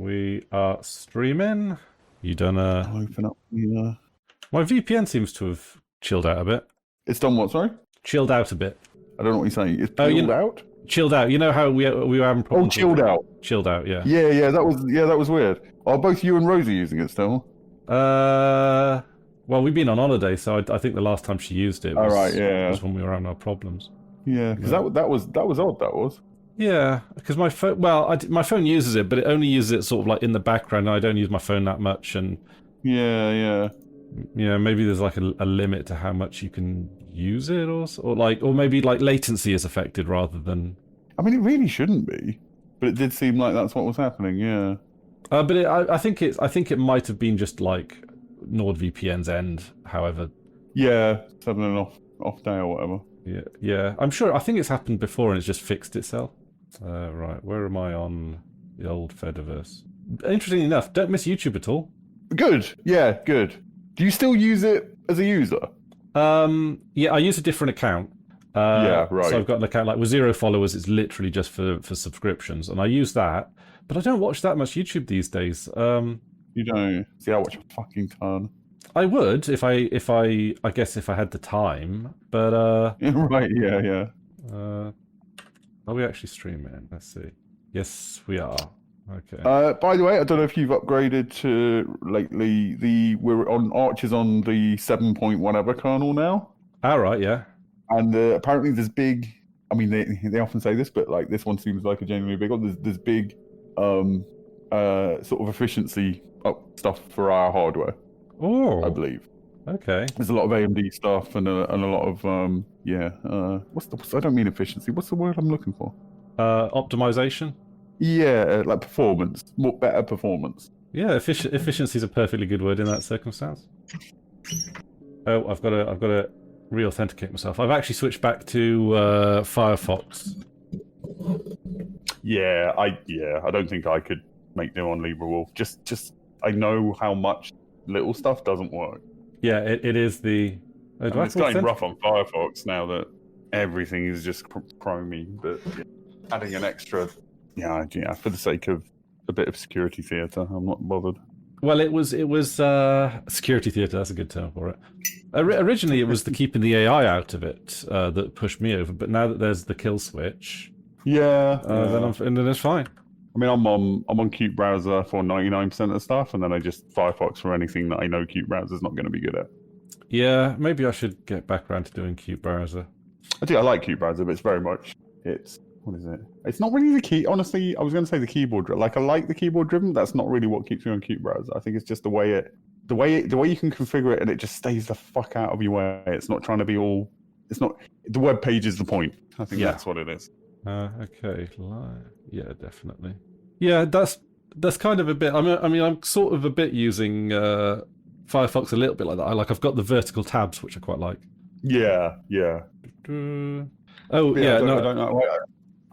We are streaming. You done I'll open up the... My VPN seems to have chilled out a bit. It's done what, sorry? Chilled out a bit. I don't know what you're saying. It's Oh, chilled out? Chilled out. You know how we were having problems? Oh, chilled out. Chilled out, yeah. Yeah, that was weird. Are both you and Rosie using it still? Well, we've been on holiday, so I think the last time she used it was, was when we were having our problems. Yeah, because that was odd. That was. Yeah, because my phone. Well, my phone uses it, but it only uses it sort of like in the background. I don't use my phone that much, and yeah. Maybe there's like a limit to how much you can use it, or maybe like latency is affected rather than. I mean, it really shouldn't be, but it did seem like that's what was happening. Yeah. But I think it might have been just like NordVPN's end. However. Yeah, it's having an off day or whatever. Yeah. I'm sure. I think it's happened before and it's just fixed itself. Right, where am I on the old Fediverse? Interestingly enough, don't miss YouTube at all. Good. Yeah, good. Do you still use it as a user? Yeah, I use a different account. Yeah, right. So I've got an account like with 0 followers. It's literally just for subscriptions, and I use that. But I don't watch that much YouTube these days. You don't? See, I watch a fucking ton. I would if I guess if I had the time, but right, yeah. Are we actually streaming? Let's see. Yes, we are. Okay. By the way, I don't know if you've upgraded to lately. We're on Archer's on the 7 point whatever kernel now. All right, yeah. And apparently there's big. I mean, they often say this, but like this one seems like a genuinely big one. There's big sort of efficiency up stuff for our hardware. Oh, I believe. Okay. There's a lot of AMD stuff and a lot of I don't mean efficiency. What's the word I'm looking for? Optimization. Yeah, like performance, better performance. Yeah, efficiency is a perfectly good word in that circumstance. Oh, I've got to re-authenticate myself. I've actually switched back to Firefox. Yeah, I don't think I could make do on LibreWolf. Just I know how much little stuff doesn't work. Yeah, it is the. It's getting rough on Firefox now that everything is just Chromey, but adding an extra, for the sake of a bit of security theatre, I'm not bothered. Well, it was security theatre. That's a good term for it. Originally, it was the keeping the AI out of it that pushed me over, but now that there's the kill switch, then it's fine. I mean, I'm on Qt Browser for 99% of stuff, and then I just Firefox for anything that I know Qt Browser's not going to be good at. Yeah, maybe I should get back around to doing Qt Browser. I like Qt Browser, but it's very much what is it? It's not really the key. Honestly, I was going to say the keyboard. Like I like the keyboard driven. That's not really what keeps me on Qt Browser. I think it's just the way you can configure it, and it just stays the fuck out of your way. It's not trying to be all. It's not. The web page is the point. I think that's what it is. Okay. Yeah, definitely. Yeah, that's kind of a bit. I mean, I'm sort of a bit using Firefox a little bit like that. I've got the vertical tabs, which I quite like. Yeah. Oh, yeah. I don't know.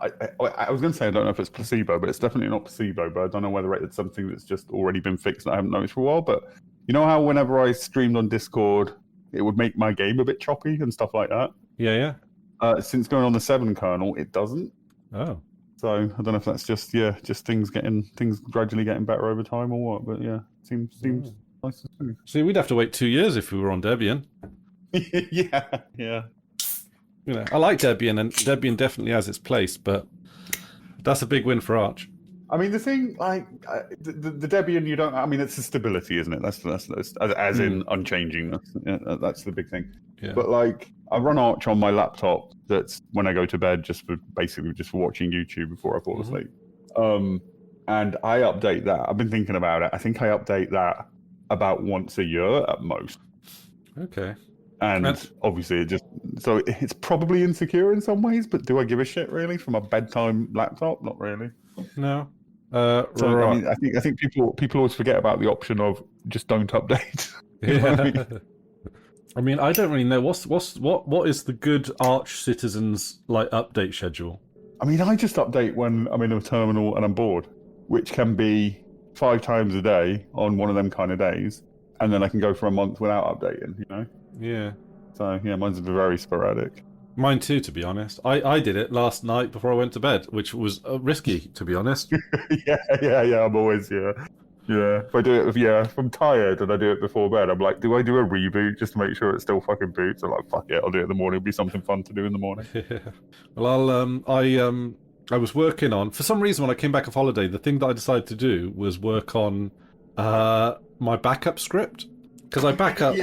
I was going to say I don't know if it's placebo, but it's definitely not placebo. But I don't know whether it's something that's just already been fixed that I haven't noticed for a while. But you know how whenever I streamed on Discord, it would make my game a bit choppy and stuff like that? Yeah. Since going on the 7 kernel, it doesn't. Oh. So I don't know if that's just things gradually getting better over time or what. But yeah, seems nice to see. See, we'd have to wait 2 years if we were on Debian. Yeah. You know, I like Debian, and Debian definitely has its place, but that's a big win for Arch. I mean, the thing, like the Debian, you don't. I mean, it's the stability, isn't it? That's as in unchangingness. Yeah, that's the big thing. Yeah. But like, I run Arch on my laptop. That's when I go to bed, just for watching YouTube before I fall asleep. And I update that. I've been thinking about it. I think I update that about once a year at most. Okay. And obviously, it's probably insecure in some ways. But do I give a shit really from a bedtime laptop? Not really. No. Right. I mean, I think people always forget about the option of just don't update. I mean, I don't really know what is the good Arch citizens like update schedule. I mean, I just update when I'm in a terminal and I'm bored, which can be 5 times a day on one of them kind of days, and then I can go for a month without updating. You know. Yeah. So yeah, mine's very sporadic. Mine too, to be honest. I did it last night before I went to bed, which was risky, to be honest. Yeah. I'm always yeah. If I do it, if I'm tired and I do it before bed, I'm like, do I do a reboot just to make sure it still fucking boots? I'm like, fuck it, I'll do it in the morning. It'll be something fun to do in the morning. Yeah. Well, I was working on, for some reason when I came back off holiday, the thing that I decided to do was work on my backup script, because I back up.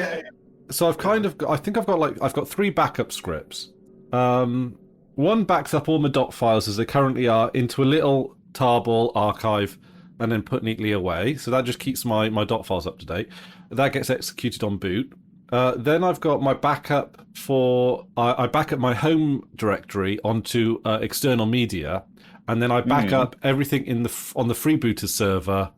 So I've kind of, I think I've got 3 backup scripts. One backs up all my dot files as they currently are into a little tarball archive and then put neatly away. So that just keeps my dot files up to date. That gets executed on boot. Then I've got my backup for... I back up my home directory onto external media, and then I back up everything on the freebooters server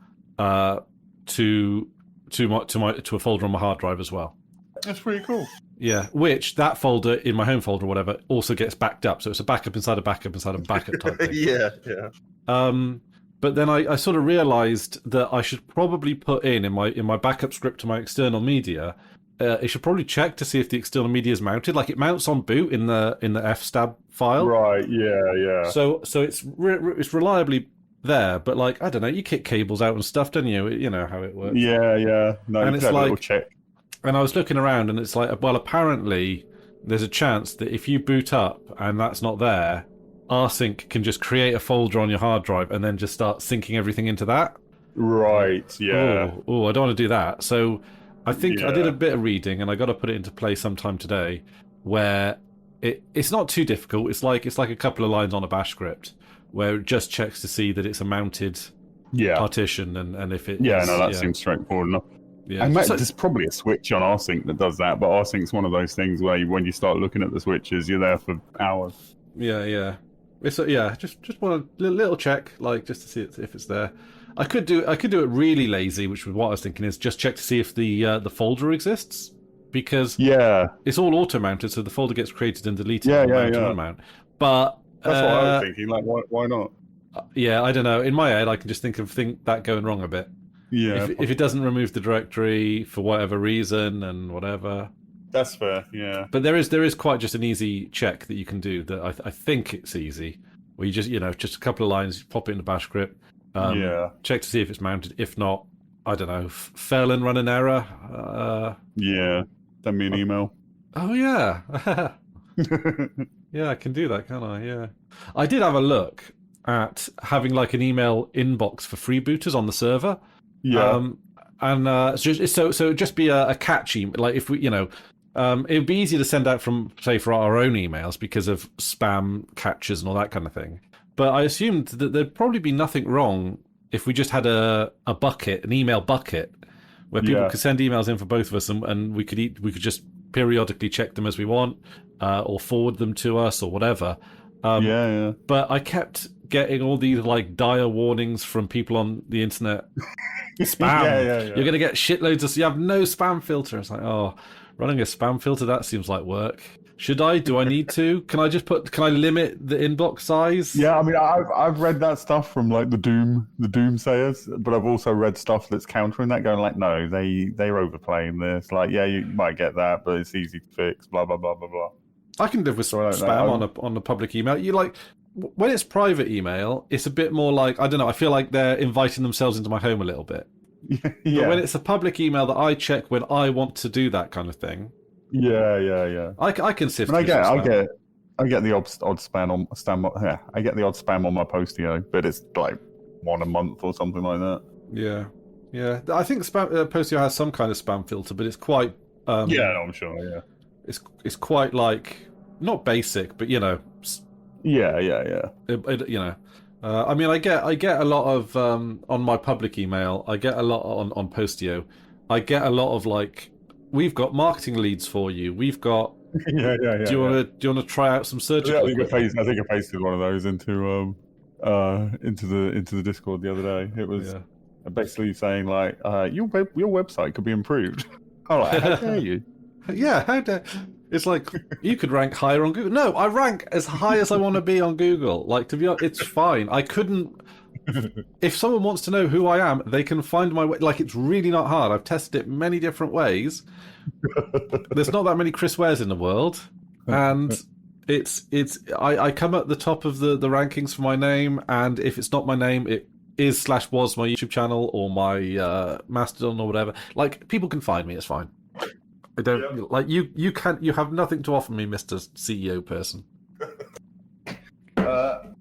to a folder on my hard drive as well. That's pretty cool. Yeah, which that folder in my home folder or whatever also gets backed up. So it's a backup inside a backup inside a backup type thing. Yeah. But then I sort of realized that I should probably put in my backup script to my external media. It should probably check to see if the external media is mounted. Like, it mounts on boot in the fstab file. Right. Yeah. So it's reliably there, but like, I don't know, you kick cables out and stuff, don't you? You know how it works. Yeah. No, and it's like, a little check. And I was looking around, and it's like, well, apparently there's a chance that if you boot up and that's not there, rsync can just create a folder on your hard drive and then just start syncing everything into that. Right. Yeah. Oh, I don't want to do that. So I think I did a bit of reading, and I got to put it into play sometime today, where it's not too difficult. It's like a couple of lines on a bash script where it just checks to see that it's a mounted partition, and if it seems straightforward enough. Yeah, there's probably a switch on rsync that does that, but rsync's one of those things where when you start looking at the switches, you're there for hours. Yeah. It's just want a little check, like, just to see if it's there. I could do it really lazy, which was what I was thinking, is just check to see if the folder exists, because it's all auto mounted, so the folder gets created and deleted. Unmount. But that's what I was thinking. Like, why not? Yeah, I don't know. In my head, I can just think that going wrong a bit. Yeah. If it doesn't remove the directory for whatever reason and whatever. That's fair, yeah. But there is quite just an easy check that you can do that I think it's easy. Where you just a couple of lines, pop it in the bash script. Check to see if it's mounted. If not, I don't know, fail and run an error. Send me an email. Oh, yeah. Yeah, I can do that, can't I? Yeah. I did have a look at having like an email inbox for freebooters on the server. Yeah. So it'd just be a catchy, like, if we, it would be easy to send out from, say, for our own emails because of spam catches and all that kind of thing. But I assumed that there'd probably be nothing wrong if we just had a bucket, an email bucket, where people could send emails in for both of us, and we could just periodically check them as we want, or forward them to us or whatever. But I kept getting all these like dire warnings from people on the internet. Spam. You're going to get shitloads of... You have no spam filter. It's like, oh, running a spam filter, that seems like work. Should I? Do I need to? Can I limit the inbox size? Yeah, I mean, I've read that stuff from like the doomsayers, but I've also read stuff that's countering that, going like, no, they're overplaying this. Like, yeah, you might get that, but it's easy to fix. Blah blah blah blah blah. I can live with spam on a public email. You like, when it's private email, it's a bit more like, I don't know, I feel like they're inviting themselves into my home a little bit. But when it's a public email that I check when I want to do that kind of thing, I can sift. I get the odd spam on spam. Yeah, I get the odd spam on my Postio, but it's like one a month or something like that. Yeah. I think Postio has some kind of spam filter, but it's quite. I'm sure. Yeah, it's quite like, not basic, but Yeah. I mean, I get a lot of on my public email. I get a lot on Postio. I get a lot of like, we've got marketing leads for you. We've got. Do you want to try out some surgical? I think I pasted one of those into the Discord the other day. It was basically saying like, your website could be improved. Oh, like, how dare you? Yeah, how dare... It's like, you could rank higher on Google. No, I rank as high as I want to be on Google. Like, to be honest, it's fine. I couldn't... If someone wants to know who I am, they can find my way. Like, it's really not hard. I've tested it many different ways. There's not that many Chris Wares in the world. And I come at the top of the rankings for my name, and if it's not my name, it is / was my YouTube channel or my Mastodon or whatever. Like, people can find me. It's fine. I don't like you. You have nothing to offer me, Mr. CEO person.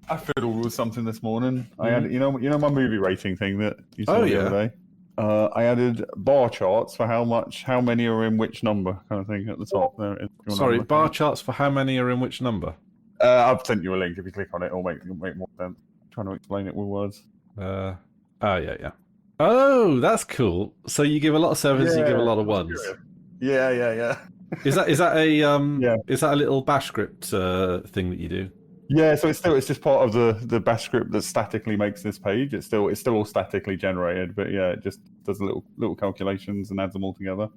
I fiddled with something this morning. I had, you know my movie rating thing that you saw the other day. I added bar charts for how many are in which number, kind of thing at the top there. Sorry, bar charts for how many are in which number? I've sent you a link. If you click on it, it'll make more sense. I'm trying to explain it with words. Yeah. Oh, that's cool. So you give a lot of sevens, you give a lot of ones. Yeah. Is that a is that a little bash script thing that you do? Yeah, so it's just part of the bash script that statically makes this page. It's still all statically generated, but yeah, it just does little calculations and adds them all together.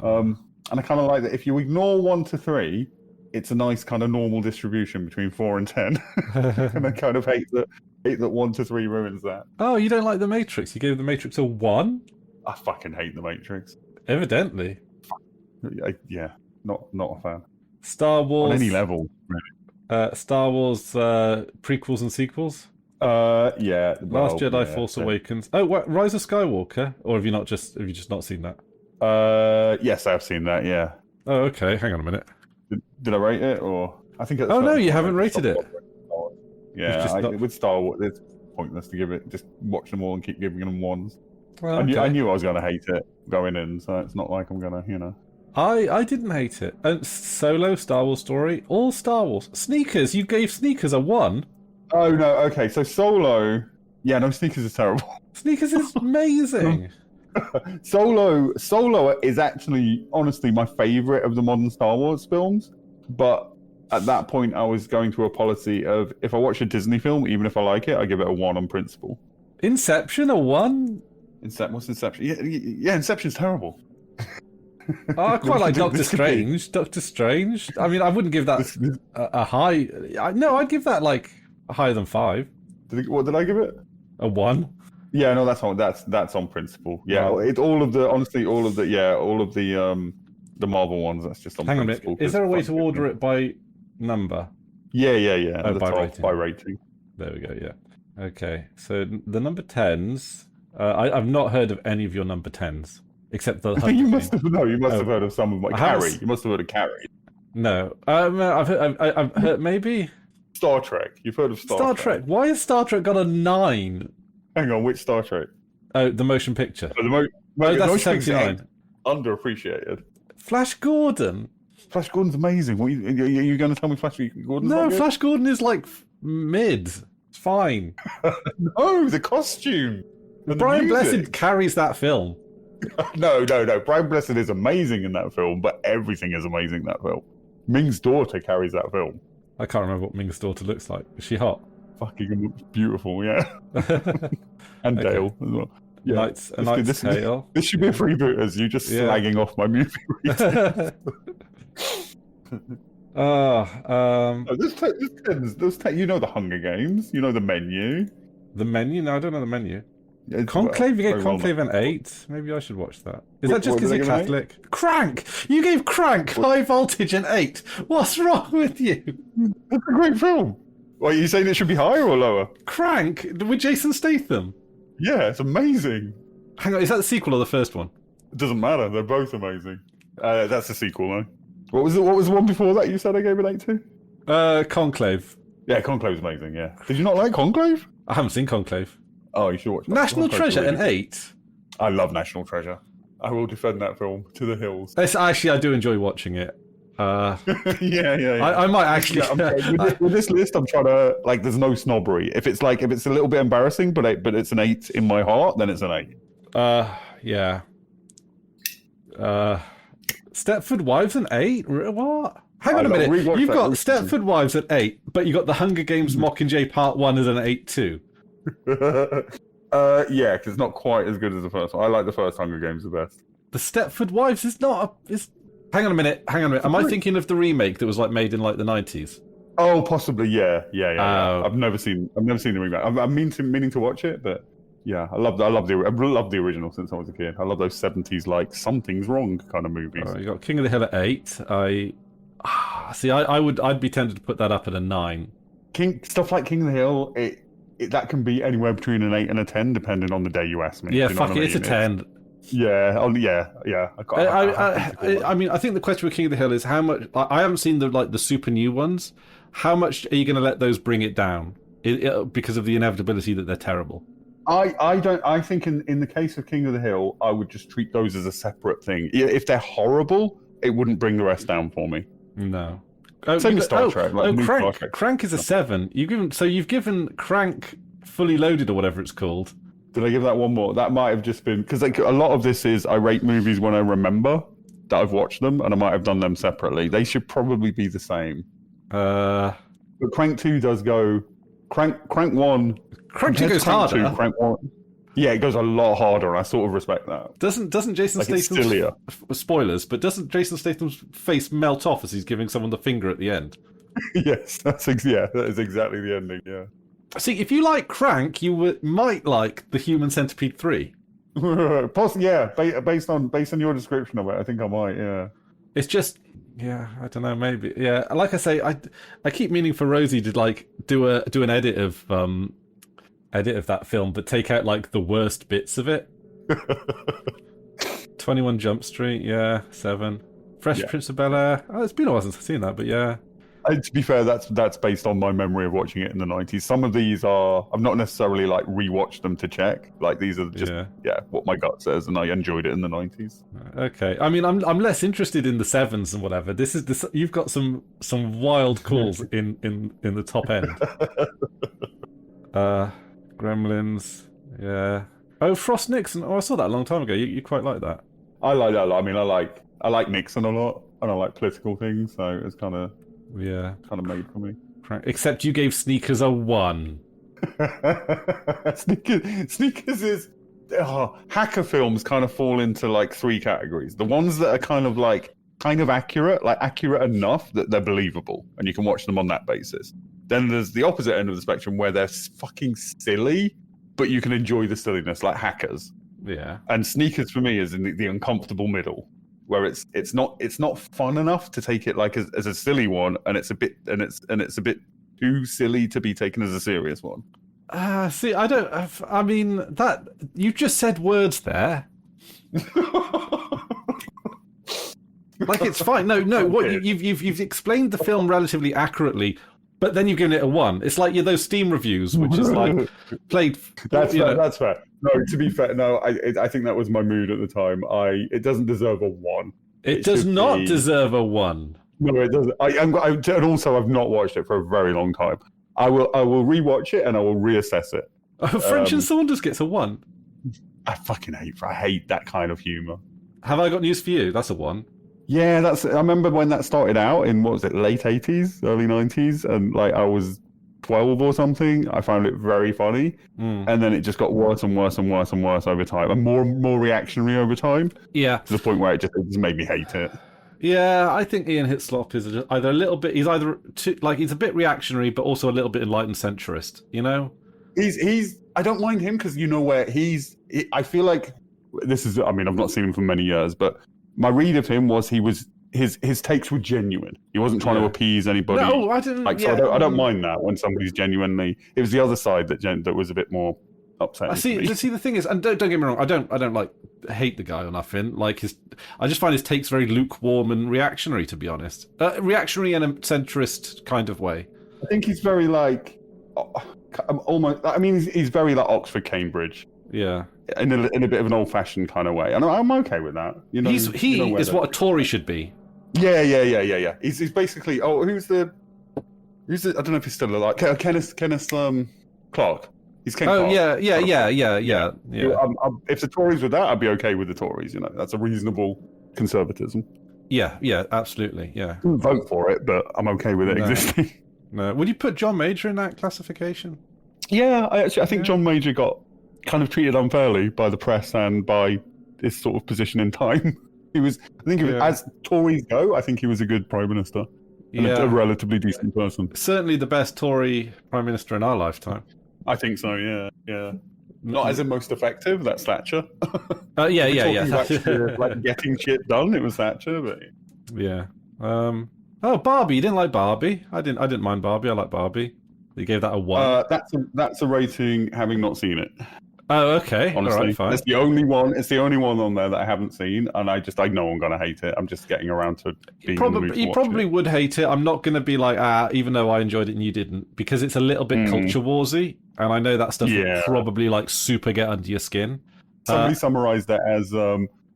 And I kind of like that. If you ignore 1 to 3, it's a nice kind of normal distribution between 4 and 10. And I kind of hate that 1 to 3 ruins that. Oh, you don't like the Matrix? You gave the Matrix a 1? I fucking hate the Matrix. Evidently. Yeah, not a fan. Star Wars on any level, really. Star Wars prequels and sequels. Yeah. Last Jedi, Force Awakens. Oh, what, Rise of Skywalker? Or have you just not seen that? Yes, I've seen that. Yeah. Oh, okay. Hang on a minute. Did I rate it, or I think? Oh no, you haven't rated it. Yeah, with Star Wars, it's pointless to give it. Just watch them all and keep giving them ones. Well, I knew I was going to hate it going in, so it's not like I'm going to, I didn't hate it. Solo, Star Wars story, all Star Wars. Sneakers, you gave Sneakers a 1. Oh no, okay, so Solo, yeah, no, Sneakers is terrible. Sneakers is amazing. Solo is actually, honestly, my favourite of the modern Star Wars films, but at that point I was going through a policy of, if I watch a Disney film, even if I like it, I give it a 1 on principle. Inception, a 1? What's Inception? Yeah, Inception's terrible. Oh, I quite like Doctor Strange. Doctor Strange. I mean, I wouldn't give that a high. No, I'd give that like higher than 5. What did I give it? A 1. Yeah, no, that's on principle. Yeah, Wow. It's all of the Marvel ones. That's just on Hang on a principle. minute. Is there a way to order it by number? Yeah. Oh, At the top, rating. by rating. There we go. Yeah. Okay. So the number 10s. I've not heard of any of your number 10s. Except the You must have heard of some of my Carrie. You must have heard of Carrie. No, I've heard maybe Star Trek. You've heard of Star Trek. Why has Star Trek got a 9? Hang on, which Star Trek? Oh, the motion picture. That's that's 79. Underappreciated. Flash Gordon. Flash Gordon's amazing. What, are you going to tell me Flash Gordon's not good? Flash Gordon is like mid. It's fine. No, the costume. Brian Blessed carries that film. No. Brian Blessed is amazing in that film, but everything is amazing in that film. Ming's daughter carries that film. I can't remember what Ming's daughter looks like. Is she hot? Fucking beautiful, yeah. And Okay. Dale as well. Yeah. A Knight's Tale. This should be a freebooters. You just slagging off my movie rating. You know the Hunger Games. You know the menu. The menu? No, I don't know the menu. Conclave? You gave Conclave an 8? Maybe I should watch that. Is that just because you're Catholic? Crank! You gave Crank High Voltage an 8! What's wrong with you? That's a great film. Well, are you saying it should be higher or lower? Crank? With Jason Statham? Yeah, it's amazing. Hang on, is that the sequel or the first one? It doesn't matter. They're both amazing. That's the sequel, though. What was the one before that you said I gave it 8 to? Conclave. Yeah, Conclave's amazing, yeah. Did you not like Conclave? I haven't seen Conclave. Oh, you should watch that. National Treasure an 8? I love National Treasure. I will defend that film to the hills. Actually, I do enjoy watching it. Yeah. I might actually. With this list, I'm trying to there's no snobbery. If it's a little bit embarrassing, but it's an 8 in my heart, then it's an 8. Yeah. Stepford Wives an 8? What? Hang on a minute. You've got Stepford Wives at 8, but you got the Hunger Games Mockingjay Part 1 as an 8 too. Yeah, because it's not quite as good as the first one. I like the first Hunger Games the best. The Stepford Wives is not. Hang on a minute. Am I thinking of the remake that was made in the 90s? Oh, possibly. Yeah. I've never seen the remake. I'm meaning to watch it, but yeah, I love the original since I was a kid. I love those 70s something's wrong kind of movies. You got King of the Hill at 8. I See, I'd be tempted to put that up at a 9. Stuff like King of the Hill, that can be anywhere between an 8 and a 10, depending on the day you ask me. Yeah, you know fuck it, it's a 10. Yeah. I mean, I think the question with King of the Hill is how much. I haven't seen the super new ones. How much are you going to let those bring it down? Because of the inevitability that they're terrible. I think in the case of King of the Hill, I would just treat those as a separate thing. If they're horrible, it wouldn't bring the rest down for me. No. Same with Star Trek. Crank. Trek. Crank is a 7. You've given Crank Fully Loaded or whatever it's called. Did I give that one more? That might have just been because a lot of this is I rate movies when I remember that I've watched them, and I might have done them separately. They should probably be the same. But Crank 2 does go. Crank 1. Crank 2 goes harder. Crank 1. Yeah, it goes a lot harder, and I sort of respect that. Doesn't Jason Statham's spoilers? But doesn't Jason Statham's face melt off as he's giving someone the finger at the end? Yes, that is exactly the ending. Yeah. See, if you like Crank, you might like The Human Centipede 3. Based on your description of it, I think I might. Yeah. It's just, yeah, I don't know, maybe. Yeah, like I say, I keep meaning for Rosie to do an edit of that film, but take out the worst bits of it. 21 Jump Street, yeah, 7. Fresh Prince of Bel-Air. Oh, it's been a while since I've seen that, but yeah. To be fair, that's based on my memory of watching it in the 90s. Some of these I've not necessarily rewatched them to check. These are just what my gut says, and I enjoyed it in the 90s. Okay, I mean, I'm less interested in the 7s and whatever. You've got some wild calls in the top end. Gremlins, yeah. Oh, Frost Nixon. Oh, I saw that a long time ago. You quite like that? I like that a lot. I mean, I like Nixon a lot, and I like political things, so it's kind of made for me. Except you gave Sneakers a 1. Sneakers is hacker films kind of fall into 3 categories. The ones that are kind of accurate, accurate enough that they're believable, and you can watch them on that basis. Then there's the opposite end of the spectrum where they're fucking silly, but you can enjoy the silliness, like Hackers. Yeah. And Sneakers for me is in the uncomfortable middle, where it's not fun enough to take it as a silly one, and it's a bit too silly to be taken as a serious one. See, I mean that you just said words there. It's fine. No. What you've explained the film relatively accurately, but then you've given it a 1. It's like those Steam reviews, which is played. That's fair. That's fair. No, to be fair, no. I think that was my mood at the time. It doesn't deserve a 1. It does not deserve a 1. No, it doesn't. And also, I've not watched it for a very long time. I will rewatch it and I will reassess it. French and Saunders gets a 1. I fucking hate that kind of humour. Have I got news for you? That's a 1. Yeah, I remember when that started out in, what was it, late 80s, early 90s, and I was 12 or something. I found it very funny, and then it just got worse and worse and worse and worse over time, and more reactionary over time. Yeah, to the point where it just made me hate it. Yeah, I think Ian Hislop is either a little bit. He's either he's a bit reactionary, but also a little bit enlightened centrist. You know, he's. I don't mind him because where I feel like this is. I mean, I've not seen him for many years, but my read of him was his takes were genuine. He wasn't trying to appease anybody. No, I didn't. So I don't mind that when somebody's genuinely. It was the other side that was a bit more upsetting. See, the thing is, and don't get me wrong, I don't hate the guy or nothing. I just find his takes very lukewarm and reactionary, to be honest. Reactionary in a centrist kind of way. I think he's very almost. I mean, he's very Oxford, Cambridge. Yeah. In a bit of an old-fashioned kind of way, and I'm okay with that. He is what a Tory should be. Yeah. He's basically. Who's the? I don't know if he's still alive. Kenneth Clark. He's Ken Clark. Yeah. If the Tories were that, I'd be okay with the Tories. That's a reasonable conservatism. Yeah, absolutely. Yeah. I wouldn't vote for it, but I'm okay with it existing. No. Would you put John Major in that classification? Yeah, I think John Major got kind of treated unfairly by the press and by his sort of position in time. As Tories go, I think he was a good Prime Minister. And a relatively decent person. Certainly the best Tory Prime Minister in our lifetime. I think so, yeah. Not as in most effective, that's Thatcher. Yeah. Actually, getting shit done, it was Thatcher, but... Yeah. Oh, Barbie. You didn't like Barbie? I didn't mind Barbie. I like Barbie. You gave that a 1. That's a rating having not seen it. Oh, okay. Honestly, all right, fine. it's the only one. It's the only one on there that I haven't seen, and I know I'm gonna hate it. I'm just getting around to being in the mood to You watch probably it. would hate it. I'm not going to be like, even though I enjoyed it and you didn't, because it's a little bit culture warsy, and I know that stuff would probably like super get under your skin. Somebody summarized that as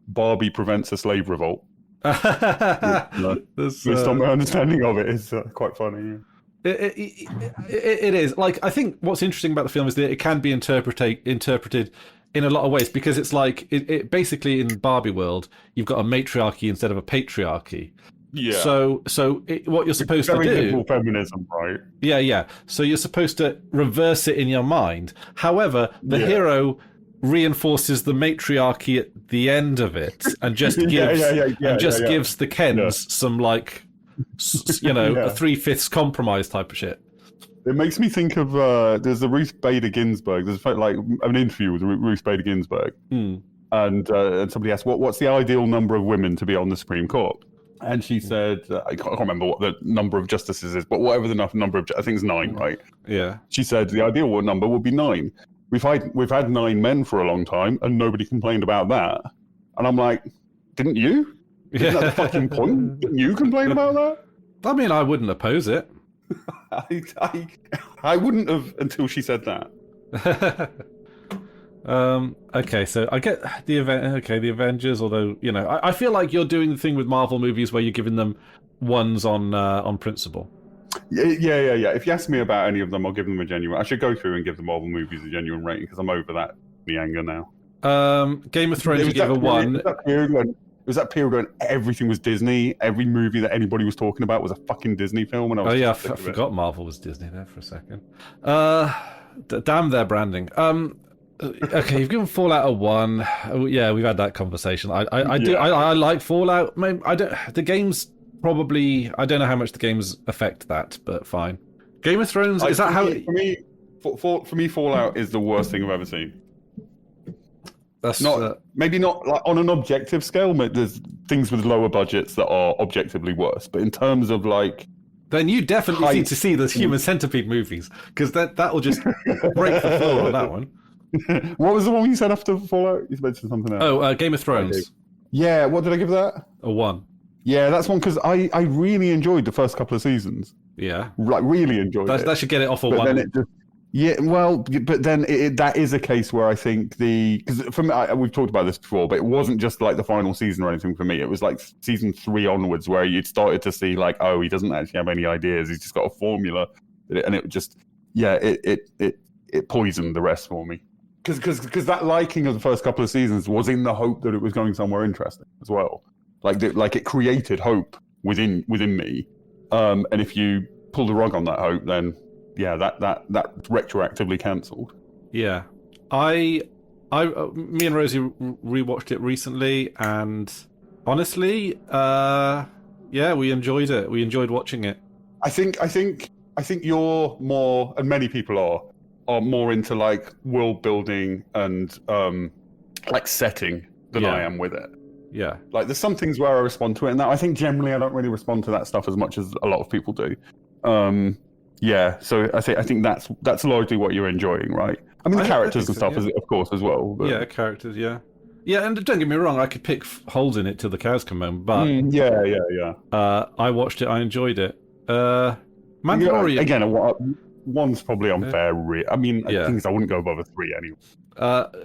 Barbie prevents a slave revolt. Based on my understanding of it, is quite funny. It is. Like, I think what's interesting about the film is that it can be interpreted in a lot of ways, because it's like it basically, in Barbie world, you've got a matriarchy instead of a patriarchy. Yeah. So what you're supposed to do? Very liberal feminism, right? Yeah. So you're supposed to reverse it in your mind. However, the hero reinforces the matriarchy at the end of it, and just gives gives the Kens some like, a 3/5 compromise type of shit. It makes me think of there's a Ruth Bader Ginsburg. There's like an interview with Ruth Bader Ginsburg, and somebody asked, "What's the ideal number of women to be on the Supreme Court?" And she said, I can't remember what the number of justices is, but whatever the number of, I think it's 9, right? Yeah. She said the ideal number would be 9. We've had 9 men for a long time, and nobody complained about that. And I'm like, didn't you? Isn't that the fucking point? Didn't you complain about that? I mean, I wouldn't oppose it. I wouldn't have until she said that. Okay, so I get the the Avengers. Although I feel like you're doing the thing with Marvel movies where you're giving them 1s on principle. Yeah. If you ask me about any of them, I'll give them a genuine. I should go through and give the Marvel movies a genuine rating, because I'm over that the anger now. Game of Thrones, you gave a 1. It was that period when everything was Disney. Every movie that anybody was talking about was a fucking Disney film. And I forgot Marvel was Disney there for a second. Damn their branding. Okay, you've given Fallout a 1. Yeah, we've had that conversation. I like Fallout. The games probably. I don't know how much the games affect that, but fine. Game of Thrones, is that how? For me, Fallout is the worst thing I've ever seen. That's not maybe not like on an objective scale. There's things with lower budgets that are objectively worse, but in terms of like, then you definitely need to see the Human Centipede movies, because that will just break the floor on that one. What was the one you said after Fallout? You mentioned something else. Oh, Game of Thrones. Okay. Yeah, what did I give that? A 1. Yeah, that's one, because I really enjoyed the first couple of seasons. Yeah, like really enjoyed it. That should get it off a 1. Then it just, but then that is a case where I think because for me, we've talked about this before, but it wasn't just like the final season or anything for me. It was like season 3 onwards where you'd started to see like, oh, he doesn't actually have any ideas. He's just got a formula, and it just it poisoned the rest for me. Because that liking of the first couple of seasons was in the hope that it was going somewhere interesting as well. Like it created hope within me. And if you pull the rug on that hope, then that retroactively cancelled. Yeah, me and Rosie rewatched it recently, and honestly, we enjoyed it. We enjoyed watching it. I think you're more, and many people are more into like world building and like setting than I am with it. Yeah, like there's some things where I respond to it, and I think generally I don't really respond to that stuff as much as a lot of people do. So I think that's largely what you're enjoying, right? I mean, the characters and stuff, of course, as well. But... Yeah, characters, yeah, and don't get me wrong, I could pick holes in it till the cows come home, but I watched it, I enjoyed it. Mandalorian again. One's probably unfair. I mean, things I wouldn't go above a 3 anyway.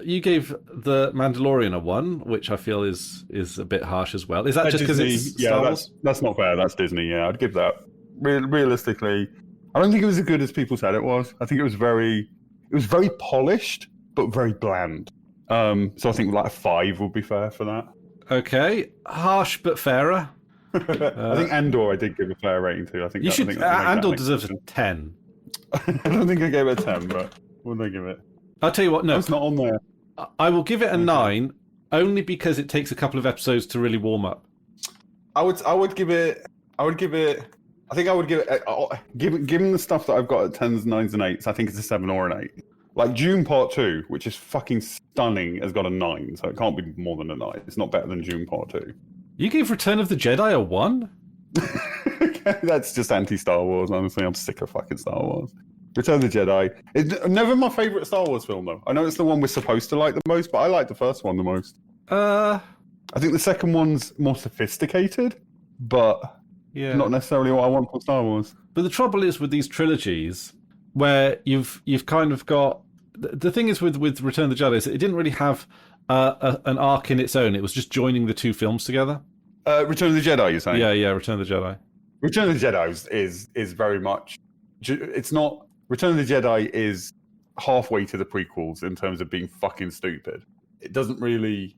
You gave the Mandalorian a 1, which I feel is a bit harsh as well. Is that just because it's Star Wars? That's not fair. That's Disney. Yeah, I'd give that. Realistically, I don't think it was as good as people said it was. I think it was very polished but very bland. So I think like a 5 would be fair for that. Okay, harsh but fairer. I think Andor I did give a fair rating to. I think Andor deserves a 10. I don't think I gave it a 10, but what did I give it? I'll tell you what, no. It's not on there. I will give it a 9, only because it takes a couple of episodes to really warm up. I would give it, given the stuff that I've got at 10s, 9s, and 8s, I think it's a 7 or an 8. Like Dune Part 2, which is fucking stunning, has got a 9, so it can't be more than a 9. It's not better than Dune Part 2. You gave Return of the Jedi a 1? That's just anti-Star Wars, honestly. I'm sick of fucking Star Wars. Return of the Jedi. It's never my favourite Star Wars film, though. I know it's the one we're supposed to like the most, but I like the first one the most. I think the second one's more sophisticated, but not necessarily what I want from Star Wars. But the trouble is with these trilogies, where you've kind of got... The thing is with Return of the Jedi is it didn't really have an arc in its own. It was just joining the two films together. Return of the Jedi, you're saying? Yeah, Return of the Jedi. Return of the Jedi is very much... It's not... Return of the Jedi is halfway to the prequels in terms of being fucking stupid. It doesn't really...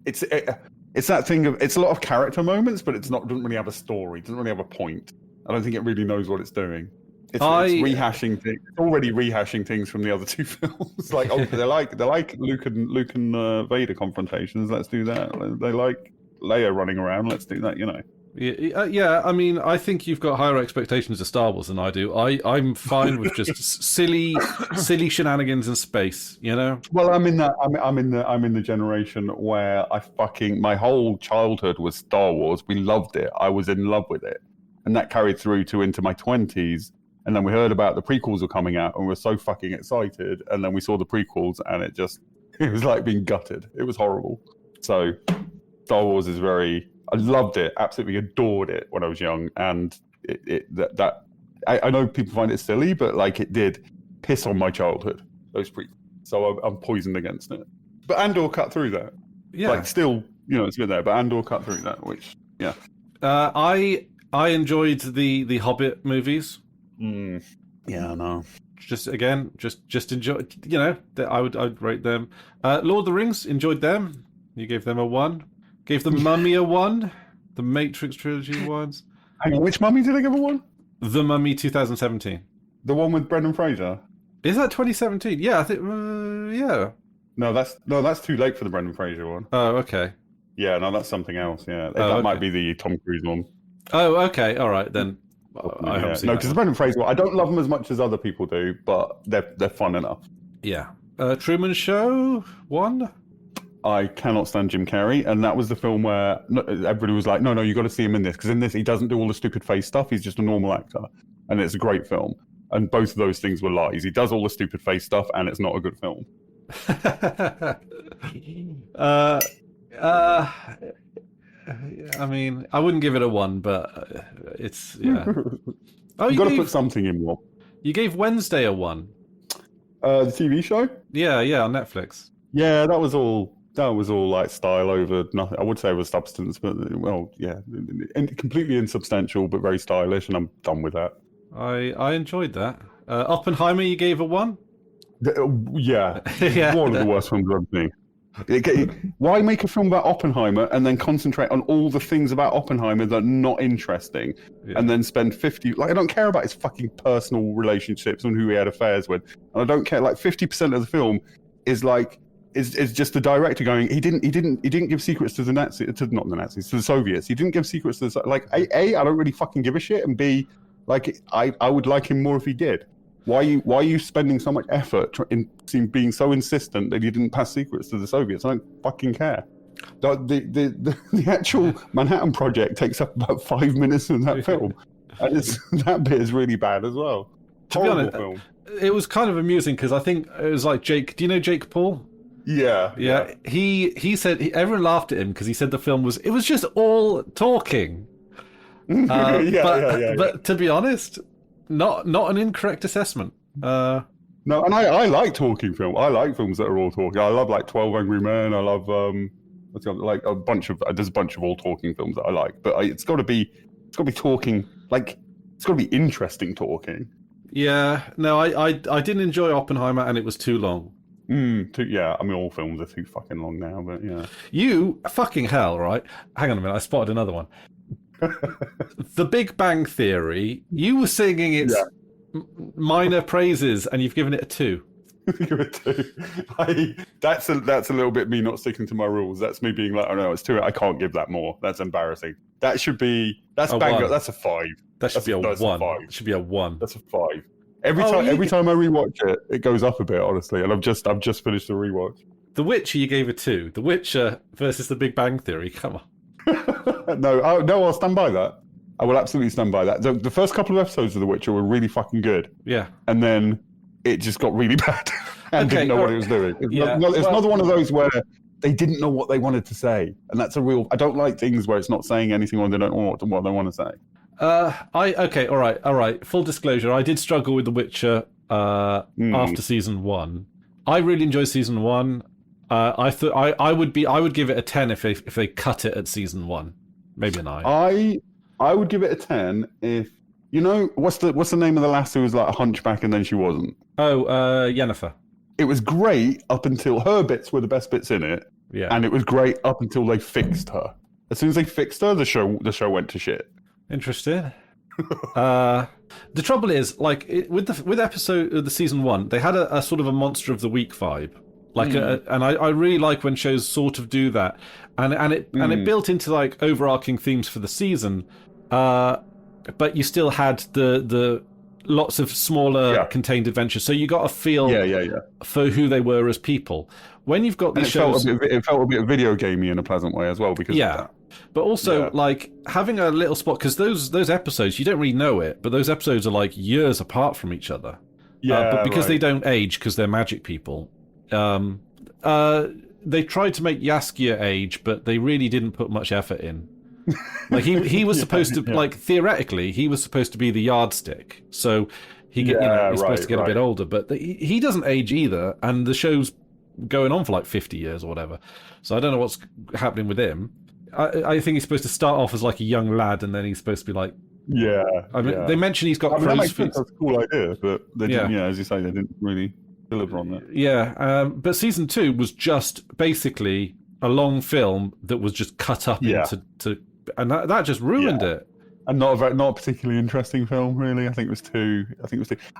It's that thing of... It's a lot of character moments, but doesn't really have a story. It doesn't really have a point. I don't think it really knows what it's doing. It's rehashing things. It's already rehashing things from the other two films. Like, they're like Luke and Vader confrontations. Let's do that. They like Leia running around. Let's do that. You know. Yeah. I mean, I think you've got higher expectations of Star Wars than I do. I'm fine with just silly shenanigans in space. You know. Well, I'm in the generation where my whole childhood was Star Wars. We loved it. I was in love with it, and that carried through into my 20s. And then we heard about the prequels were coming out, and we were so fucking excited. And then we saw the prequels, and it was like being gutted. It was horrible. So, Star Wars is I loved it, absolutely adored it when I was young. And I know people find it silly, but like it did piss on my childhood, those prequels. So I'm poisoned against it. But Andor cut through that. Yeah. Like still, it's been there, but Andor cut through that, which, yeah. I enjoyed the Hobbit movies. Yeah, no. Just enjoy. I'd rate them. Lord of the Rings, enjoyed them. You gave them a 1. Gave the Mummy a 1. The Matrix trilogy ones. Hang on, which Mummy did I give a 1? The Mummy 2017. The one with Brendan Fraser. Is that 2017? Yeah, I think. Yeah. No, that's too late for the Brendan Fraser one. Oh, okay. Yeah, no, that's something else. Yeah, that might be the Tom Cruise one. Oh, okay. All right then. I haven't seen because the Brendan Fraser one, I don't love them as much as other people do, but they're fun enough. Yeah. Truman Show 1. I cannot stand Jim Carrey, and that was the film where everybody was like, no, you got to see him in this, because in this he doesn't do all the stupid face stuff. He's just a normal actor, and it's a great film. And both of those things were lies. He does all the stupid face stuff, and it's not a good film. I mean, I wouldn't give it a 1, but it's Oh, you got to put something in more. You gave Wednesday a 1. The TV show? Yeah, on Netflix. Yeah, that was all like style over nothing. I would say it was substance, but completely insubstantial, but very stylish, and I'm done with that. I enjoyed that. Oppenheimer, you gave a 1? Yeah. One of the worst films I've ever seen. Why make a film about Oppenheimer and then concentrate on all the things about Oppenheimer that are not interesting, and then spend 50... Like, I don't care about his fucking personal relationships and who he had affairs with. And I don't care... Like, 50% of the film is like... Is just the director going, he didn't give secrets to the Nazis, to the Soviets. He didn't give secrets to the... Like, A, I don't really fucking give a shit, and B, like, I would like him more if he did. Why are you spending so much effort in being so insistent that you didn't pass secrets to the Soviets? I don't fucking care. The actual Manhattan Project takes up about 5 minutes in that film, and that bit is really bad as well. To be honest, film. It was kind of amusing because I think it was like Jake. Do you know Jake Paul? Yeah. He said everyone laughed at him because he said the film was just all talking. But to be honest. Not an incorrect assessment. No, and I like talking film. I like films that are all talking. I love like 12 Angry Men. I love there's a bunch of all talking films that I like. But it's got to be talking, like it's got to be interesting talking. Yeah, no, I didn't enjoy Oppenheimer, and it was too long. I mean all films are too fucking long now, but yeah. You fucking hell, right? Hang on a minute, I spotted another one. The Big Bang Theory, you were singing its minor praises and you've given it a 2. Give it 2. That's a little bit me not sticking to my rules. That's me being like, oh no, it's 2. I can't give that more. That's embarrassing. That's a 5. That should be a 1. It should be a 1. That's a 5. Every time I rewatch it, it goes up a bit, honestly. And I've just finished the rewatch. The Witcher you gave a 2. The Witcher versus The Big Bang Theory. Come on. No, I'll stand by that. I will absolutely stand by that. The first couple of episodes of The Witcher were really fucking good. Yeah. And then it just got really bad and didn't know what it was doing. It's another one of those where they didn't know what they wanted to say. And that's a real... I don't like things where it's not saying anything or they don't know what they want to say. Okay, all right. Full disclosure, I did struggle with The Witcher after season 1. I really enjoyed season 1. I thought I would give it a 10 if they cut it at season 1. Maybe a 9. I would give it a 10 if what's the name of the lass who was like a hunchback and then she wasn't? Oh, Yennefer. It was great up until her bits were the best bits in it. Yeah. And it was great up until they fixed her. As soon as they fixed her, the show went to shit. Interesting. The trouble is, like, with the season 1, they had a sort of a monster of the week vibe. Like, and I really like when shows sort of do that, and it built into like overarching themes for the season, but you still had the lots of smaller contained adventures, so you got a feel for who they were as people. When you've got these shows, it felt a bit video gamey in a pleasant way as well because of that. But also like having a little spot, because those episodes, you don't really know it, but those episodes are like years apart from each other. But because they don't age because they're magic people. They tried to make Jaskier age, but they really didn't put much effort in. Like he was supposed to like theoretically he was supposed to be the yardstick, so he's supposed to get a bit older, but he doesn't age either, and the show's going on for like 50 years or whatever. So I don't know what's happening with him. I think he's supposed to start off as like a young lad, and then he's supposed to be like they mention he's got crow's feet. That's a cool idea, but they didn't, as you say, they didn't really deliver on that. Yeah, but season 2 was just basically a long film that was just cut up into, and that just ruined it. And not a particularly interesting film, really. I think it was too.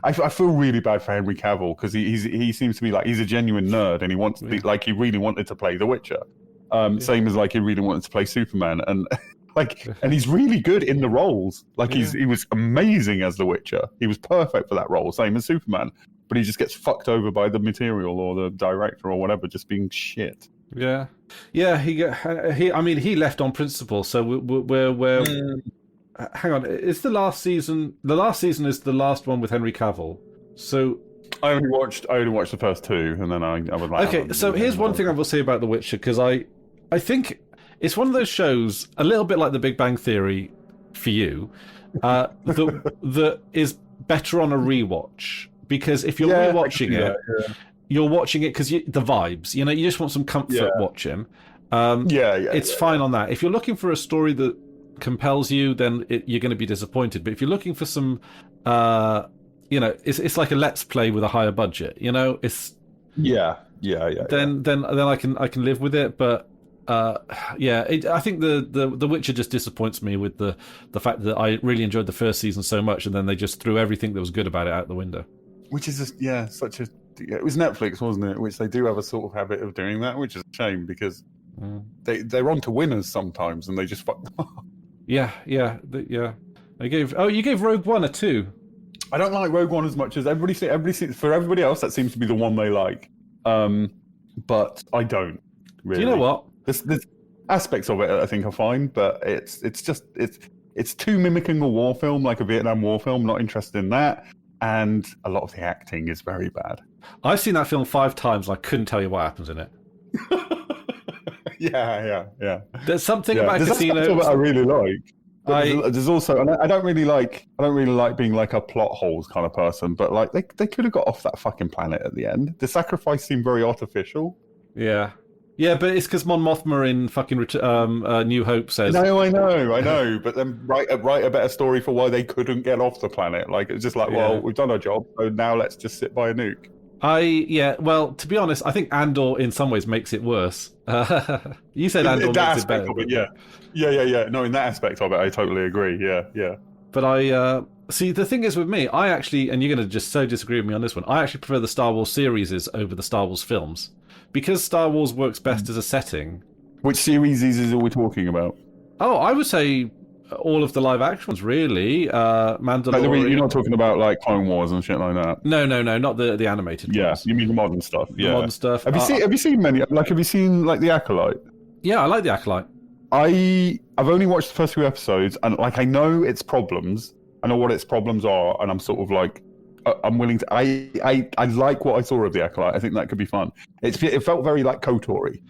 I feel really bad for Henry Cavill because he seems to be like he's a genuine nerd and he wants to be like he really wanted to play The Witcher. Same as like he really wanted to play Superman and. And he's really good in the roles. Like he was amazing as The Witcher. He was perfect for that role, same as Superman. But he just gets fucked over by the material or the director or whatever, just being shit. Yeah. He left on principle. So we're hang on. It's the last season. The last season is the last one with Henry Cavill. So I only watched the first 2, and then I was like, okay. So here's one thing I will say about The Witcher, because I think. It's one of those shows, a little bit like The Big Bang Theory for you, that is better on a rewatch. Because if you're rewatching you're watching it because the vibes. You just want some comfort watching. It's fine on that. If you're looking for a story that compels you, then you're going to be disappointed. But if you're looking for some, it's like a Let's Play with a higher budget. It's Then I can live with it, but. I think the Witcher just disappoints me with the fact that I really enjoyed the first season so much, and then they just threw everything that was good about it out the window. Which is just it was Netflix, wasn't it? Which they do have a sort of habit of doing that, which is a shame because they're on to winners sometimes, and they just fuck them up. You gave Rogue One a 2. I don't like Rogue One as much as everybody. For everybody else, that seems to be the one they like, but I don't. Really. Do you know what? There's aspects of it I think are fine, but it's too mimicking a war film, like a Vietnam War film. Not interested in that, and a lot of the acting is very bad. I've seen that film 5 times. I couldn't tell you what happens in it. Yeah. There's something about Casino aspects of it I really like. There's also, and I don't really like being like a plot holes kind of person, but like they could have got off that fucking planet at the end. The sacrifice seemed very artificial. Yeah, but it's because Mon Mothma in fucking New Hope says... No, I know. But then write a better story for why they couldn't get off the planet. Like, it's just like, well, we've done our job, so now let's just sit by a nuke. Well, to be honest, I think Andor in some ways makes it worse. You said Andor makes it better. Yeah. No, in that aspect of it, I totally agree. Yeah. But see, the thing is with me, I actually, and you're going to just so disagree with me on this one, I actually prefer the Star Wars series over the Star Wars films. Because Star Wars works best as a setting. Which series are we talking about? Oh, I would say all of the live action ones, really. Mandalorian. You're not talking about like Clone Wars and shit like that. No, not the animated ones. Yeah, you mean the modern stuff. The modern stuff. Have you seen many? Like, have you seen like The Acolyte? Yeah, I like The Acolyte. I've only watched the first few episodes, and like I know its problems. I know what its problems are, and I'm sort of like, I'm willing to. I like what I saw of the Acolyte. I think that could be fun. It felt very like KOTOR-y.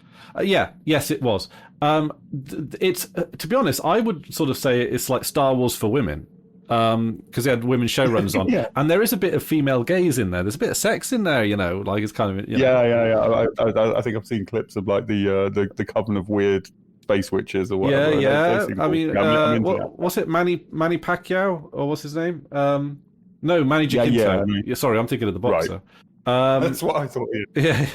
Yes, it was. It's to be honest, I would sort of say it's like Star Wars for women. Because they had women showrunners on, Yeah. and there is a bit of female gaze in there. There's a bit of sex in there, like it's kind of. Yeah. I think I've seen clips of like the Coven of Weird Space Witches or whatever. Yeah. They I mean, I'm into that. what's it, Manny Pacquiao, or what's his name? No, Manny Jacinto. Yeah, sorry, I'm thinking of the boxer. Right. That's what I thought. Yeah.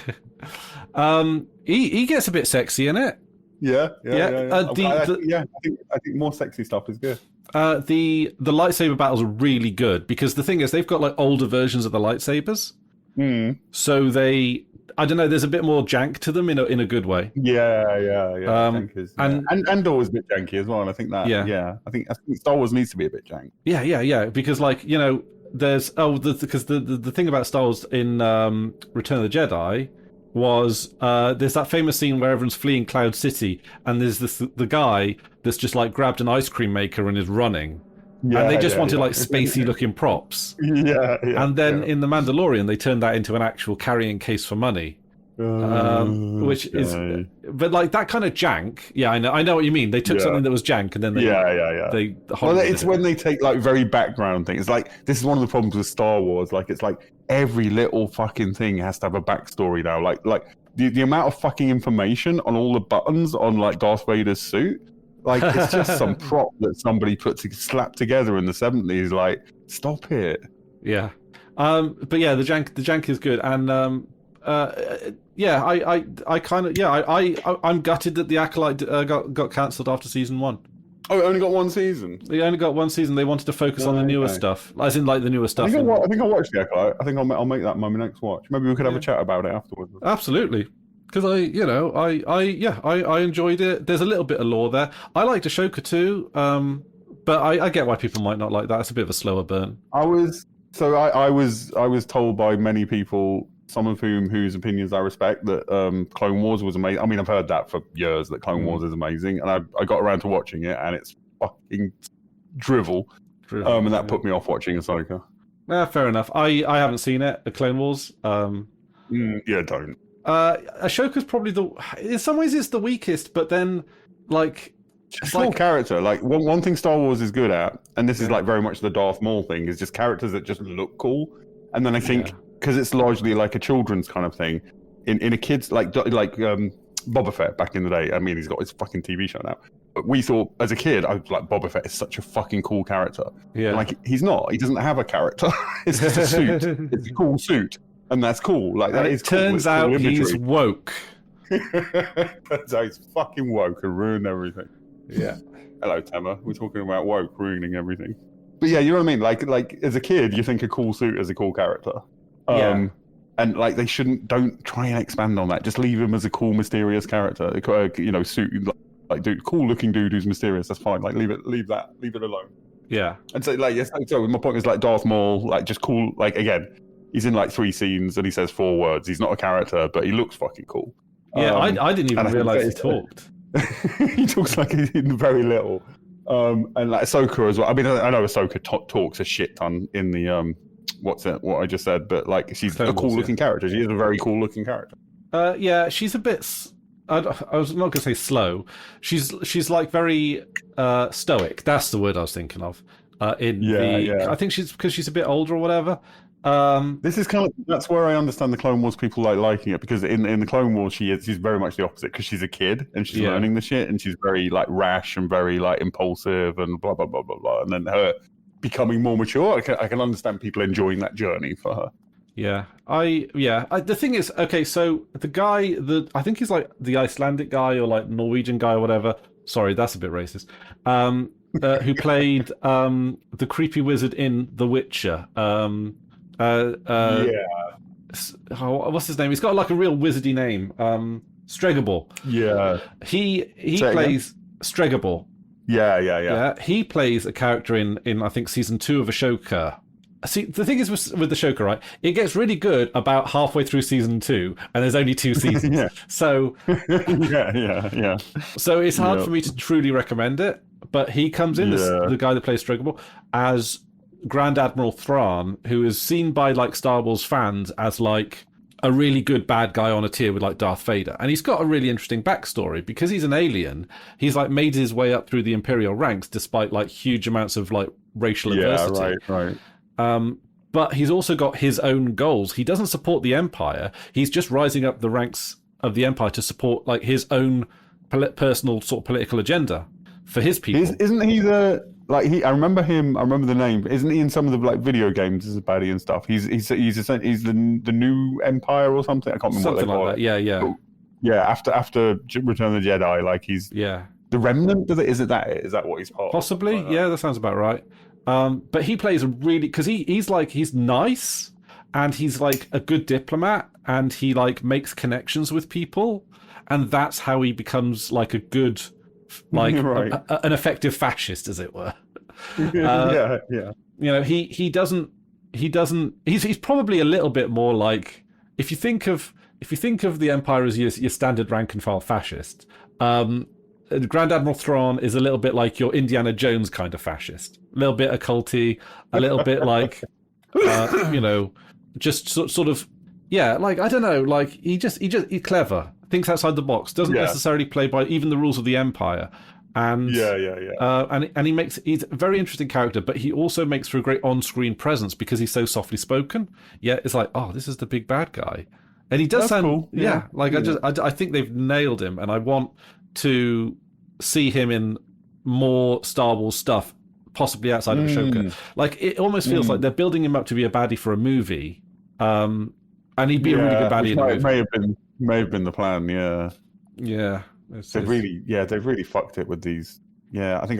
He gets a bit sexy in it. Yeah. I think more sexy stuff is good. The lightsaber battles are really good because the thing is they've got like older versions of the lightsabers, so I don't know. There's a bit more jank to them in a good way. Yeah. And Andor was a bit janky as well. And I think that. Yeah. I think Star Wars needs to be a bit jank. Yeah. Because there's because the thing about Star Wars in Return of the Jedi was there's that famous scene where everyone's fleeing Cloud City and there's the guy that's just like grabbed an ice cream maker and is running, and they just wanted like spacey looking props. And then in The Mandalorian they turned that into an actual carrying case for money, which is, but like that kind of jank. I know what you mean. They took something that was jank and then they well, it's when they take like very background things. Like this is one of the problems with Star Wars. Like it's like every little fucking thing has to have a backstory now. Like the amount of fucking information on all the buttons on like Darth Vader's suit. Like it's just some prop that somebody slapped together in the 70s. Like, stop it. Yeah. But yeah, the jank is good, and I'm gutted that the Acolyte got cancelled after season 1. Oh, it only got one season. They only got one season. They wanted to focus on the newer stuff, as in like the newer stuff. I think I'll watch the Acolyte. I think I'll make that my next watch. Maybe we could have a chat about it afterwards. Absolutely. Because I enjoyed it. There's a little bit of lore there. I liked Ashoka too, but I get why people might not like that. It's a bit of a slower burn. I was told by many people, some of whose opinions I respect, that Clone Wars was amazing. I mean, I've heard that for years, that Clone Wars is amazing, and I got around to watching it, and it's fucking drivel. And that put me off watching Ahsoka. Fair enough. I haven't seen it, the Clone Wars. Don't. Ashoka's probably in some ways it's the weakest, but then like it's like character. Like one thing Star Wars is good at, and this is like very much the Darth Maul thing, is just characters that just look cool. And then I think because it's largely like a children's kind of thing, in a kid's like Boba Fett back in the day. I mean, he's got his fucking TV show now. But we thought as a kid, I was like, Boba Fett is such a fucking cool character. Yeah, like he's not. He doesn't have a character. It's just a suit. It's a cool suit. And that's cool. Like that is cool. Turns out he's woke. Turns out he's fucking woke and ruined everything. Yeah. Hello, Temma. We're talking about woke ruining everything. But yeah, you know what I mean? Like as a kid, you think a cool suit is a cool character. And like they don't try and expand on that. Just leave him as a cool, mysterious character. Suit like dude, cool looking dude who's mysterious. That's fine. Like leave it alone. Yeah. And so so my point is like Darth Maul, like just cool. Like again, he's in like 3 scenes and he says 4 words. He's not a character, but he looks fucking cool. Yeah, I didn't even realize he talked. He talks like in very little. And like Ahsoka as well. I mean, I know Ahsoka talks a shit ton in the what I just said, but like she's a cool looking character. She is a very cool looking character. Yeah, she's a bit. I was not gonna say slow. She's like very stoic. That's the word I was thinking of. I think because she's a bit older or whatever. This is that's where I understand the Clone Wars people like liking it, because in the Clone Wars she's very much the opposite, because she's a kid and she's learning the shit, and she's very like rash and very like impulsive and blah blah blah blah blah, and then her becoming more mature. I can understand people enjoying that journey for her. Yeah, the thing is, okay, so the guy I think he's like the Icelandic guy or like Norwegian guy or whatever. Sorry, that's a bit racist. Who played the creepy wizard in The Witcher? What's his name? He's got like a real wizardy name. Stregobor. Yeah. He plays Stregobor. Yeah. He plays a character in I think season 2 of Ashoka. See, the thing is with the Shoka, right? It gets really good about halfway through season 2, and there's only 2 seasons. Yeah. So, yeah. so it's hard for me to truly recommend it. But he comes in, the guy that plays Struggle, as Grand Admiral Thrawn, who is seen by like Star Wars fans as like a really good bad guy on a tier with like Darth Vader. And he's got a really interesting backstory because he's an alien. He's like made his way up through the Imperial ranks despite like huge amounts of like racial adversity. Right. But he's also got his own goals. He doesn't support the Empire. He's just rising up the ranks of the Empire to support like his own personal sort of political agenda for his people. Isn't he I remember him. I remember the name. Isn't he in some of the like video games as a baddie and stuff? He's the new Empire or something. I can't remember something what they call like that. it. Yeah. But, yeah. After Return of the Jedi, like he's the Remnant. Is that what he's part of? Possibly. Yeah, that sounds about right. But he plays a really because he's nice and he's like a good diplomat and he like makes connections with people and that's how he becomes like a good like an effective fascist, as it were. Yeah. You know, he's probably a little bit more like if you think of the Empire as your standard rank and file fascist. Grand Admiral Thrawn is a little bit like your Indiana Jones kind of fascist. A little bit occulty, a little bit like, just sort of, like, I don't know, like, he's clever, thinks outside the box, doesn't necessarily play by even the rules of the Empire. And he's a very interesting character, but he also makes for a great on-screen presence because he's so softly spoken. Yeah, it's like, oh, this is the big bad guy. And he does sound cool. I think they've nailed him, and I want to see him in more Star Wars stuff, possibly outside of Ashoka. Like, it almost feels like they're building him up to be a baddie for a movie, and he'd be a really good baddie in a movie. May have been the plan, Yeah. They've really fucked it with these. Yeah, I think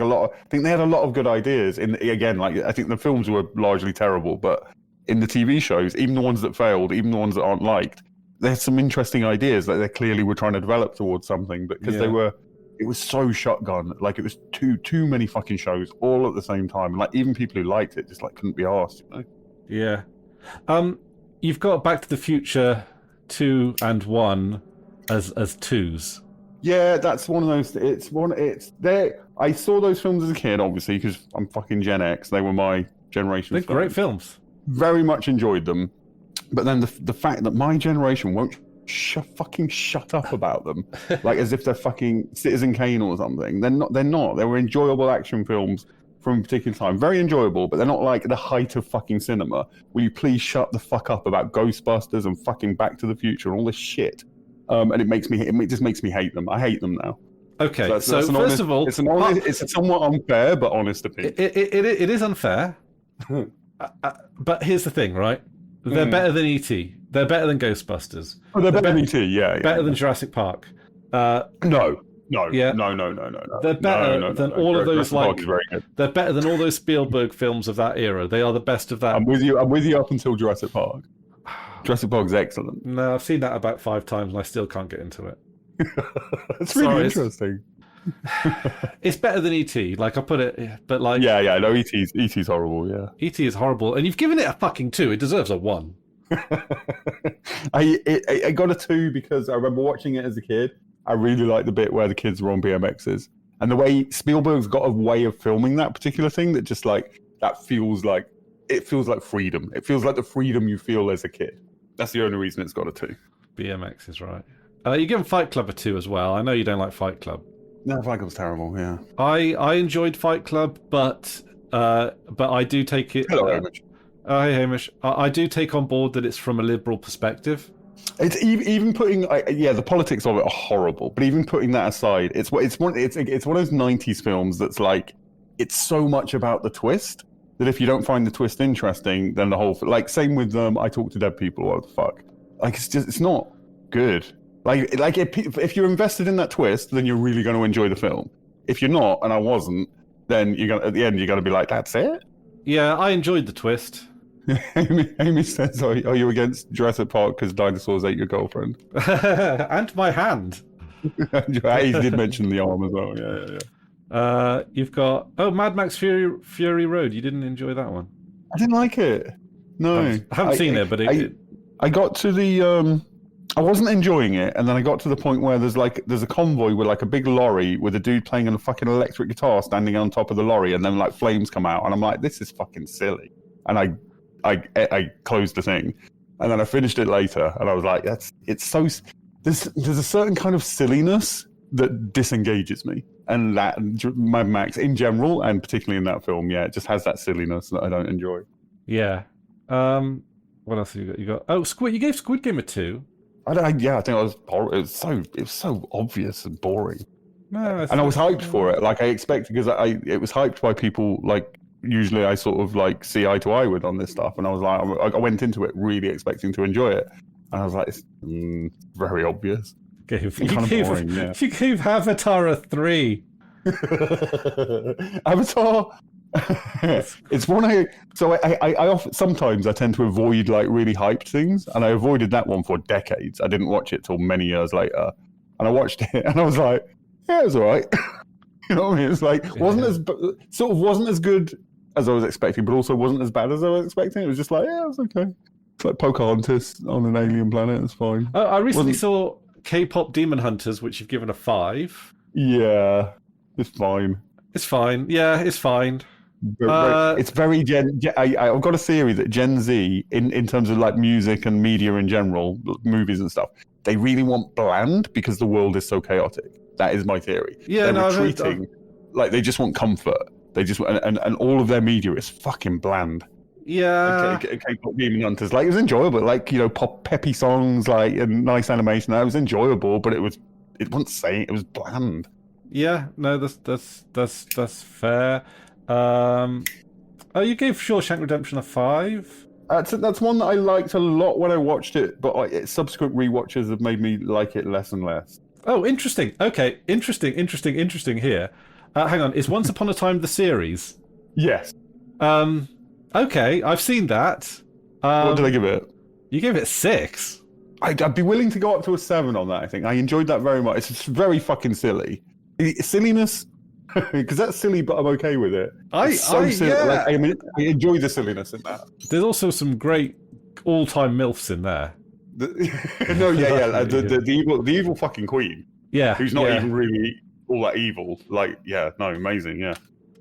they had a lot of good ideas. I think the films were largely terrible, but in the TV shows, even the ones that failed, even the ones that aren't liked, there's some interesting ideas that they clearly were trying to develop towards something, but because it was so shotgun, like it was too many fucking shows all at the same time, and like even people who liked it just like couldn't be arsed, you know? Yeah. You've got Back to the Future 2 and 1 as twos. Yeah, that's one of those. It's there. I saw those films as a kid, obviously, because I'm fucking Gen X. They were my generation. They're great films. Very much enjoyed them. But then the fact that my generation won't fucking shut up about them, like as if they're fucking Citizen Kane or something. They're not. They were enjoyable action films from a particular time. Very enjoyable, but they're not like the height of fucking cinema. Will you please shut the fuck up about Ghostbusters and fucking Back to the Future and all this shit? And it just makes me hate them. I hate them now. Okay, so first of all, it's a somewhat unfair but honest opinion. It is unfair. But here's the thing, right? They're better than E.T. They're better than Ghostbusters. Oh, they're better than E.T. Yeah. Better than Jurassic Park. No. No. They're better than all of those. They're better than all those Spielberg films of that era. They are the best of that. I'm with you up until Jurassic Park. Jurassic Park's excellent. No, I've seen that about 5 times and I still can't get into it. It's really interesting. It's better than E.T. Like, I put it, but like... Yeah, no, E.T.'s horrible, yeah. E.T. is horrible, and you've given it a fucking 2. It deserves a 1. I got a 2 because I remember watching it as a kid. I really liked the bit where the kids were on BMXs. And the way Spielberg's got a way of filming that particular thing that just like, that feels like, it feels like freedom. It feels like the freedom you feel as a kid. That's the only reason it's got a 2. BMX is right. You give Fight Club a 2 as well. I know you don't like Fight Club. No, Fight Club's terrible, yeah. I enjoyed Fight Club, but I do take it... Hello, Hamish. Hey, Hamish. I do take on board that it's from a liberal perspective. It's even putting... the politics of it are horrible, but even putting that aside, it's one of those 90s films that's like, it's so much about the twist that if you don't find the twist interesting, then the whole... Like, same with I Talk to Dead People, what the fuck. Like, it's not good. Like if you're invested in that twist, then you're really going to enjoy the film. If you're not, and I wasn't, then at the end you're going to be like, that's it? Yeah, I enjoyed the twist. Amy says, are you against Jurassic Park because dinosaurs ate your girlfriend? And my hand. He did mention the arm as well, yeah. You've got... Mad Max Fury Road. You didn't enjoy that one? I didn't like it. No, I haven't seen it, but I got to the I wasn't enjoying it, and then I got to the point where there's a convoy with like a big lorry with a dude playing on a fucking electric guitar standing on top of the lorry, and then like flames come out, and I'm like, this is fucking silly, and I closed the thing, and then I finished it later, and I was like, it's so there's a certain kind of silliness that disengages me, and that Mad Max in general, and particularly in that film, yeah, it just has that silliness that I don't enjoy. Yeah. What else have you got? You got Squid. You gave Squid Game a 2. I think it was so obvious and boring. No, and I was hyped for it. Like I expected, because it was hyped by people like usually I sort of like see eye to eye with on this stuff, and I was like, I went into it really expecting to enjoy it, and I was like, it's very obvious. You gave Avatar a 3. Avatar. It's one I often, sometimes I tend to avoid like really hyped things, and I avoided that one for decades. I didn't watch it till many years later, and I watched it, and I was like, yeah, it was alright. You know what I mean? It's like wasn't as good as I was expecting, but also wasn't as bad as I was expecting. It was just like, yeah, it was okay. It's like Pocahontas on an alien planet. It's fine. I recently saw K-pop Demon Hunters, which you've given a 5. Yeah, it's fine. It's fine. Yeah, it's fine. It's very I've got a theory that Gen Z, in terms of like music and media in general, movies and stuff, they really want bland because the world is so chaotic. That is my theory. Yeah, they're retreating. Like they just want comfort. They just and all of their media is fucking bland. Yeah. K-pop Demon Hunters, like it was enjoyable, like peppy songs, like and nice animation. That was enjoyable, but it wasn't saying, it was bland. Yeah, no, that's fair. You gave Shawshank Redemption a 5. That's one that I liked a lot when I watched it, but subsequent rewatches have made me like it less and less. Oh, interesting. Okay, interesting here. Hang on, is Once Upon a Time the series? Yes. Okay, I've seen that. What did I give it? You gave it 6. I'd be willing to go up to a 7 on that, I think. I enjoyed that very much. It's very fucking silly. Silliness, because that's silly, but I'm okay with it. Silly. Yeah. Like, I enjoy the silliness in that. There's also some great all-time MILFs in there. The evil fucking queen. Yeah. Who's not even really all that evil. Like, yeah, no, amazing, yeah.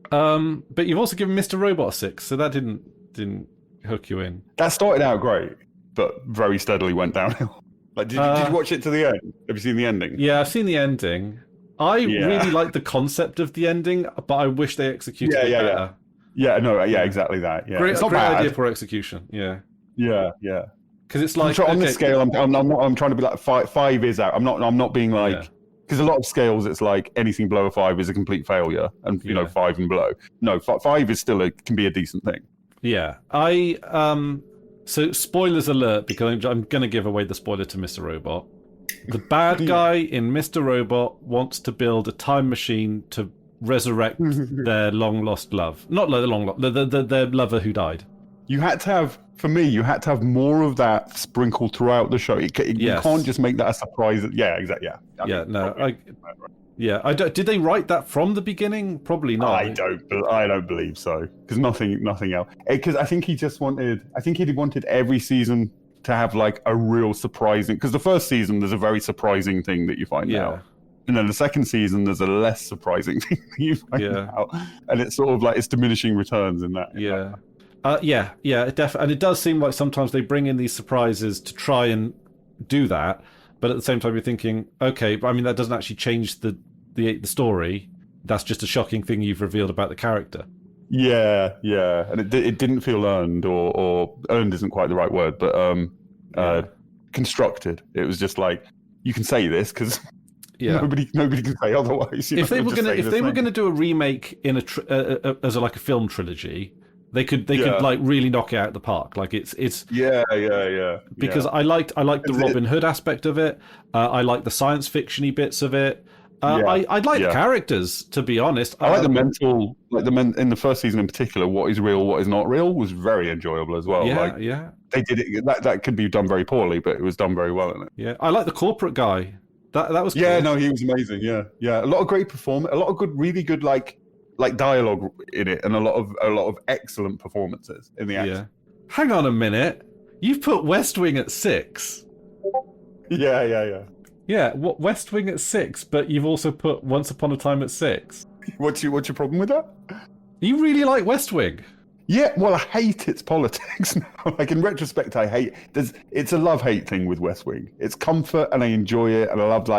But you've also given Mr. Robot a 6, so that didn't hook you in. That started out great, but very steadily went downhill. Like, did you watch it to the end? Have you seen the ending? Yeah, I've seen the ending. I really like the concept of the ending, but I wish they executed it better. Exactly that. Yeah, great, it's not great bad. idea for execution. Yeah. Because it's like on the scale, I'm trying to be like 5 is out. I'm not being like, because a lot of scales it's like anything below a 5 is a complete failure, and 5 and below. No, 5 is still can be a decent thing. Yeah, so spoilers alert, because I'm going to give away the spoiler to Mr. Robot. The bad guy in Mr. Robot wants to build a time machine to resurrect their long lost love. Not their their lover who died. You had to have more of that sprinkled throughout the show. You can't just make that a surprise. Yeah, exactly. Yeah. Did they write that from the beginning? Probably not. I don't believe so. Because nothing else. Because I think he wanted every season to have like a real surprising. Because the first season there's a very surprising thing that you find out. And then the second season, there's a less surprising thing that you find out. And it's sort of like, it's diminishing returns in that. Definitely. And it does seem like sometimes they bring in these surprises to try and do that. But at the same time, you're thinking, okay, but I mean, that doesn't actually change the story. That's just a shocking thing you've revealed about the character. Yeah. And it didn't feel earned, or earned isn't quite the right word, but constructed. It was just like, you can say this because nobody can say otherwise. If they were going to do a remake in as a film trilogy, they could like really knock it out of the park. Like it's because I liked the Robin Hood aspect of it. I like the science fiction-y bits of it. I like the characters, to be honest. I like the mental, in the first season in particular, what is real, what is not real, was very enjoyable as well. They did it. That could be done very poorly, but it was done very well in it. Yeah, I like the corporate guy. That was cool. No, he was amazing. Yeah. A lot of great performance, a lot of really good like like dialogue in it, and a lot of excellent performances in the action. Yeah. Hang on a minute. You've put West Wing at 6. Yeah. Yeah, West Wing at 6, but you've also put Once Upon a Time at 6. What's your problem with that? You really like West Wing? Yeah, well, I hate its politics now. Like, in retrospect, I hate... It's a love-hate thing with West Wing. It's comfort, and I enjoy it, and I love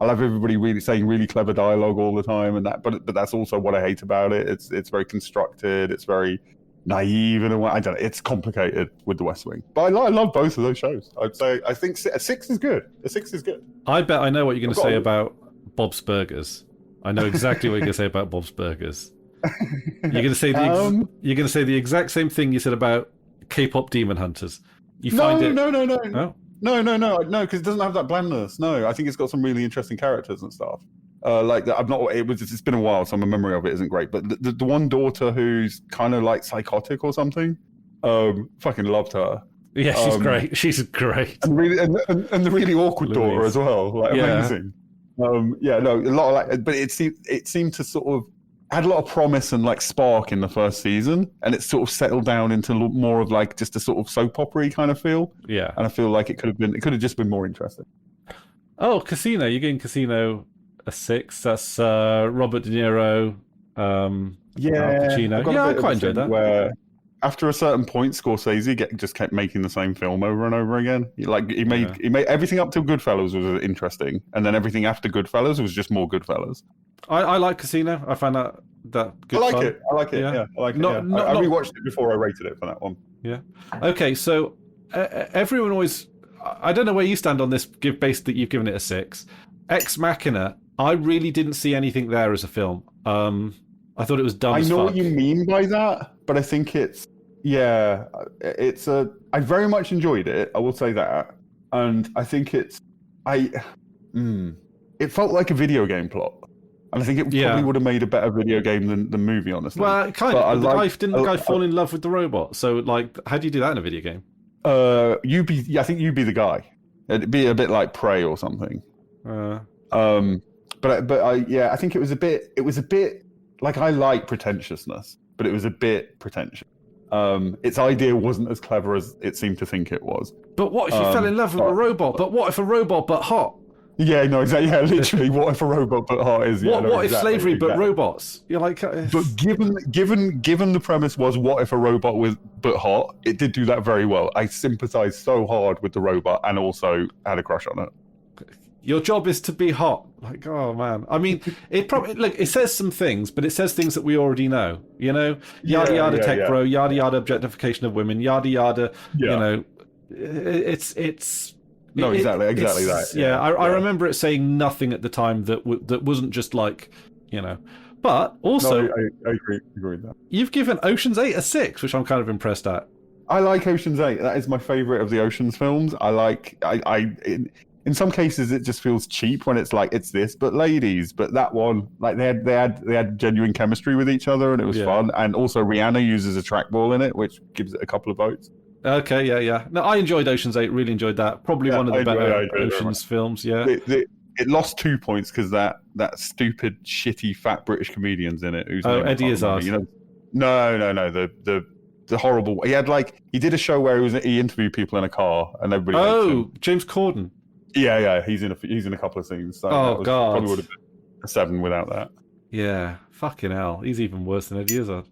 everybody really saying really clever dialogue all the time, and that. But that's also what I hate about it. It's very constructed. It's very naive in a way. I don't know. It's complicated with the West Wing. But I love both of those shows. I'd say I think a 6 is good. A 6 is good. I bet I know what you're going to say about Bob's Burgers. I know exactly what you're going to say about Bob's Burgers. You're going to say the exact same thing you said about K-pop Demon Hunters. You find it? No. Oh? No, because it doesn't have that blandness. No, I think it's got some really interesting characters and stuff. Like that, it's been a while, so my memory of it isn't great. But the one daughter who's kind of like psychotic or something, fucking loved her. Yeah, she's great. She's great. And the really awkward daughter as well, like amazing. A lot of like, but it seemed to sort of had a lot of promise and like spark in the first season, and it sort of settled down into more of like just a sort of soap opera kind of feel. Yeah, and I feel like it could have just been more interesting. Oh, Casino! You're getting Casino a 6. That's Robert De Niro. Al Pacino. Yeah, I quite enjoyed that. Where after a certain point, Scorsese just kept making the same film over and over again. He made everything up till Goodfellas was interesting, and then everything after Goodfellas was just more Goodfellas. I like Casino. I find that good. I like fun. it. I like it. Yeah, I like it. I rewatched it before I rated it for that one. Yeah. Okay, so everyone always. I don't know where you stand on this. Based that you've given it a 6. Ex Machina. I really didn't see anything there as a film. I thought it was dumb. I know what you mean by that, but I think it's I very much enjoyed it. I will say that, and I think it felt like a video game plot. And I think it probably would have made a better video game than the movie, honestly. Well, kind of. Didn't the guy fall in love with the robot? So, like, how do you do that in a video game? I think you'd be the guy. It'd be a bit like Prey or something. I think it was a bit like, I like pretentiousness, but it was a bit pretentious. Its idea wasn't as clever as it seemed to think it was. But what if you fell in love with a robot? But what if a robot but hot? Yeah, no, exactly. Yeah, literally. What if a robot but hot is? What if slavery but robots? You're like, but given the premise was what if a robot was but hot, it did do that very well. I sympathized so hard with the robot and also had a crush on it. Your job is to be hot. Like, oh man. I mean, it probably it says some things, but it says things that we already know. You know, yada yada tech bro, yada yada objectification of women, yada yada. You know, it's. Exactly that. Yeah, I remember it saying nothing at the time that wasn't just like, But also, I agree with that. You've given Ocean's 8 a 6, which I'm kind of impressed at. I like Ocean's 8. That is my favorite of the Ocean's films. In some cases, it just feels cheap when it's like, it's this, but ladies. But that one, like they had genuine chemistry with each other, and it was fun. And also, Rihanna uses a trackball in it, which gives it a couple of votes. Okay, yeah. No, I enjoyed Ocean's 8. Really enjoyed that. Probably one of the better Ocean's films. Yeah. It lost 2 points because that stupid, shitty, fat British comedian's in it. Eddie Izzard. No. The horrible. He did a show where he interviewed people in a car, and everybody. Oh, James Corden. Yeah. He's in a couple of scenes. So God. Probably would have been a 7 without that. Yeah. Fucking hell. He's even worse than Eddie Izzard.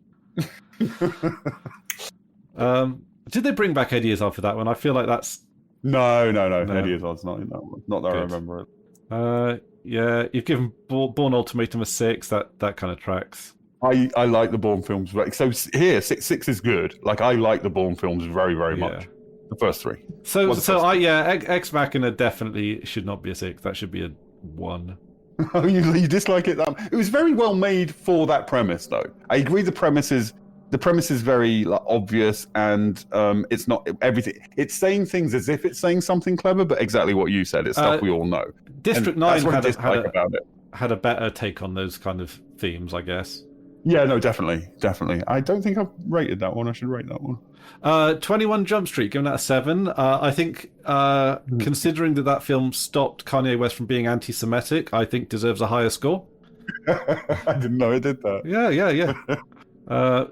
Did they bring back Eddie Izzard for that one? I feel like that's... No. Eddie Izzard's not in that one. Not that I remember it. Yeah, you've given Bourne Ultimatum a 6. That kind of tracks. I like the Bourne films. So here, 6 is good. Like, I like the Bourne films very, very much. The first 3. Ex Machina definitely should not be a 6. That should be a 1. Oh, you dislike it? It was very well made for that premise, though. I agree the premise is very obvious, and it's not everything. It's saying things as if it's saying something clever, but exactly what you said. It's stuff we all know. District 9 had a better take on those kind of themes, I guess. Yeah, no, definitely. I don't think I've rated that one. I should rate that one. 21 Jump Street, giving that a 7. I think, considering that film stopped Kanye West from being anti-Semitic, I think deserves a higher score. I didn't know it did that. Yeah.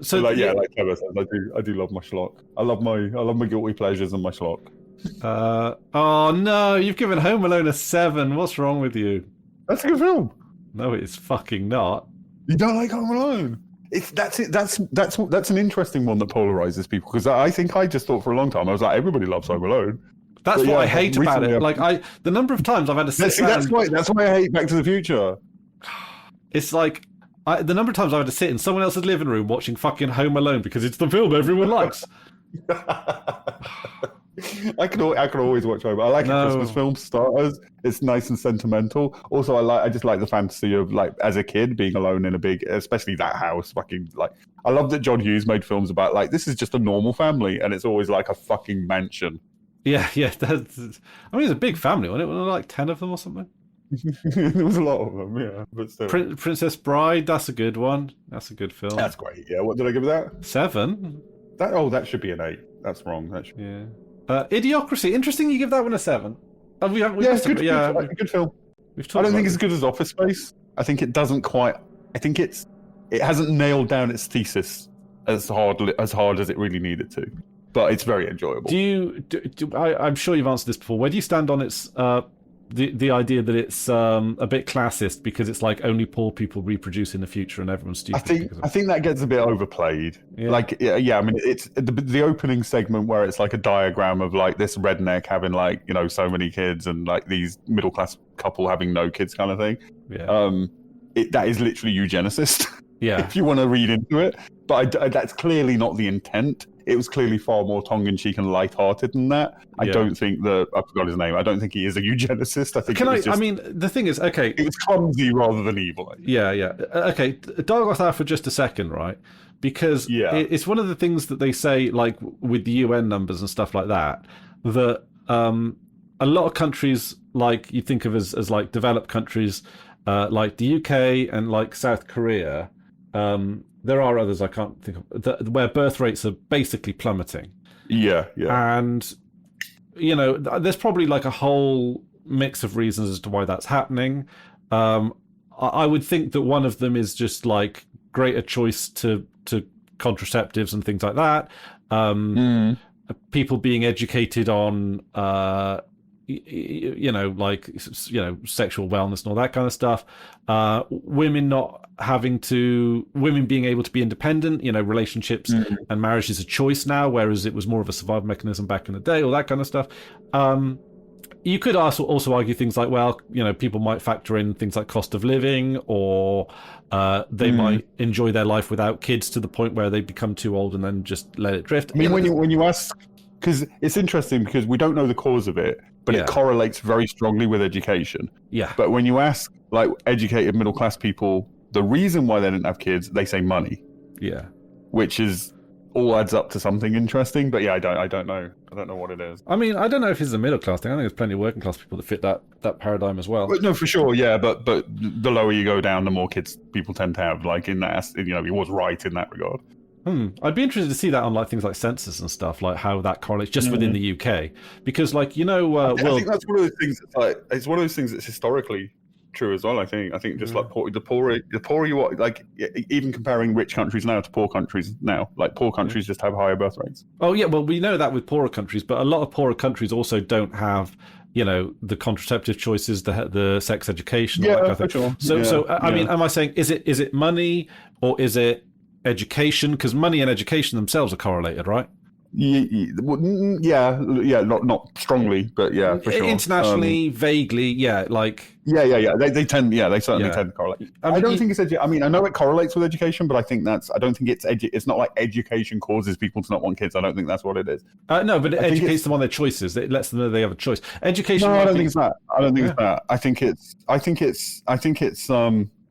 So Like like Clever says, I do love my schlock. I love my guilty pleasures and my schlock. Oh no, you've given Home Alone a 7. What's wrong with you? That's a good film. No, it's fucking not. You don't like Home Alone? That's an interesting one that polarizes people, because I think I just thought for a long time I was like, everybody loves Home Alone. That's what I hate about it. Like the number of times I've had to sit down. That's why I hate Back to the Future. It's like the number of times I've had to sit in someone else's living room watching fucking Home Alone because it's the film everyone likes. I can always watch Home. I like a Christmas film for starters. It's nice and sentimental. Also, I just like the fantasy of, like, as a kid being alone in a big, especially that house. Fucking, like, I love that John Hughes made films about, like, this is just a normal family, and it's always like a fucking mansion. Yeah. It's a big family, wasn't it? Wasn't there like 10 of them or something? There was a lot of them, yeah. But still. Princess Bride, that's a good one. That's a good film. That's great. Yeah. What did I give that? 7. That should be an 8. That's wrong. Yeah. Idiocracy. Interesting. You give that one a 7. Good film. I don't think it's as good as Office Space. I think it doesn't quite. I think it hasn't nailed down its thesis as hard as it really needed to. But it's very enjoyable. I'm sure you've answered this before. Where do you stand on its the idea that it's a bit classist because it's like only poor people reproduce in the future and everyone's stupid? I think that gets a bit overplayed. Yeah. Like, yeah, I mean, it's the opening segment where it's like a diagram of like this redneck having like, you know, so many kids and like these middle class couple having no kids kind of thing. Yeah. That is literally eugenicist. Yeah. If you want to read into it, but that's clearly not the intent. It was clearly far more tongue-in-cheek and light-hearted than that. I don't think I forgot his name. I don't think he is a eugenicist. I think I mean, the thing is, okay, it was clumsy rather than evil. Yeah. Okay, dial off that for just a second, right? Because it's one of the things that they say, like with the UN numbers and stuff like that, that a lot of countries, like you think of as like developed countries, like the UK and like South Korea. There are others I can't think of where birth rates are basically plummeting. Yeah. And, you know, there's probably like a whole mix of reasons as to why that's happening. I would think that one of them is just like greater choice to contraceptives and things like that. People being educated on, sexual wellness and all that kind of stuff. Women being able to be independent, you know, relationships and marriage is a choice now, whereas it was more of a survival mechanism back in the day, all that kind of stuff. You could also argue things like, well, you know, people might factor in things like cost of living, or they might enjoy their life without kids to the point where they become too old and then just let it drift. I mean, when you ask, because it's interesting because we don't know the cause of it, but it correlates very strongly with education. Yeah. But when you ask like educated middle class people the reason why they didn't have kids, they say money. Yeah. Which is all adds up to something interesting, but yeah, I don't know. I don't know what it is. I mean, I don't know if it's a middle class thing. I think there's plenty of working class people that fit that paradigm as well. But no, for sure, yeah. But the lower you go down, the more kids people tend to have. Like in that, you know, he was right in that regard. I'd be interested to see that on like things like census and stuff, like how that correlates just within the UK, because like I think that's one of those things. That's like it's one of those things that's historically true as well. I think just like the poorer you are, like even comparing rich countries now to poor countries now, like poor countries just have higher birth rates. Oh yeah, well we know that with poorer countries, but a lot of poorer countries also don't have, you know, the contraceptive choices, the sex education. All that kind of thing. Sure. So I mean, am I saying is it money or is it education? Because money and education themselves are correlated, right? Yeah, not strongly, but yeah, for sure. Internationally, vaguely, yeah, like they tend, they certainly tend to correlate. I don't think it's I mean, I know it correlates with education, but I don't think it's not like education causes people to not want kids. I don't think that's what it is. No, but it educates them on their choices. It lets them know they have a choice. Education. No, I don't think it's that. I think it's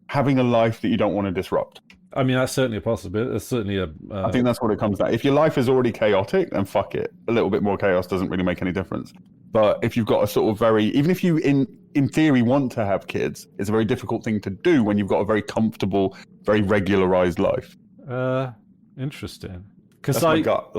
having a life that you don't want to disrupt. I mean, that's certainly a possibility. That's certainly I think that's what it comes down. If your life is already chaotic, then fuck it. A little bit more chaos doesn't really make any difference. But if you've got a sort of even if you in theory want to have kids, it's a very difficult thing to do when you've got a very comfortable, very regularized life. Interesting. Because I got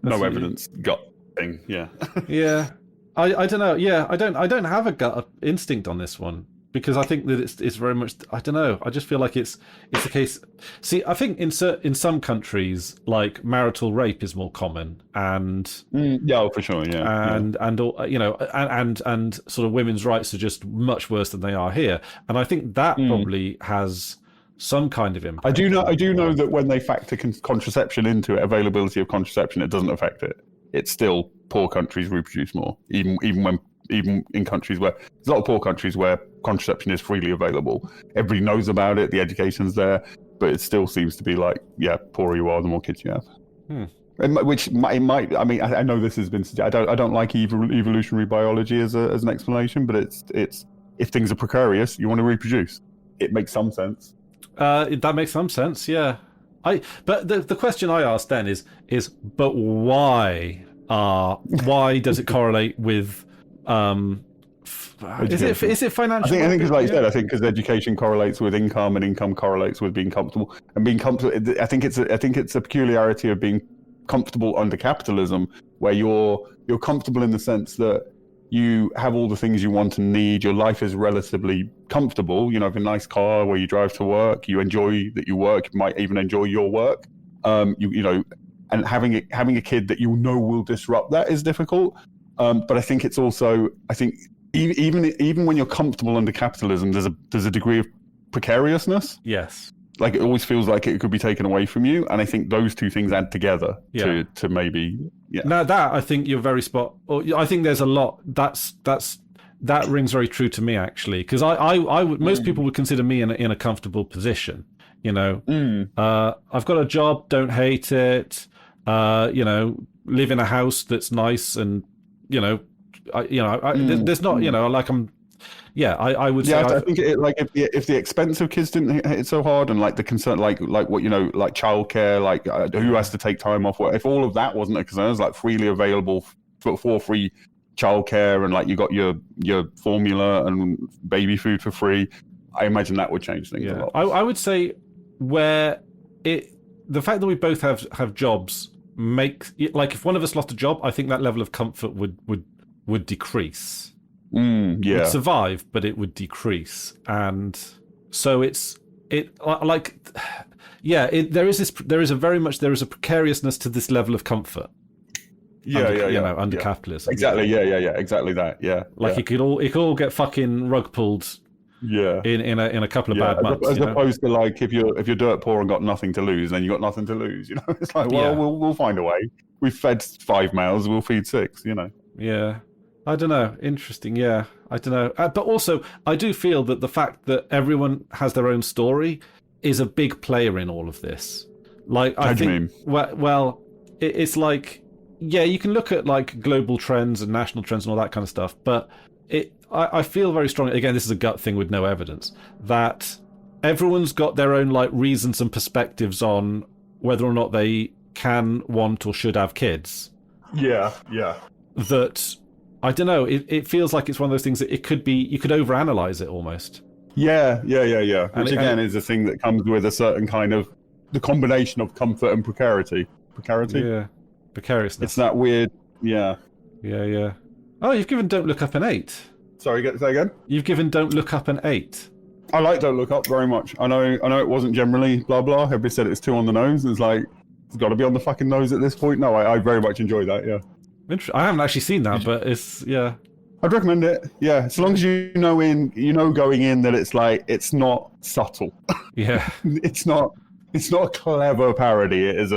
no evidence gut thing. Yeah. Yeah. I don't know. Yeah, I don't have a gut instinct on this one. because I think that it's very much. I don't know. I just feel like it's a case. See, I think in some countries, like marital rape is more common, and yeah, for sure, yeah, and you know, and sort of women's rights are just much worse than they are here, and I think that probably has some kind of impact. I do know that when they factor contraception into it, availability of contraception, it doesn't affect it. It's still poor countries reproduce more, even in countries where there's a lot of poor countries where contraception is freely available. Everybody knows about it, the education's there, but it still seems to be like, yeah, poorer you are, the more kids you have. Which it might. I mean, I know this has been. I don't like evolutionary biology as an explanation, but it's if things are precarious, you want to reproduce. It makes some sense. That makes some sense, yeah. But the question I asked then is but why does it correlate with is it financial? I think it's like you said. I think because education correlates with income, and income correlates with being comfortable. And being comfortable, I think it's a peculiarity of being comfortable under capitalism, where you're comfortable in the sense that you have all the things you want and need. Your life is relatively comfortable. You know, have a nice car where you drive to work. You enjoy that you work. You might even enjoy your work. You know, and having a kid that you know will disrupt that is difficult. But I think it's also, I think even when you're comfortable under capitalism, there's a degree of precariousness. Yes. Like it always feels like it could be taken away from you, and I think those two things add together to maybe. Yeah. Now that I think you're very spot. I think there's a lot that rings very true to me actually, because I would, most people would consider me in a comfortable position. You know, I've got a job, don't hate it. You know, live in a house that's nice, and you know, there's not, you know, like I would say. Yeah, I think like if the expense of kids didn't hit it so hard, and like the concern, like what, you know, like childcare, like who has to take time off work, if all of that wasn't a concern, it's like freely available for free childcare, and like you got your formula and baby food for free, I imagine that would change things a lot. I would say the fact that we both have jobs makes, like, if one of us lost a job, I think that level of comfort would decrease. Would survive, but it would decrease, and so there is a precariousness to this level of comfort. Under capitalism. Exactly. Yeah. Exactly that. Yeah. Like it could all get fucking rug pulled. Yeah. In a couple of bad months. As opposed to like if you're dirt poor and got nothing to lose, then you got nothing to lose. You know, it's like, well, we'll find a way. We've fed 5 mouths, we'll feed 6. You know. Yeah. I don't know. Interesting. Yeah. I don't know. But also, I do feel that the fact that everyone has their own story is a big player in all of this. Like, I think. Well, it's like, yeah, you can look at like global trends and national trends and all that kind of stuff, but I feel very strongly, again, this is a gut thing with no evidence, that everyone's got their own like reasons and perspectives on whether or not they can, want, or should have kids. Yeah. That, I don't know, it feels like it's one of those things that it could be, you could overanalyze it almost. Yeah. Which again is a thing that comes with a certain kind of, the combination of comfort and precarity. Yeah. Precariousness. It's that weird, yeah. Oh, you've given Don't Look Up an 8. Sorry, say again? You've given Don't Look Up an 8. I like Don't Look Up very much. I know it wasn't generally blah blah. Everybody said it's too on the nose. It's like, it's got to be on the fucking nose at this point. No, I very much enjoy that, yeah. I haven't actually seen that, but it's, yeah. I'd recommend it, yeah. As long as you know going in that it's like, it's not subtle. Yeah. It's not a clever parody. It is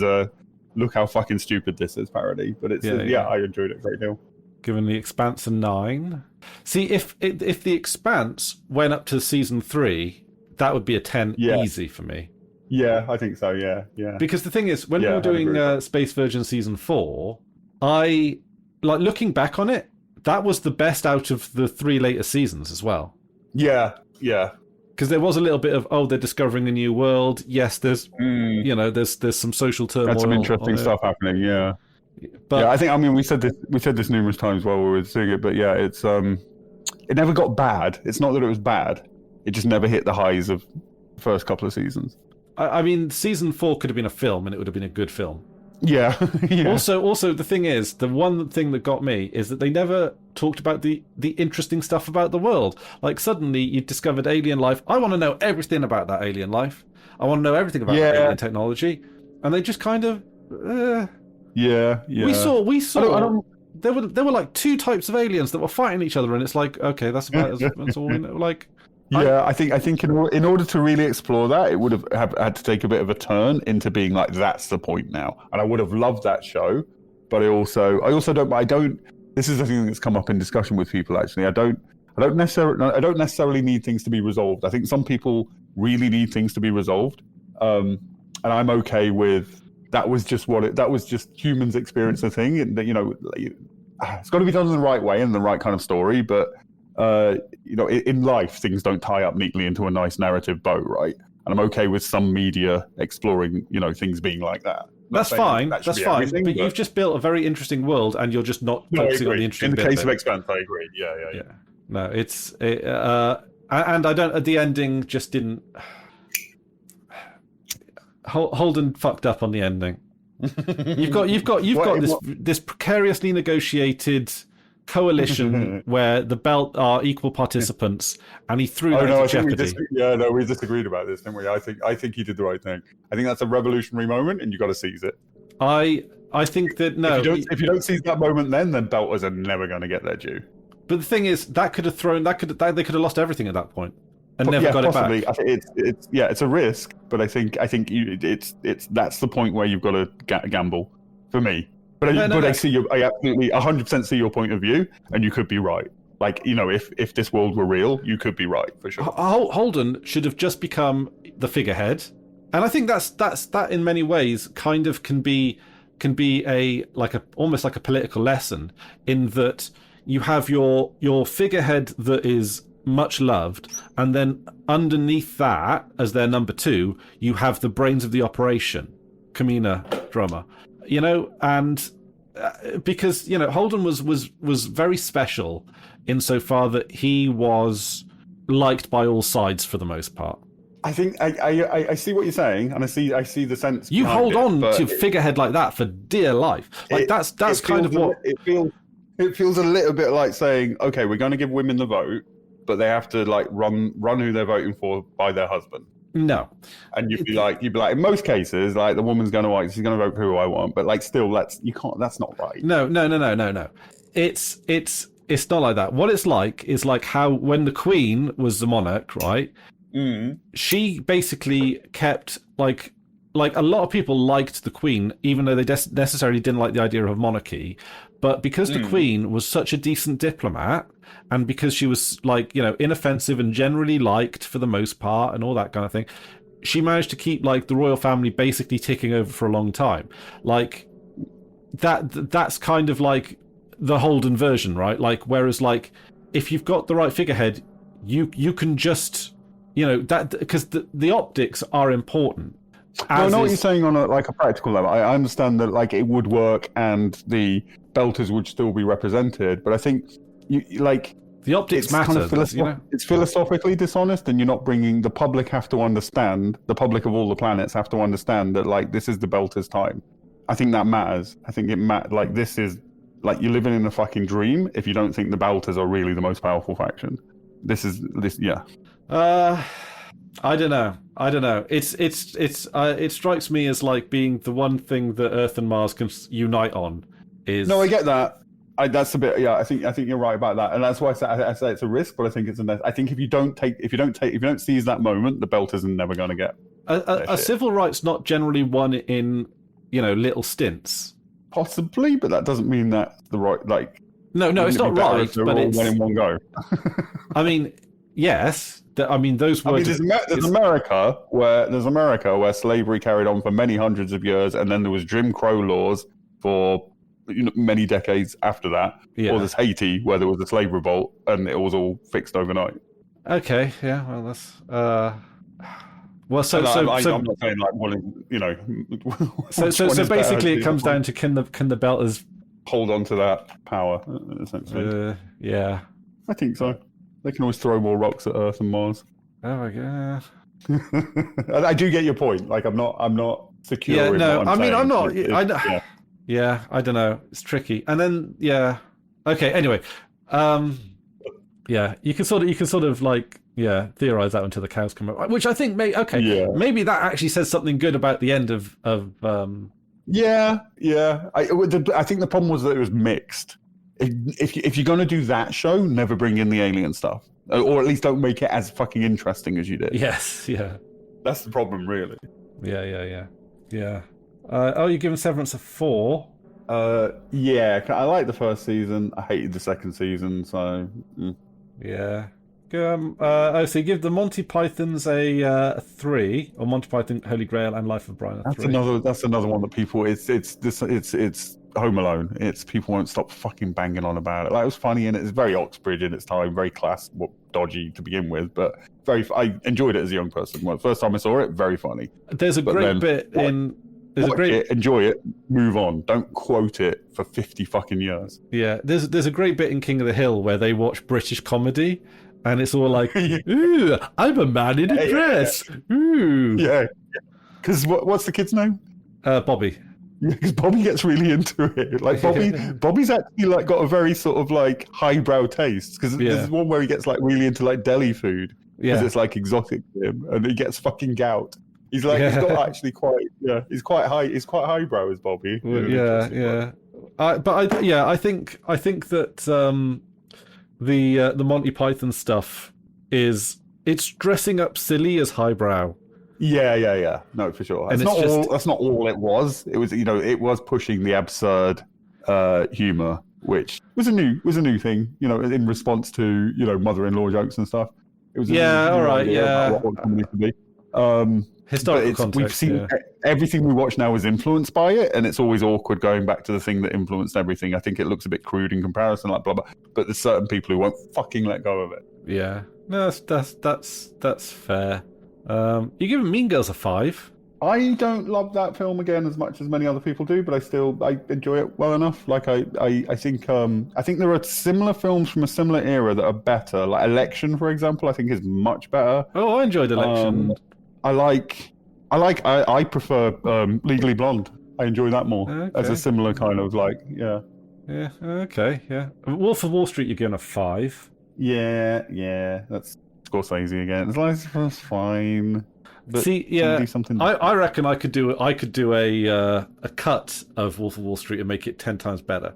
a look how fucking stupid this is parody. But it's I enjoyed it a great deal. Given The Expanse a 9. See, if The Expanse went up to season 3, that would be a 10 easy for me. Yeah, I think so. Yeah. Because the thing is, when we were doing Space Virgin season 4, I like looking back on it. That was the best out of the 3 later seasons as well. Yeah. Because there was a little bit of, they're discovering a new world. Yes, there's there's some social turmoil. That's some interesting stuff happening. Yeah. But I mean, we said this numerous times while we were doing it, but yeah, it's it never got bad. It's not that it was bad. It just never hit the highs of the first couple of seasons. I mean, season 4 could have been a film, and it would have been a good film. Yeah. Yeah. Also, the thing is, the one thing that got me is that they never talked about the interesting stuff about the world. Like, suddenly you discovered alien life. I want to know everything about that alien life. I want to know everything about that alien technology. And they just kind of... Yeah. We saw... I don't... There were like two types of aliens that were fighting each other, and it's like, okay, that's about that's all we know. Like... Yeah, I think in order to really explore that, it would have had to take a bit of a turn into being like, that's the point now. And I would have loved that show, but I also don't. This is the thing that's come up in discussion with people. Actually, I don't necessarily need things to be resolved. I think some people really need things to be resolved, and I'm okay with that. Was just humans experience a thing, and it's got to be done in the right way and the right kind of story, but. In life, things don't tie up neatly into a nice narrative bow, right? And I'm okay with some media exploring, things being like that. That's fine. That's fine. But you've just built a very interesting world, and you're just not focusing on the interesting bit. In the case of Expanse, I agree. Yeah. No, and I don't. The ending just didn't. Holden fucked up on the ending. You've got this precariously negotiated coalition where the Belt are equal participants, and he threw them into jeopardy. We disagreed about this, didn't we? I think he did the right thing. I think that's a revolutionary moment, and you got to seize it. I think that if you don't seize that moment, then Belters are never going to get their due. But the thing is, they could have lost everything at that point and never got possibly. it back. It's a risk, but I think that's the point where you've got to gamble for me. But I see I absolutely 100% see your point of view, and you could be right. Like, if this world were real, you could be right for sure. Holden should have just become the figurehead, and I think that in many ways kind of can be almost like a political lesson, in that you have your figurehead that is much loved, and then underneath that, as their number two, you have the brains of the operation, Kamina Drummer. And because Holden was very special insofar that he was liked by all sides for the most part. I think I see what you're saying, and I see the sense. You hold on to figurehead like that for dear life. Like that's kind of what it feels. It feels a little bit like saying, okay, we're going to give women the vote, but they have to run who they're voting for by their husband. No, and you'd be like, in most cases, like the woman's going to she's going to vote for who I want, but like still, that's not right. No. It's not like that. What it's like is like how when the Queen was the monarch, right? She basically kept like a lot of people liked the Queen, even though they necessarily didn't like the idea of monarchy. But because the Queen was such a decent diplomat, and because she was inoffensive and generally liked for the most part and all that kind of thing, she managed to keep the royal family basically ticking over for a long time. Like that's kind of like the Holden version, right? Whereas if you've got the right figurehead, you can just that, because the optics are important. I know what you're saying on a practical level. I understand that it would work and the Belters would still be represented, but I think the optics matter. It's philosophically dishonest, and you're not bringing the public. The public of all the planets have to understand that this is the Belters' time. I think that matters. I think this is you're living in a fucking dream if you don't think the Belters are really the most powerful faction. Yeah. I don't know. It strikes me as being the one thing that Earth and Mars can unite on. No, I get that. That's a bit. Yeah, I think you're right about that, and that's why I say it's a risk. But I think I think if you don't seize that moment, the Belters are never going to get. A civil rights not generally won in little stints. Possibly, but that doesn't mean that's the right. No, it's not right. But it's in one go. I mean, yes. Those were. There's America where slavery carried on for many hundreds of years, and then there was Jim Crow laws for many decades after that. Yeah. Or there's Haiti where there was a slave revolt, and it was all fixed overnight. Okay, yeah, well that's. I'm not saying So basically, it comes down to can the Belters hold on to that power essentially? Yeah, I think so. They can always throw more rocks at Earth and Mars. Oh my god. I do get your point. Like, I'm not secure. Yeah, in no, what I mean, saying. I'm not. Yeah. Yeah, I don't know. It's tricky. And then, yeah. Okay. Anyway, yeah, you can sort of like, yeah, theorize that until the cows come up, which I think Yeah. maybe that actually says something good about the end of Yeah. I think the problem was that it was mixed. If you're gonna do that show, never bring in the alien stuff, or at least don't make it as fucking interesting as you did. Yes, yeah, That's the problem, really. yeah. Oh, you're giving Severance a 4. Yeah, I liked the first season. I hated the second season, so Yeah. So you give the Monty Pythons a 3, or Monty Python Holy Grail and Life of Brian a 3. That's another one that people. It's Home Alone. It's people won't stop fucking banging on about it. Like, it was funny and it's very Oxbridge in its time, very dodgy to begin with, but I enjoyed it as a young person. Well, the first time I saw it, very funny. There's a great bit in. Enjoy it, move on. Don't quote it for 50 fucking years. Yeah, there's a great bit in King of the Hill where they watch British comedy, and it's all like, "Ooh, I'm a man in a dress." Yeah. Ooh, yeah. Because what's the kid's name? Bobby. Yeah, because Bobby gets really into it. Like Bobby's actually like got a very sort of like highbrow taste. Because there's one where he gets like really into like deli food because it's like exotic to him, and he gets fucking gout. He's like he's got actually quite he's quite high. He's quite highbrow as Bobby. Yeah. I think that the Monty Python stuff it's dressing up silly as highbrow. Yeah. No, for sure. That's not all it was. It was it was pushing the absurd humor, which was a new thing. In response to mother-in-law jokes and stuff. It was all right. Yeah. What comedy could be. Historical context. We've seen everything we watch now is influenced by it, and it's always awkward going back to the thing that influenced everything. I think it looks a bit crude in comparison, like blah blah. But there's certain people who won't fucking let go of it. Yeah, no, that's fair. You're giving Mean Girls a 5. I don't love that film again as much as many other people do, but I enjoy it well enough. Like I think there are similar films from a similar era that are better. Like Election, for example, I think is much better. Oh, I enjoyed Election. I prefer Legally Blonde. I enjoy that more as a similar kind of Yeah, okay, yeah. Wolf of Wall Street, you're giving a 5. Yeah, that's Scorsese again. It's fine. But see, do something. I reckon I could do a cut of Wolf of Wall Street and make it 10 times better.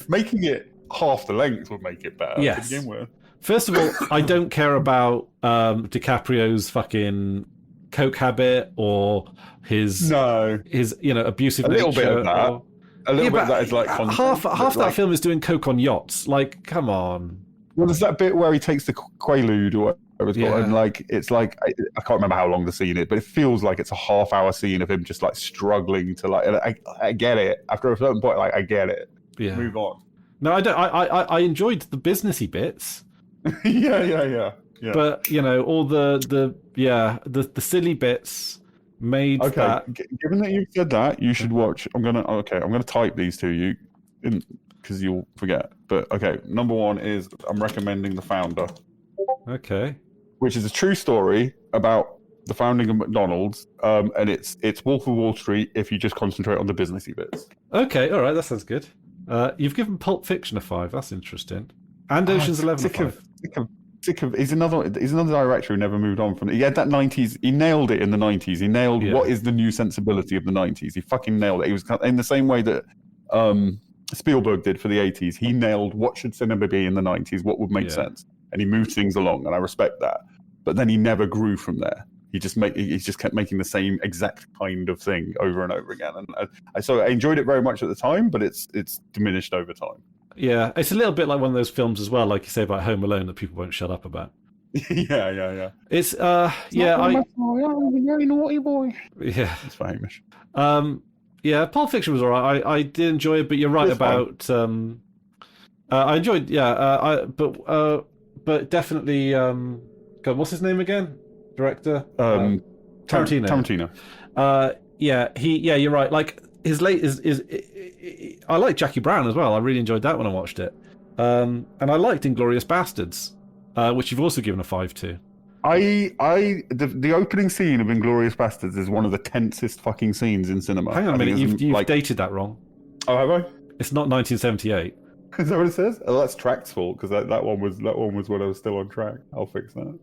Making it half the length would make it better to begin with. First of all, I don't care about DiCaprio's fucking coke habit or his abusive nature. A little bit of that. A little bit of that is like half that film is doing coke on yachts. Like, come on. Well, there's that bit where he takes the Quaalude or whatever it's called, and like it's like I can't remember how long the scene is, but it feels like it's a half-hour scene of him just like struggling to like. And I get it after a certain point. Like I get it. Yeah. Move on. No, I don't. I enjoyed the businessy bits. Yeah. But all the silly bits made that. Given that you've said that, you should watch. I'm gonna type these to you, because you'll forget. But okay, number 1 is I'm recommending The Founder. Okay. Which is a true story about the founding of McDonald's, and it's Wolf of Wall Street if you just concentrate on the businessy bits. Okay, all right, that sounds good. You've given Pulp Fiction a 5. That's interesting. And Ocean's 11 a 5. He's another director who never moved on from it. He had that 90s. He nailed it in the 90s. He nailed what is the new sensibility of the 90s. He fucking nailed it. He was in the same way that Spielberg did for the 80s. He nailed what should cinema be in the 90s, what would make sense, and he moved things along, and I respect that. But then he never grew from there. He just kept making the same exact kind of thing over and over again. And so I enjoyed it very much at the time, but it's diminished over time. Yeah, it's a little bit like one of those films as well, like you say about Home Alone, that people won't shut up about. Yeah. It's very naughty boy. Yeah, it's famous. Yeah, Pulp Fiction was alright. I did enjoy it, but you're right about. I enjoyed, but definitely. God, what's his name again? Director. Tarantino. You're right. Like his late is I like Jackie Brown as well. I really enjoyed that when I watched it. And I liked Inglourious Bastards. which you've also given a 5 to. The opening scene of Inglourious Bastards is one of the tensest fucking scenes in cinema. Hang on a minute, you've dated that wrong. Oh, have I? It's not 1978. Is that what it says? Oh, that's Track's fault because that one was when I was still on track. I'll fix that.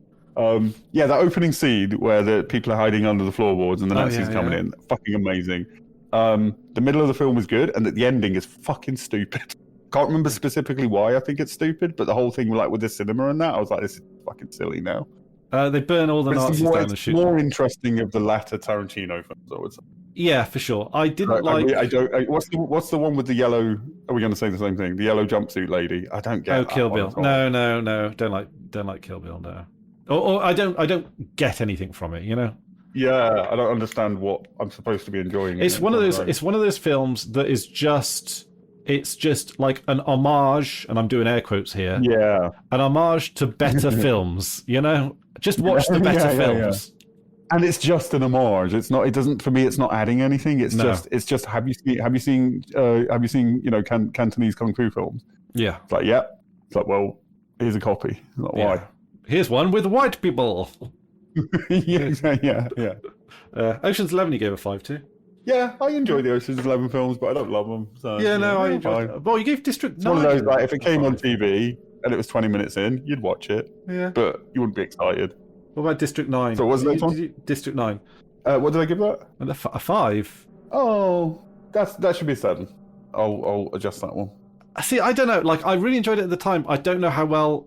Yeah, that opening scene where the people are hiding under the floorboards and the Nazis coming in, fucking amazing. The middle of the film is good, and the ending is fucking stupid. Can't remember specifically why I think it's stupid, but the whole thing, like with the cinema and that, I was like, this is fucking silly now. They burn all the Nazis down the chute. It's more interesting of the latter Tarantino films, I would say. Yeah, for sure. I didn't like. What's the one with the yellow? Are we going to say the same thing? The yellow jumpsuit lady. I don't get. Oh, Kill Bill. No. Don't like Kill Bill. No. Or I don't get anything from it. You know. Yeah, I don't understand what I'm supposed to be enjoying. It's one of those. It's one of those films that is just. It's just like an homage, and I'm doing air quotes here. Yeah. An homage to better films. You know, just watch the better films. Yeah. And it's just an homage. It's not. It doesn't. For me, it's not adding anything. It's just. Have you seen Cantonese kung fu films? Yeah. It's like, yeah. It's like, well, here's a copy. Like, why? Here's one with white people. yeah. Ocean's 11, you gave a 5 to. Yeah, I enjoy the Ocean's 11 films, but I don't love them. So, yeah, no, I enjoy it. Well, you gave District 9. One of those, like, if it came on TV and it was 20 minutes in, you'd watch it. Yeah. But you wouldn't be excited. What about District 9? So what was the next one? District 9. What did I give that? A 5. Oh, that should be a 7. I'll adjust that one. See, I don't know. Like, I really enjoyed it at the time. I don't know how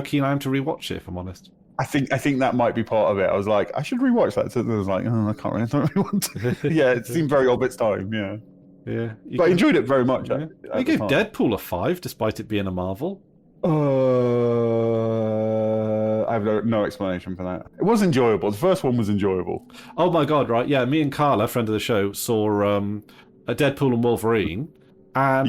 keen I am to rewatch it, if I'm honest. I think that might be part of it. I was like, I should rewatch that. So I was like, oh, I don't really want to. Yeah, it seemed very of its time. Yeah. Yeah. But I enjoyed it very much. Yeah. You gave Deadpool a 5, despite it being a Marvel. I have no explanation for that. It was enjoyable. The first one was enjoyable. Oh my god! Right? Yeah. Me and Carla, friend of the show, saw a Deadpool and Wolverine, and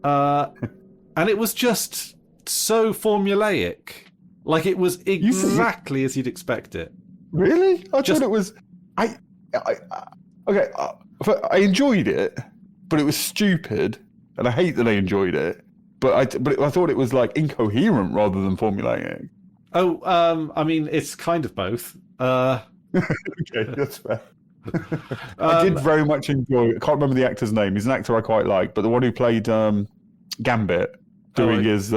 and it was just so formulaic. Like, it was exactly as you'd expect it. Really? I thought it was. I enjoyed it, but it was stupid, and I hate that I enjoyed it. But I thought it was like incoherent rather than formulaic. Oh, I mean, it's kind of both. Okay, that's fair. I did very much enjoy. I can't remember the actor's name. He's an actor I quite like, but the one who played Gambit doing his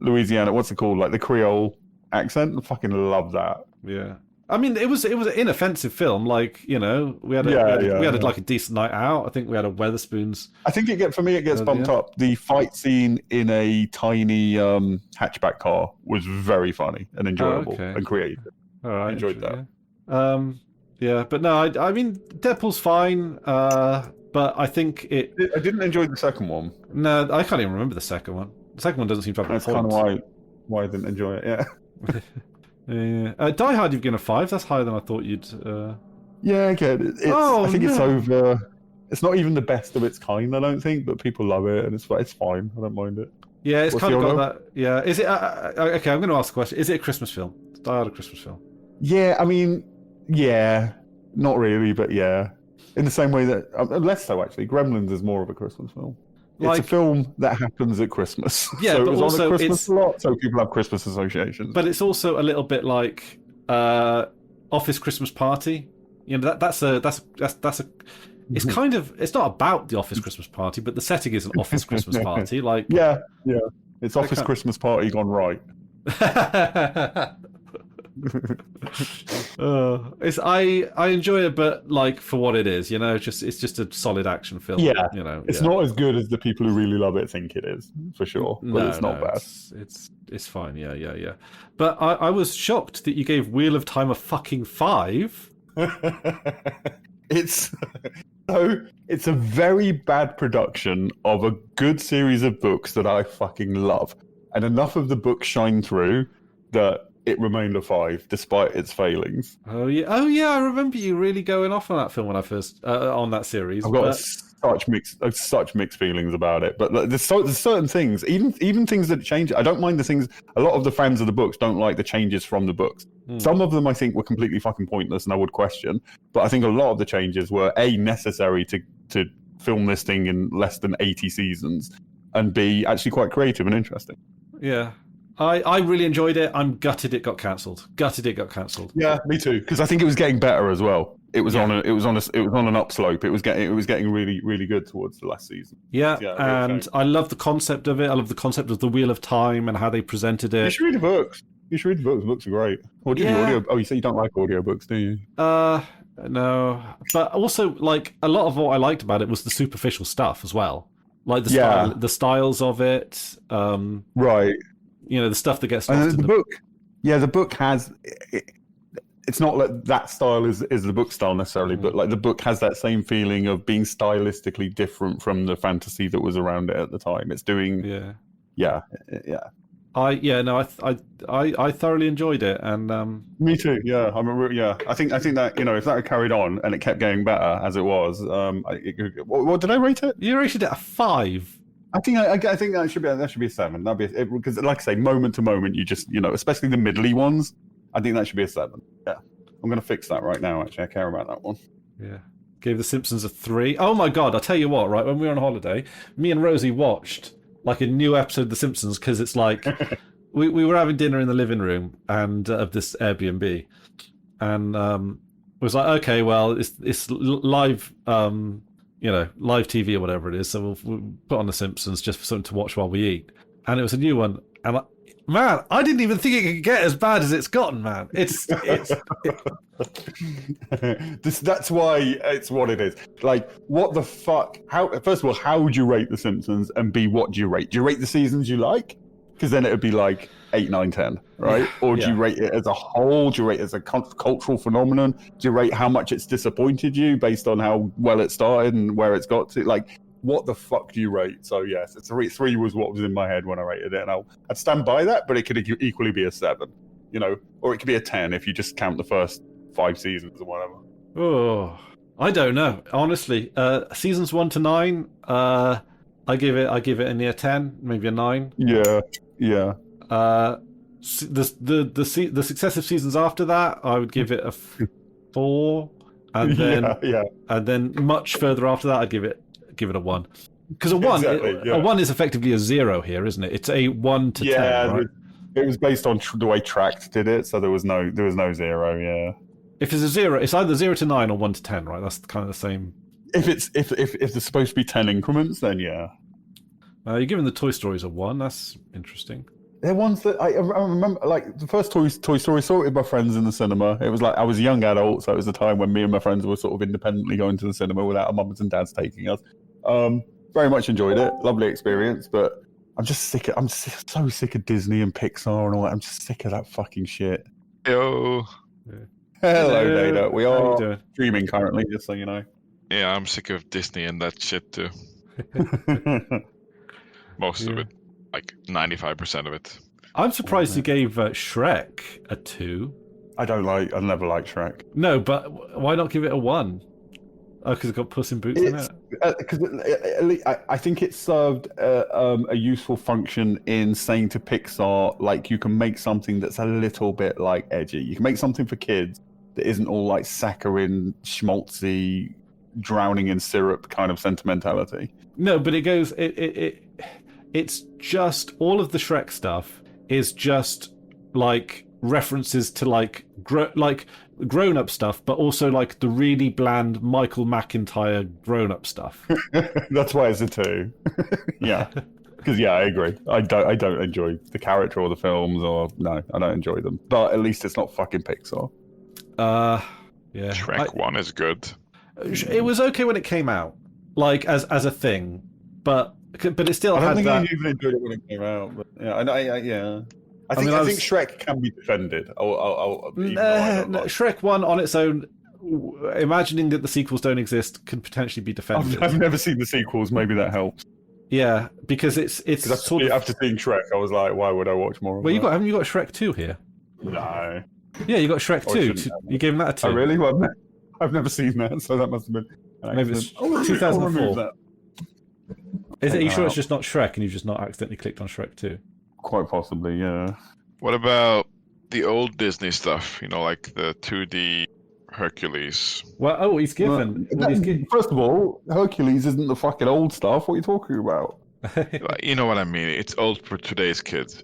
Louisiana, what's it called? Like the Creole accent. I fucking love that. Yeah. I mean, it was an inoffensive film. Like, you know, we had like a decent night out. I think we had a Weatherspoons. I think it gets bumped up. The fight scene in a tiny hatchback car was very funny and enjoyable and creative. All right, enjoyed that. Yeah, but no, I mean, Deadpool's fine. But I think I didn't enjoy the second one. No, I can't even remember the second one. The second one doesn't seem to have a point. That's kind of why I didn't enjoy it. Yeah. Yeah. Die Hard, you've given a 5. That's higher than I thought you'd. Yeah, I get it. I think it's over. It's not even the best of its kind, I don't think, but people love it, and it's fine. I don't mind it. Yeah, it's kind of got that. Yeah, is it? Okay, I'm going to ask a question. Is it a Christmas film? Is Die Hard a Christmas film? Yeah, I mean, yeah, not really, but yeah, in the same way that less so actually. Gremlins is more of a Christmas film. It's a film that happens at Christmas. Yeah, so but it was also on at Christmas a lot, so people have Christmas associations. But it's also a little bit like Office Christmas Party. You know, that's a. It's kind of. It's not about the Office Christmas Party, but the setting is an Office Christmas Party. Like yeah, it's Office Christmas Party gone right. I enjoy it, but like for what it is, you know, it's just a solid action film. Yeah, you know, it's not as good as the people who really love it think it is, for sure. But it's not bad. It's fine. Yeah. But I was shocked that you gave Wheel of Time a fucking 5. It's a very bad production of a good series of books that I fucking love, and enough of the books shine through that it remained a 5 despite its failings. Oh yeah, I remember you really going off on that film when I first on that series. I've got such mixed feelings about it, but there's certain things, even things that change. I don't mind the things. A lot of the fans of the books don't like the changes from the books. Some of them I think were completely fucking pointless, and I would question. But I think a lot of the changes were necessary to film this thing in less than 80 seasons, and B, actually quite creative and interesting. Yeah. I really enjoyed it. I'm gutted it got cancelled. Yeah, me too. Because I think it was getting better as well. It was on an upslope. It was getting really, really good towards the last season. Yeah, and I love the concept of it. I love the concept of the Wheel of Time and how they presented it. You should read the books. The books are great. Or do you audio? Oh, you say you don't like audiobooks, do you? No. But also, like, a lot of what I liked about it was the superficial stuff as well. Like the styles of it. Right. You know, the stuff that gets lost in the book. Yeah, the book has. It's not like that style is the book style necessarily, but like the book has that same feeling of being stylistically different from the fantasy that was around it at the time. It's doing. Yeah. I thoroughly enjoyed it, and me too. Yeah, I think that if that had carried on and it kept getting better as it was, what did I rate it? You rated it a 5. I think that should be a 7. Because like I say, moment to moment, you just especially the middly ones. I think that should be a 7. Yeah, I'm gonna fix that right now. Actually, I care about that one. Yeah, gave The Simpsons a 3. Oh my god! I'll tell you what. Right, when we were on holiday, me and Rosie watched like a new episode of The Simpsons because it's like we were having dinner in the living room and of this Airbnb, and was like, okay, well, it's live, live TV or whatever it is, so we'll put on The Simpsons just for something to watch while we eat. And it was a new one, and man, I didn't even think it could get as bad as it's gotten, man. That's why it's what it is. Like, what the fuck? First of all, how would you rate The Simpsons? And B, what do you rate? Do you rate the seasons you like? Because then it would be like 8, 9, 10, right? Or do you rate it as a whole? Do you rate it as a cultural phenomenon? Do you rate how much it's disappointed you based on how well it started and where it's got to? Like, what the fuck do you rate? So yes, it's 3 was what was in my head when I rated it, and I'd stand by that. But it could equally be a 7, or it could be a 10 if you just count the first 5 seasons or whatever. Oh, I don't know. Honestly, seasons 1 to 9, I give it a near 10, maybe a 9. Yeah. The successive seasons after that, I would give it a 4, and then much further after that, I'd give it a 1. Because a 1, a 1 is effectively a 0 here, isn't it? It's a 1 to 10, right? It was based on the way Tract did it, so there was no 0. Yeah. If it's a 0, it's either 0 to 9 or 1 to 10, right? That's kind of the same. If there's supposed to be 10 increments, then yeah. You're giving the Toy Stories a 1. That's interesting. They're ones that I remember, like the first Toy Story, saw it with my friends in the cinema. It was like I was a young adult, so it was the time when me and my friends were sort of independently going to the cinema without our mums and dads taking us. Very much enjoyed it, lovely experience, but I'm so sick of Disney and Pixar and all that. I'm just sick of that fucking shit. Yo. Hello, Nado. We are streaming currently, just so you know. Yeah, I'm sick of Disney and that shit too. Most of it. Like 95% of it. I'm surprised you gave Shrek a 2. I never liked Shrek. No, but why not give it a 1? Oh, because it got Puss in Boots in it? Because I think it served a useful function in saying to Pixar, like, you can make something that's a little bit, like, edgy. You can make something for kids that isn't all, like, saccharine, schmaltzy, drowning in syrup kind of sentimentality. No, but it goes... It's just all of the Shrek stuff is just like references to like grown-up stuff, but also like the really bland Michael McIntyre grown-up stuff. That's why it's a 2. Yeah, because I agree. I don't enjoy the character or the films, I don't enjoy them. But at least it's not fucking Pixar. Yeah. Shrek 1 is good. It was okay when it came out, like as a thing, but it still had that. I don't think I even enjoyed it when it came out. But yeah, I think Shrek can be defended. Shrek 1 on its own, imagining that the sequels don't exist, can potentially be defended. I've never seen the sequels. Maybe that helps. Yeah, because it's sort of... After seeing Shrek, I was like, why would I watch more of that? Haven't you got Shrek 2 here? No. Yeah, you got Shrek 2. You gave him that a 2. Oh, really? Well, I've never seen that, so that must have been... Maybe it's 2004. Are you sure it's just not Shrek and you've just not accidentally clicked on Shrek 2? Quite possibly, yeah. What about the old Disney stuff? Like the 2D Hercules. Well, he's given. First of all, Hercules isn't the fucking old stuff. What are you talking about? You know what I mean? It's old for today's kids.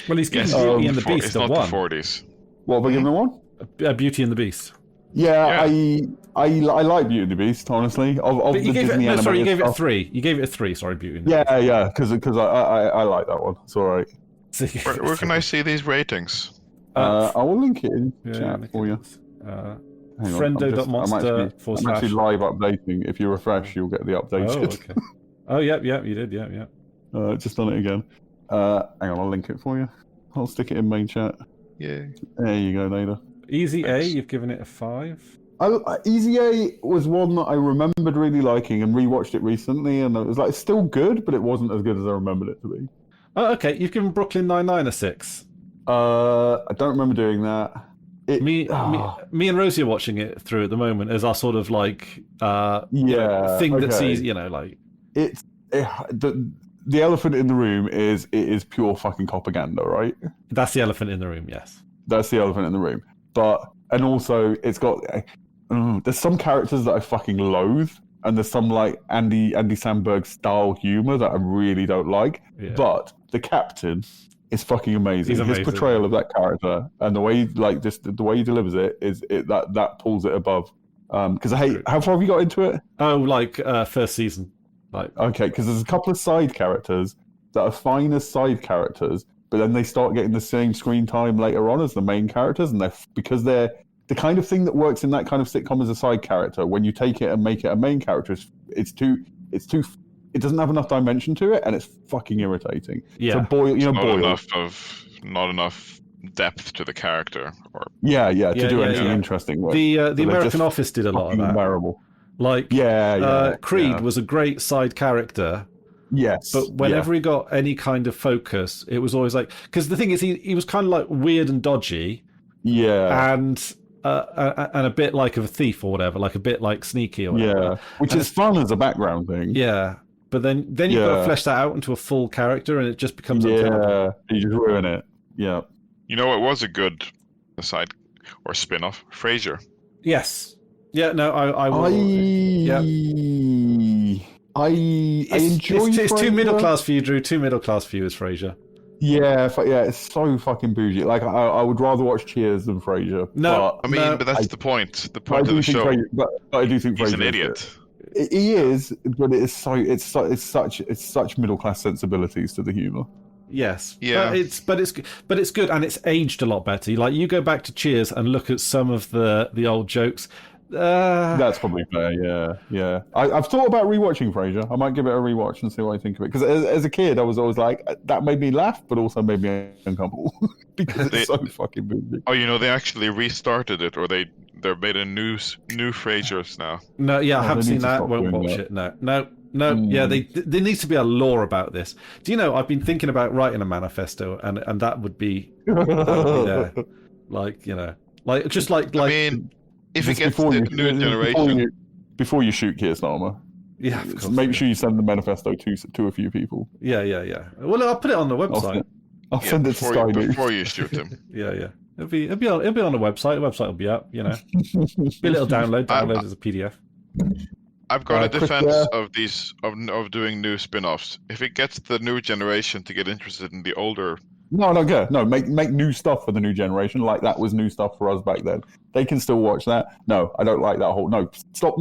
Well, he's given Yes, Beauty and the before- Beast it's a not 1. the 40s. What have I given it one? Beauty and the Beast. Yeah, Yeah. I like Beauty and the Beast, honestly. Of But the you gave Disney it, no, sorry, you animated gave it a stuff. 3. You gave it a 3, sorry, Beauty and the Beast. Yeah, because I like that one. It's all right. So you gave it a Where can 3. I see these ratings? I will link it in yeah, chat look for at you. this. Hang on, Friendo.monster I'm actually live updating. If you refresh, you'll get the Oh, updated. okay. Oh, yep, you did, yep. Just done it again. Hang on, I'll link it for you. I'll stick it in main chat. Yeah. There you go, Nado. Easy A, Thanks. you've given it a 5. Easy A was one that I remembered really liking and rewatched it recently, and it was like still good, but it wasn't as good as I remembered it to be. Oh, okay, you've given Brooklyn Nine-Nine a 6. I don't remember doing that. Me and Rosie are watching it through at the moment as our sort of like thing that's okay. easy, like The elephant in the room is it is pure fucking propaganda, right? that's the elephant in the room. Yes. That's the elephant in the room. And also it's got there's some characters that I fucking loathe, and there's some like Andy Samberg style humor that I really don't like. Yeah. But the captain is fucking amazing. He's amazing. His portrayal of that character and the way the way he delivers it that pulls it above. Because how far have you got into it? Oh, like first season. Like Okay, because there's a couple of side characters that are fine as side characters, but then they start getting the same screen time later on as the main characters, and because they're the kind of thing that works in that kind of sitcom as a side character. When you take it and make it a main character, it doesn't have enough dimension to it, and it's fucking irritating. Yeah. So Boyle, Not enough depth to the character. Or to do anything yeah. interesting. With. the So they're American just Office did a lot of fucking that. unbearable. Like Creed was a great side character. Yes, But whenever he got any kind of focus, it was always like, because the thing is, he was kind of like weird and dodgy, and a bit like of a thief or whatever, like a bit like sneaky or whatever. Which is fun as a background thing. Yeah, but then you've got to flesh that out into a full character, and it just becomes untenable. You just ruin it. Yeah. You know, it was a good aside or spin-off. Frasier. Yes. Yeah. No, I will. I enjoy. It's too Frasier. middle class for you, Drew. Too middle class for you is Frasier. Yeah, it's so fucking bougie. Like I would rather watch Cheers than Frasier. No, But that's the point. The point of the show. But I do think He's Frasier an idiot. He is, but it's such middle class sensibilities to the humor. Yes. Yeah. But it's good, and it's aged a lot better. Like you go back to Cheers and look at some of the old jokes. That's probably fair. Yeah. I've thought about rewatching Frasier. I might give it a rewatch and see what I think of it. Because as a kid, I was always like, that made me laugh, but also made me uncomfortable because it's so fucking bougie. Oh, they actually restarted it, or they're made a new Frasier's now. No, yeah, I haven't they need seen to that. stop Won't doing watch that. it. No. Yeah, there needs to be a law about this. Do you know? I've been thinking about writing a manifesto, and that would be there. Like just like. I mean, if it gets before the you- new generation, Before you shoot Keir Starmer, Yeah, of course, make sure you send the manifesto to a few people. Yeah. Well, I'll put it on the website. I'll send it to before, Sky you, News. before you shoot him. Yeah. It'll be on the website. The website will be up. Be a little download as a PDF. I've got a Chris, defense of these of doing new spin-offs. If it gets the new generation to get interested in the older, No, make new stuff for the new generation. Like that was new stuff for us back then. They can still watch that. No, I don't like that whole. No, stop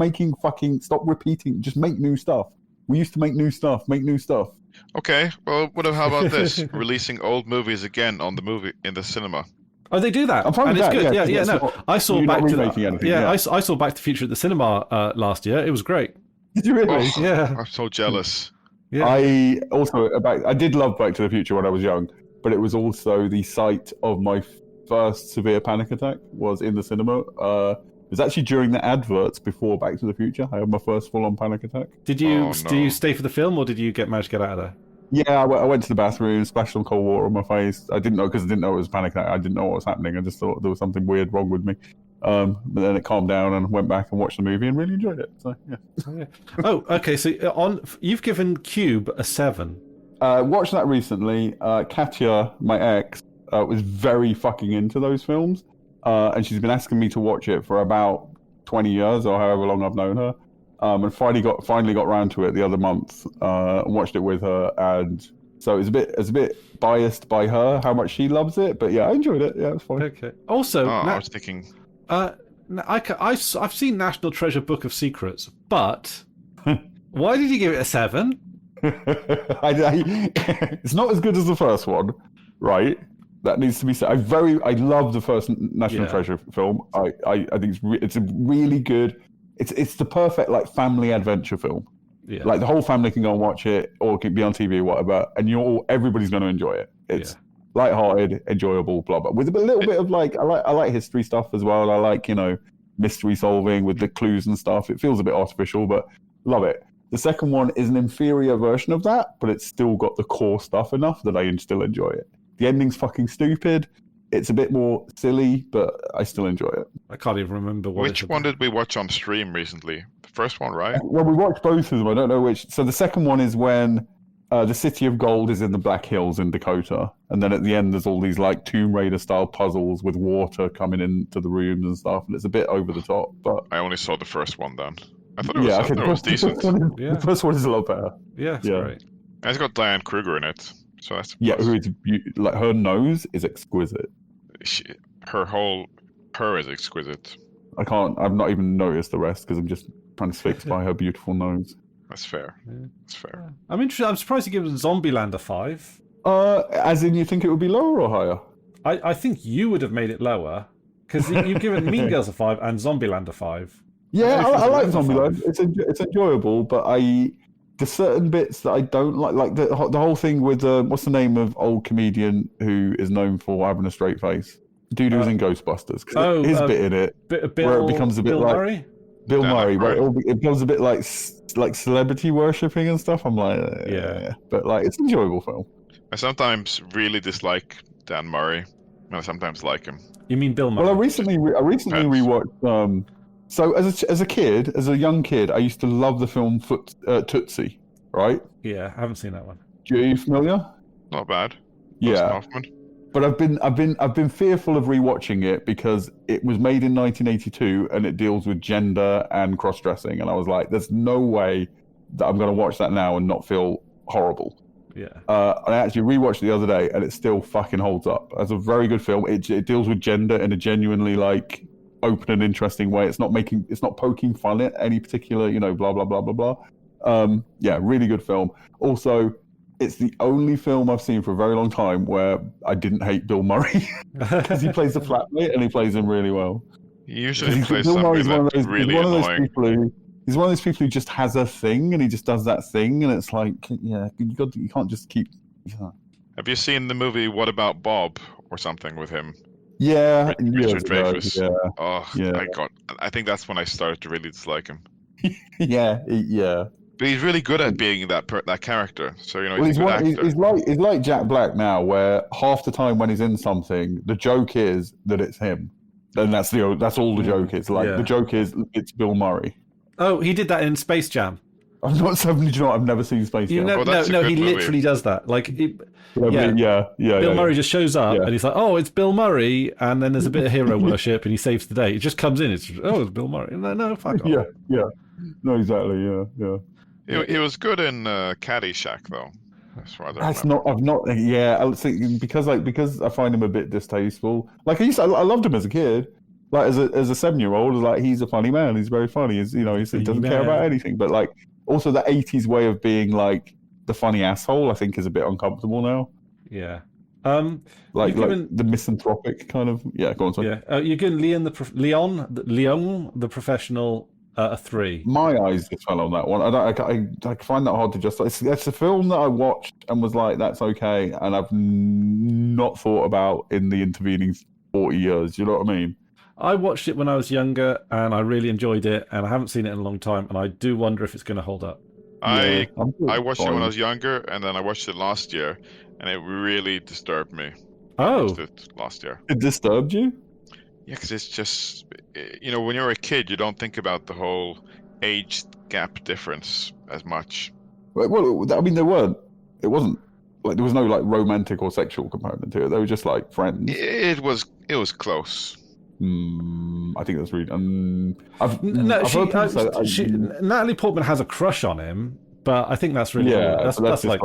repeating. Just make new stuff. We used to make new stuff. Make new stuff. okay. Well, how about this? Releasing old movies again in the cinema. Oh, they do that, I'm fine and with it's that, good. yeah, No, not- I saw you're not Back to remaking the anything, I saw Back to the Future at the cinema last year. It was great. Did you really? Oh, Yeah. I'm so jealous. Yeah. I did love Back to the Future when I was young, but it was also the site of my first severe panic attack was in the cinema. It was actually during the adverts before Back to the Future. I had my first full-on panic attack. Did you Oh, do no. you stay for the film, or did you manage to get out of there? Yeah, I went to the bathroom, splashed some cold water on my face. I didn't know because I didn't know it was a panic attack. I didn't know what was happening. I just thought there was something weird wrong with me. But then it calmed down and went back and watched the movie and really enjoyed it. So yeah. Oh, okay. So you've given Cube a 7. Watched that recently. Katya, my ex, was very fucking into those films, and she's been asking me to watch it for about 20 years or however long I've known her. And finally got around to it the other month and watched it with her, and So it's a bit biased by her how much she loves it, but yeah, I enjoyed it. Yeah, it's fine. Okay. Also, I was thinking. I've seen National Treasure Book of Secrets, but why did you give it a 7? It's not as good as the first one, right? That needs to be said. I love the first National Treasure film. I think it's a really good. It's the perfect like family adventure film. Yeah. Like the whole family can go and watch it, or it can be on TV or whatever, and everybody's going to enjoy it. It's lighthearted, enjoyable, blah blah. With a little bit of like, I like history stuff as well. I like mystery solving with the clues and stuff. It feels a bit artificial, but love it. The second one is an inferior version of that, but it's still got the core stuff enough that I still enjoy it. The ending's fucking stupid. It's a bit more silly, but I still enjoy it. I can't even remember Which one did we watch on stream recently? The first one, right? Well, we watched both of them. I don't know which. So the second one is when the City of Gold is in the Black Hills in Dakota, and then at the end there's all these like Tomb Raider style puzzles with water coming into the rooms and stuff, and it's a bit over the top. But I only saw the first one then. I thought it was decent. The first one is a lot better. Yeah, it's great. And it's got Diane Kruger in it, so that's who is like her nose is exquisite. Her is exquisite. I've not even noticed the rest because I'm just transfixed by her beautiful nose. That's fair. That's fair. I'm interested. I'm surprised you give Zombieland a 5. As in, you think it would be lower or higher? I think you would have made it lower because you've given Mean Girls a 5 and Zombieland a 5. Yeah, I like Zombieland. It's enjoyable, but there's certain bits that I don't like the whole thing with what's the name of old comedian who is known for having a straight face? Dude who was in Ghostbusters. His bit in it, where it becomes a bit Bill like Murray? Bill Murray, where it becomes a bit like celebrity worshipping and stuff. I'm like, yeah, but like it's an enjoyable film. I sometimes really dislike Dan Murray, and I sometimes like him. You mean Bill Murray? Well, I recently rewatched. So as a young kid, I used to love the film Tootsie. Right? Yeah, I haven't seen that one. Are you familiar? Not bad. Yeah. But I've been fearful of rewatching it because it was made in 1982 and it deals with gender and cross-dressing, and I was like, "There's no way that I'm going to watch that now and not feel horrible." Yeah. And I actually rewatched it the other day, and it still fucking holds up. It's a very good film. It deals with gender in a genuinely like open and interesting way. It's not poking fun at any particular, blah blah blah blah blah. Yeah, really good film. Also, it's the only film I've seen for a very long time where I didn't hate Bill Murray because he plays the flatmate and he plays him really well. He usually plays somebody that's really annoying. He's one of those people who just has a thing and he just does that thing, and it's like, yeah, you can't just keep. Yeah. Have you seen the movie What About Bob or something with him? Yeah, Richard Dreyfuss. Yeah. Oh, yeah. I think that's when I started to really dislike him. yeah. But he's really good at being that character. So he's a good actor. He's like Jack Black now, where half the time when he's in something, the joke is that it's him, and that's all the joke is. Like the joke is it's Bill Murray. Oh, he did that in Space Jam. I'm not saying I've never seen Space Jam. No, he literally does that. Like, Bill Murray just shows up and he's like, "Oh, it's Bill Murray," and then there's a bit of hero worship, and he saves the day. It just comes in. It's Bill Murray. No, fuck off. Yeah. No, exactly. Yeah. He was good in Caddyshack, though. That's not. I've not. Yeah, I was thinking because I find him a bit distasteful. Like I loved him as a kid. Like as a 7-year-old, like he's a funny man. He's very funny. He doesn't care about anything. But like also the 80s way of being like the funny asshole, I think is a bit uncomfortable now. Yeah. Like the misanthropic kind of. Yeah, go on. Sorry. Yeah. You're giving Leon the professional a 3. My eyes just fell on that one. I find that hard to justify. It's a film that I watched and was like, that's okay, and I've not thought about in the intervening 40 years. You know what I mean? I watched it when I was younger, and I really enjoyed it, and I haven't seen it in a long time, and I do wonder if it's going to hold up. I watched it when I was younger, and then I watched it last year, and it really disturbed me. I watched it last year. It disturbed you? Yeah, because it's just, when you're a kid, you don't think about the whole age gap difference as much. Well, I mean, it wasn't, like, there was no, like, romantic or sexual component to it. They were just, like, friends. It was close. I think that's really. Natalie Portman has a crush on him, but I think that's really that's like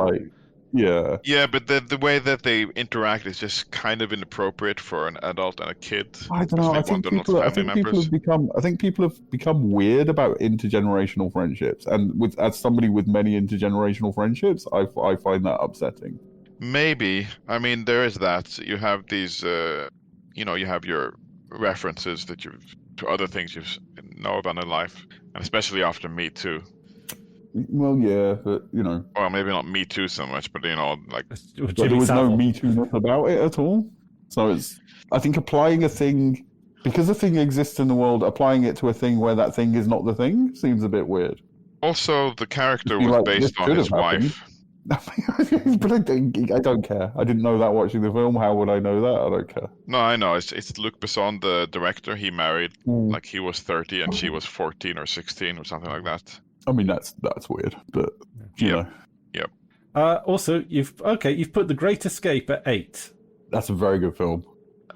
Yeah. Yeah, but the way that they interact is just kind of inappropriate for an adult and a kid, I don't know. especially I when think they're not people. I family think people members. have become. I think people have become weird about intergenerational friendships, and as somebody with many intergenerational friendships, I find that upsetting. Maybe. I mean, there is that. You have these, you have your references that you've to other things you know about in life, and especially after Me Too. Well, yeah, but Well, maybe not Me Too so much, but like but Jimmy there was Savile. no Me Too-ness about it at all. So I think applying a thing because a thing exists in the world, applying it to a thing where that thing is not the thing seems a bit weird. Also, the character Be was like, based this on should his have happened. wife. But I don't care. I didn't know that watching the film. How would I know that? I don't care. No, I know. It's Luc Besson, the director. He married like he was 30 and she was 14 or 16 or something like that. I mean, that's weird, but you know. Yep. Also, you've put The Great Escape at 8. That's a very good film.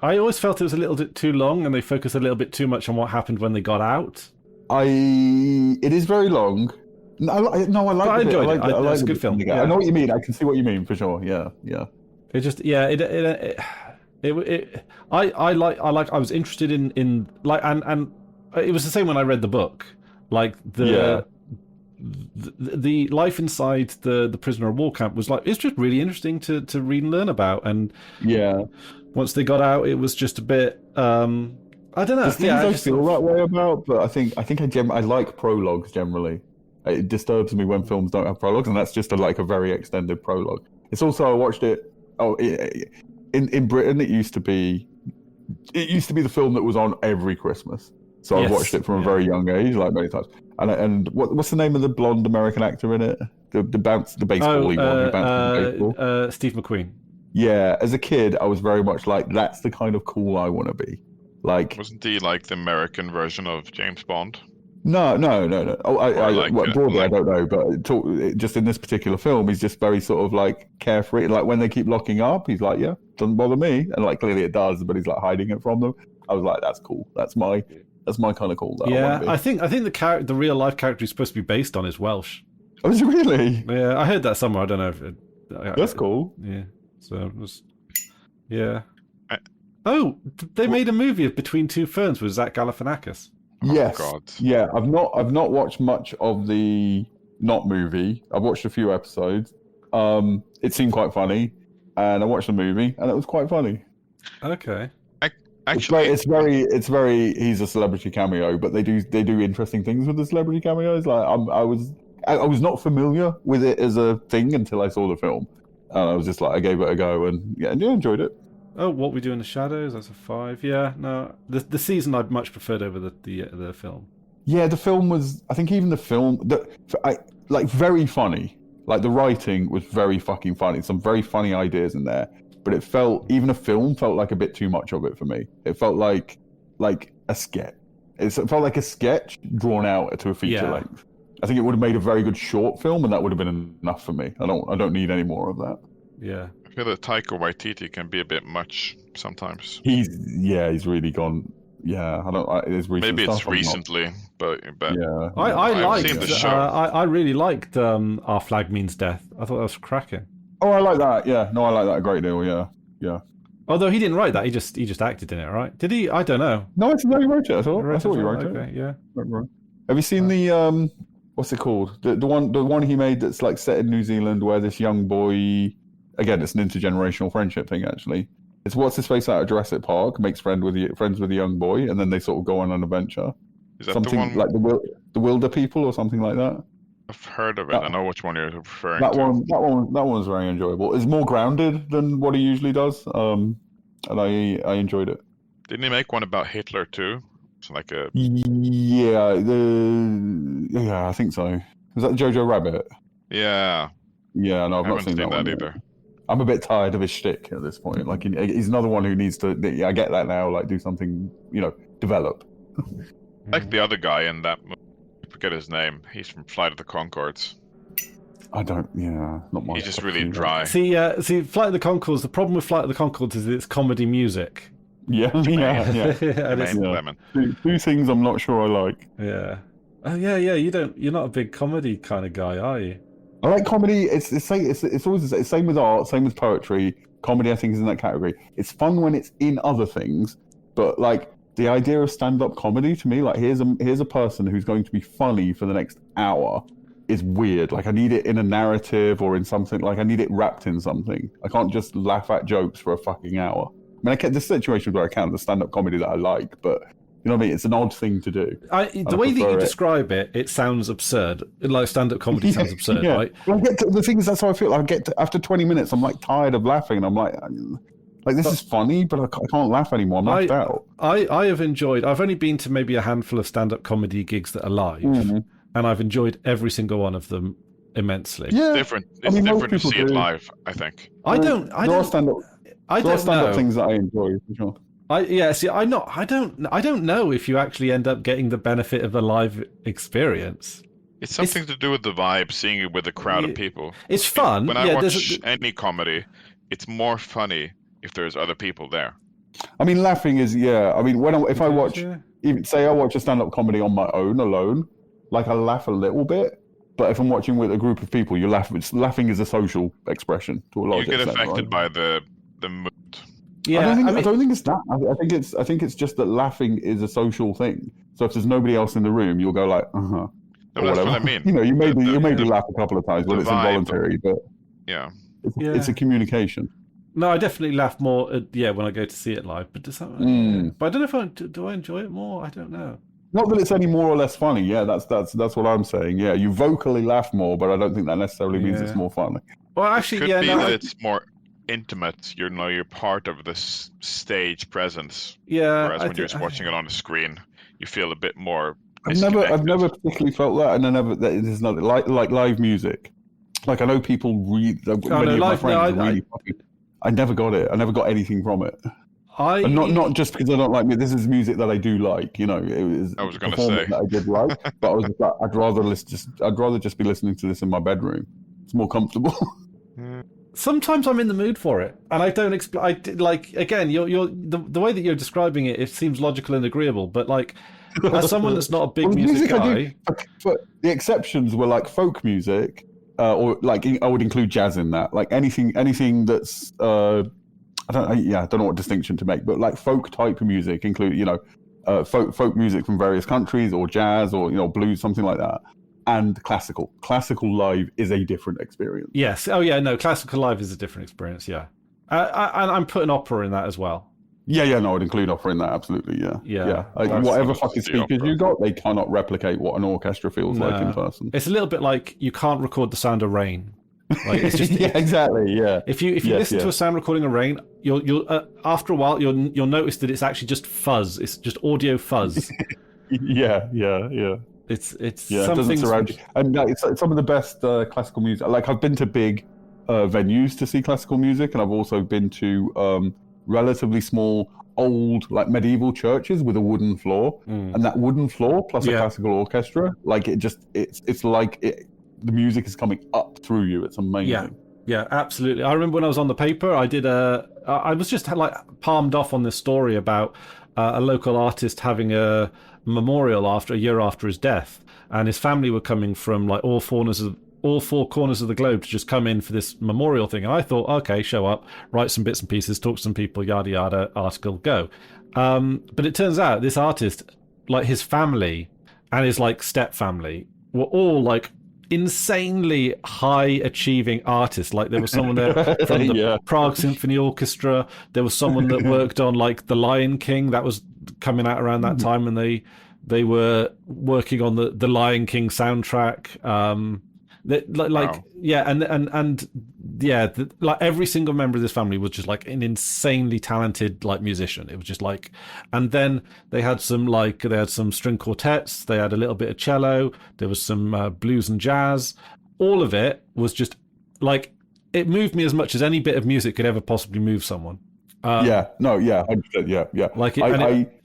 I always felt it was a little bit too long, and they focused a little bit too much on what happened when they got out. It is very long. No, I like I it. enjoyed it. I like it's a good film. I know what you mean. I can see what you mean for sure. Yeah. It just I was interested in like and it was the same when I read the book. Like the life inside the prisoner of war camp was like it's just really interesting to read and learn about. And once they got out, it was just a bit I don't know. There's things I feel that way about, but I think I like prologues generally. It disturbs me when films don't have prologues, and that's just a very extended prologue. It's also I watched it. In Britain, it used to be the film that was on every Christmas. So I've watched it from a very young age, like many times. And what's the name of the blonde American actor in it? The baseball-y one who bounced the baseball. Steve McQueen. Yeah, as a kid, I was very much like, that's the kind of cool I want to be. Like, wasn't he like the American version of James Bond? No. Oh, broadly, I don't know, but just in this particular film, he's just very sort of like carefree. Like when they keep locking up, he's like, "Yeah, doesn't bother me," and like clearly it does, but he's like hiding it from them. I was like, "That's cool. That's my kind of cool." I think the real life character he's supposed to be based on is Welsh. Oh, is it really? Yeah, I heard that somewhere. I don't know if that's cool. Yeah, so it was, yeah. They made a movie of Between Two Ferns with Zach Galifianakis. Yes. God. Yeah, I've not watched much of the movie. I've watched a few episodes. It seemed quite funny, and I watched the movie, and it was quite funny. Okay. Actually, it's very. He's a celebrity cameo, but they do interesting things with the celebrity cameos. Like I was not familiar with it as a thing until I saw the film, and I was just like, I gave it a go, and I enjoyed it. Oh, What We Do in the Shadows, that's a 5. Yeah, no. The season I'd much preferred over the film. Yeah, the film was, I think even the film, very funny. Like the writing was very fucking funny. Some very funny ideas in there. But even a film felt like a bit too much of it for me. It felt like a sketch. It felt like a sketch drawn out to a feature length. I think it would have made a very good short film, and that would have been enough for me. I don't need any more of that. Yeah. I feel that Taika Waititi can be a bit much sometimes. He's really gone. Yeah, Maybe it's recently, but yeah. I've seen the show. I really liked Our Flag Means Death. I thought that was cracking. Oh, I like that. Yeah, no, I like that a great deal. Yeah. Although he didn't write that, he just acted in it, right? Did he? I don't know. No, I thought he wrote it. I thought he wrote it. Okay, yeah. Have you seen the what's it called? The one he made that's like set in New Zealand, where this young boy. Again, it's an intergenerational friendship thing, actually. It's what's his face out of Jurassic Park, makes friends with a young boy, and then they sort of go on an adventure. Is that something the one like the Wilder People or something like that? I've heard of it. I know which one you're referring to. That one was very enjoyable. It's more grounded than what he usually does, and I enjoyed it. Didn't he make one about Hitler too? It's like a I think so. Was that Jojo Rabbit? Yeah. Yeah, no, I've not seen that one either. I'm a bit tired of his shtick at this point. Like he's another one who needs to. I get that now. Like do something, develop. Like the other guy in that movie, I forget his name. He's from Flight of the Conchords. I don't. Yeah, not my. He's just really dry. See, Flight of the Conchords. The problem with Flight of the Conchords is it's comedy music. Yeah. Lemon. Two things I'm not sure I like. Yeah. Oh yeah. You're not a big comedy kind of guy, are you? I like comedy. It's always the same with art, same with poetry. Comedy, I think, is in that category. It's fun when it's in other things, but like the idea of stand-up comedy to me, like here's a person who's going to be funny for the next hour, is weird. Like I need it in a narrative or in something. Like I need it wrapped in something. I can't just laugh at jokes for a fucking hour. I mean, there's situations where I can, the stand-up comedy that I like, but you know what I mean? It's an odd thing to do. The way that you describe it, it sounds absurd. Like stand-up comedy sounds absurd, right? Well, the thing is, that's how I feel. After 20 minutes, I'm like tired of laughing, and I'm like this is funny, but I can't laugh anymore. I'm laughed out. I have enjoyed. I've only been to maybe a handful of stand-up comedy gigs that are live, and I've enjoyed every single one of them immensely. Yeah, It's different. It's different to see it live, I think. I don't stand-up things that I enjoy for sure. I don't know if you actually end up getting the benefit of the live experience. It's something to do with the vibe, seeing it with a crowd of people. It's fun. When I watch any comedy, it's more funny if there's other people there. I mean, laughing is I mean, if I watch, even say I watch a stand-up comedy on my own alone, like I laugh a little bit. But if I'm watching with a group of people, you laugh. Laughing is a social expression to a large extent. You get affected by the mood. Yeah, I don't think it's that. I think it's just that laughing is a social thing. So if there's nobody else in the room, you'll go like, No, that's what I mean. You know, you maybe laugh a couple of times when it's involuntary, but yeah, it's a communication. No, I definitely laugh more. When I go to see it live. But does that? But I don't know if do I enjoy it more. I don't know. Not that it's any more or less funny. Yeah, that's what I'm saying. Yeah, you vocally laugh more, but I don't think that necessarily means it's more funny. Well, actually, it could be that it's more intimate. You're part of this stage presence. Yeah. Whereas when you're just watching it on the screen, you feel a bit more. I've never particularly felt that, and that it is not like live music. Like I know people read. I never got it. I never got anything from it. And not just because I don't like music. This is music that I do like. You know, I was going to say that I did like, but I was just like, I'd rather just be listening to this in my bedroom. It's more comfortable. Sometimes I'm in the mood for it, and I don't explain. Like again, the way that you're describing it, it seems logical and agreeable. But like, as someone that's not a big music guy, but the exceptions were like folk music, or like I would include jazz in that. Like anything that's I don't know what distinction to make, but like folk type of music include folk music from various countries, or jazz, or blues, something like that. And classical live is a different experience. Yes. Oh yeah. No, classical live is a different experience. Yeah. And I'm putting opera in that as well. Yeah. No, I'd include opera in that. Absolutely. Yeah. Like, whatever fucking speakers you got, they cannot replicate what an orchestra feels like in person. It's a little bit like you can't record the sound of rain. Like it's just exactly. Yeah. If you listen to a sound recording of rain, you'll after a while you'll notice that it's actually just fuzz. It's just audio fuzz. Yeah. It's it doesn't surround you. And it's some of the best classical music. Like I've been to big venues to see classical music, and I've also been to relatively small, old, like medieval churches with a wooden floor, and that wooden floor plus a classical orchestra, like it's like the music is coming up through you. It's amazing. Yeah, absolutely. I remember when I was on the paper, I was just like palmed off on this story about a local artist having a memorial a year after his death, and his family were coming from like all four corners of the globe to just come in for this memorial thing. And I thought, okay, show up, write some bits and pieces, talk to some people, yada yada, article, go. But it turns out this artist, like his family and his like step family, were all like insanely high achieving artists. Like there was someone there from the Prague Symphony Orchestra. There was someone that worked on like The Lion King, that was coming out around that time, and they were working on the Lion King soundtrack. Like every single member of this family was just like an insanely talented like musician. It was just like, and then they had some string quartets, they had a little bit of cello, there was some blues and jazz. All of it was just like, it moved me as much as any bit of music could ever possibly move someone. 100%, yeah. Like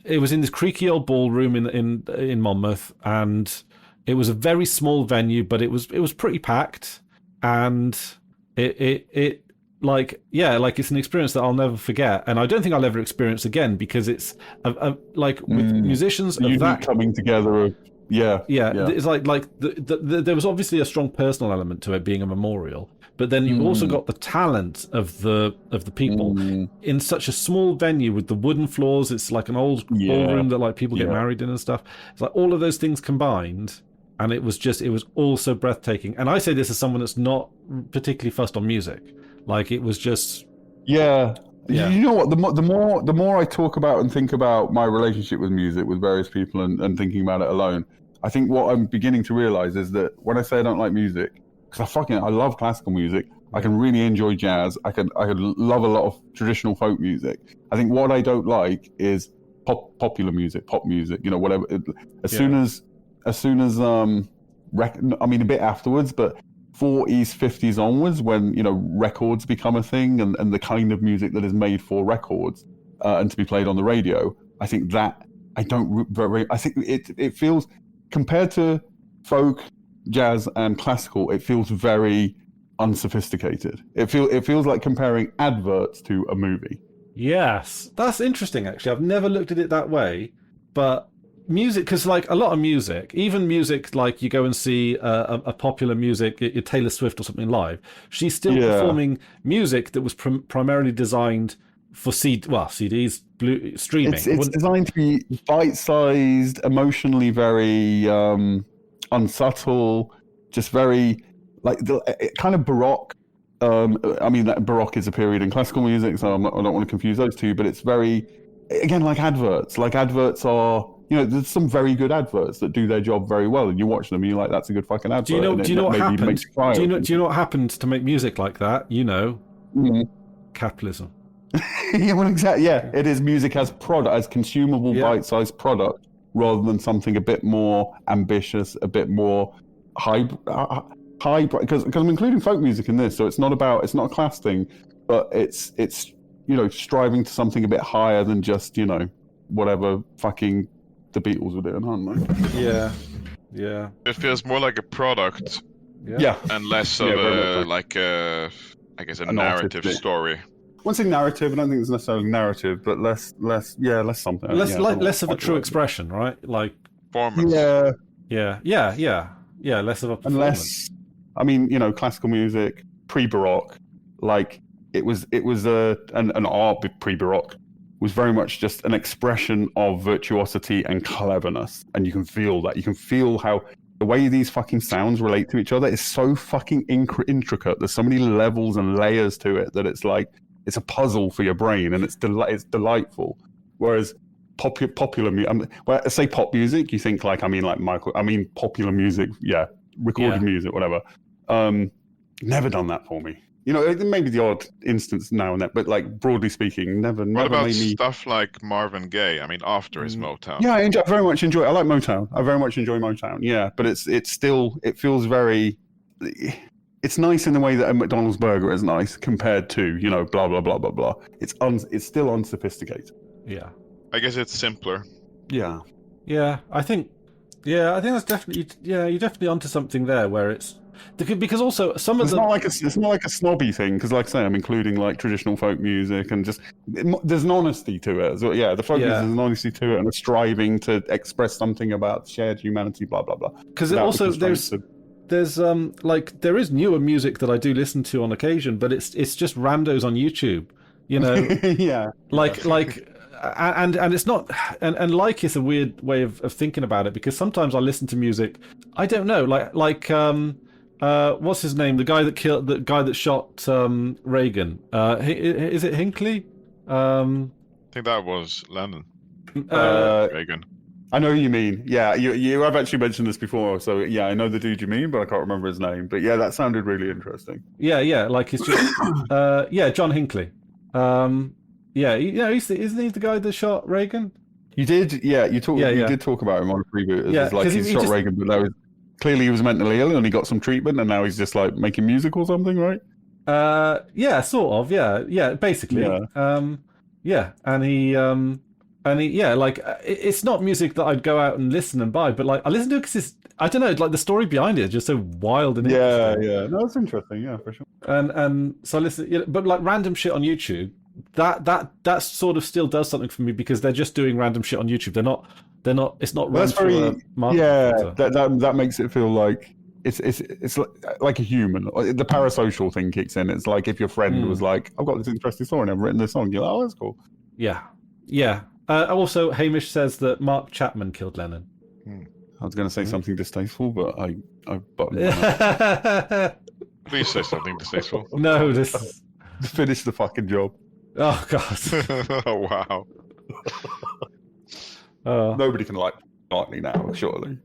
it was in this creaky old ballroom in Monmouth, and it was a very small venue, but it was pretty packed, and it's an experience that I'll never forget, and I don't think I'll ever experience again, because it's like with musicians of that coming together of Yeah. It's like there was obviously a strong personal element to it being a memorial, but then you also got the talent of the people in such a small venue with the wooden floors. It's like an old ballroom that like people get married in and stuff. It's like all of those things combined, and it was all so breathtaking. And I say this as someone that's not particularly fussed on music. Like it was just You know what? The more I talk about and think about my relationship with music with various people and thinking about it alone, I think what I'm beginning to realize is that when I say I don't like music, because I love classical music, I can really enjoy jazz. I could love a lot of traditional folk music. I think what I don't like is popular music, pop music. You know, whatever. As soon as I mean, a bit afterwards, but 40s, 50s onwards, when records become a thing, and the kind of music that is made for records and to be played on the radio, I think that I think it feels, compared to folk, jazz, and classical, it feels very unsophisticated. It feels like comparing adverts to a movie. Yes, that's interesting. Actually, I've never looked at it that way, but. Music, because like a lot of music, even music like you go and see a popular music, Taylor Swift or something live, she's still performing music that was primarily designed for CDs, streaming. It's designed to be bite-sized, emotionally very unsubtle, just very like kind of Baroque. I mean, that Baroque is a period in classical music, so I don't want to confuse those two, but it's very, again, like adverts. Like adverts are. There's some very good adverts that do their job very well, and you watch them and you're like, that's a good fucking advert. Do you know what happened? Do you know what happened to make music like that? Capitalism. Well, exactly. Yeah, it is music as product, as consumable, bite-sized product, rather than something a bit more ambitious, a bit more high. Because I'm including folk music in this, so it's not a class thing, but it's striving to something a bit higher than just whatever fucking the Beatles were doing, aren't they? Yeah. It feels more like a product. Yeah. And less of a narrative story. I won't say narrative. I don't think it's necessarily narrative, but less something. Less of a true expression, right? Like performance. Yeah. Less of a performance. I mean, classical music pre-Baroque, like it was an art pre-Baroque. Was very much just an expression of virtuosity and cleverness. And you can feel that. You can feel how the way these fucking sounds relate to each other is so fucking intricate. There's so many levels and layers to it that it's like, it's a puzzle for your brain, and it's delightful. Whereas popular music, when I say pop music, you think like, popular music, recorded music, whatever. Never done that for me. Maybe the odd instance now and then, but like broadly speaking, never What about made me... stuff like Marvin Gaye? I mean, after his Motown. Yeah, I very much enjoy. I like Motown. I very much enjoy Motown. Yeah, but it feels very. It's nice in the way that a McDonald's burger is nice compared to blah blah blah blah blah. It's still unsophisticated. Yeah, I guess it's simpler. Yeah. I think that's definitely you're definitely onto something there where it's. Because also some of it's not like a snobby thing, because like I say, I'm including like traditional folk music and just there's an honesty to it. So the folk music, there's an honesty to it and a striving to express something about shared humanity, blah blah blah. Because also there's there is newer music that I do listen to on occasion, but it's just randos on YouTube, and it's not, and like it's a weird way of thinking about it, because sometimes I listen to music, I don't know, what's his name? The guy that shot Reagan. Is it Hinckley? I think that was Lennon. Reagan. I know who you mean. Yeah, you have actually mentioned this before, so yeah, I know the dude you mean, but I can't remember his name. But yeah, that sounded really interesting. Yeah, like it's just John Hinckley. Isn't he the guy that shot Reagan? You did, you did talk about him on a preview. He shot Reagan, but that was. Clearly he was mentally ill and he got some treatment and now he's just like making music or something, right? Sort of, yeah, basically. Yeah. And he it's not music that I'd go out and listen and buy, but like I listen to it because I don't know, like the story behind it is just so wild and interesting. Yeah, no, it's interesting, yeah, for sure. And so I listen, but like random shit on YouTube, that sort of still does something for me, because they're just doing random shit on YouTube. They're not they're not. It's not Well, run that's very through a marketing filter. that makes it feel like it's like a human. The parasocial thing kicks in. It's like if your friend was like, "I've got this interesting story and I've written this song," you're like, "Oh, that's cool." Yeah. Also, Hamish says that Mark Chapman killed Lennon. I was going to say something distasteful, but I buttoned it. Please say something distasteful. No, this. Finish the fucking job. Oh God. Oh wow. Nobody can like McCartney now, surely.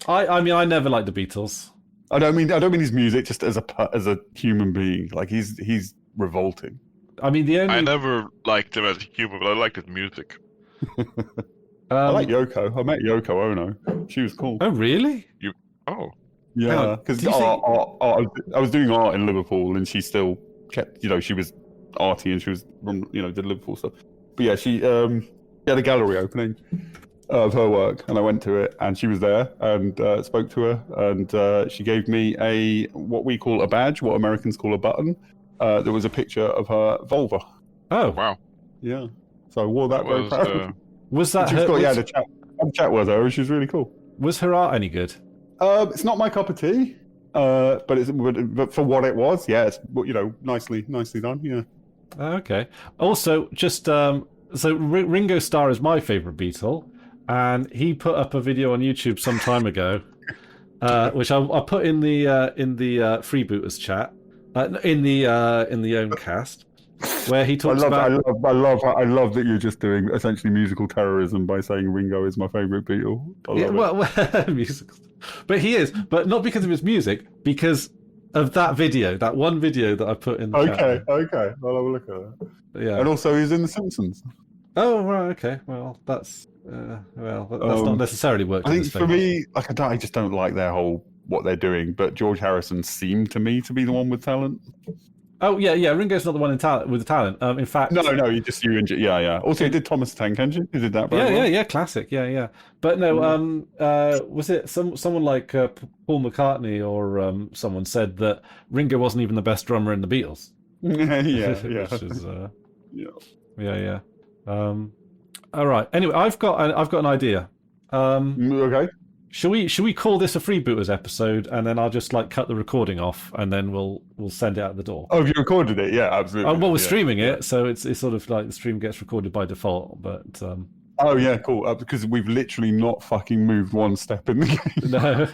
I mean, I never liked the Beatles. I don't mean his music, just as a human being. Like he's revolting. I mean, I never liked him as a human, but I liked his music. I like Yoko. I met Yoko Ono. She was cool. Oh, really? Oh. Yeah, because I was doing art in Liverpool, and she still kept, she was arty, and she was, did Liverpool stuff. But yeah, she had a gallery opening of her work, and I went to it, and she was there, and spoke to her, and she gave me what we call a badge, what Americans call a button. There was a picture of her vulva. Oh, wow. Yeah, so I wore that very proud. Was that her? Had a chat with her, and she was really cool. Was her art any good? It's not my cup of tea, but for what it was, yeah, it's nicely done. Yeah. Okay. Also, just so Ringo Starr is my favourite Beatle, and he put up a video on YouTube some time ago, which I'll put in the freebooters chat, in the Owncast, where he talks about. I love that you're just doing essentially musical terrorism by saying Ringo is my favourite Beatle. Musical, but he is, but not because of his music, because of that video, that one video that I put in the chat. Okay, I'll have a look at that. Yeah, and also he's in The Simpsons. Oh right, okay. Well, that's not necessarily worked. I think for me, I just don't like their whole what they're doing. But George Harrison seemed to me to be the one with talent. Oh yeah. Ringo's not the one with the talent. In fact, no. Yeah. Also, he did Thomas the Tank Engine. He did that. Yeah. Classic. Yeah. But no. Was it someone like Paul McCartney or someone said that Ringo wasn't even the best drummer in the Beatles? yeah. Which is, yeah. All right. Anyway, I've got an idea. Okay. Should we call this a Freebooters episode, and then I'll just cut the recording off, and then we'll send it out the door? Oh, have you recorded it? Yeah, absolutely. Well, we're streaming it, so it's sort of like the stream gets recorded by default. But oh yeah, cool. Because we've literally not fucking moved one step in the game. No.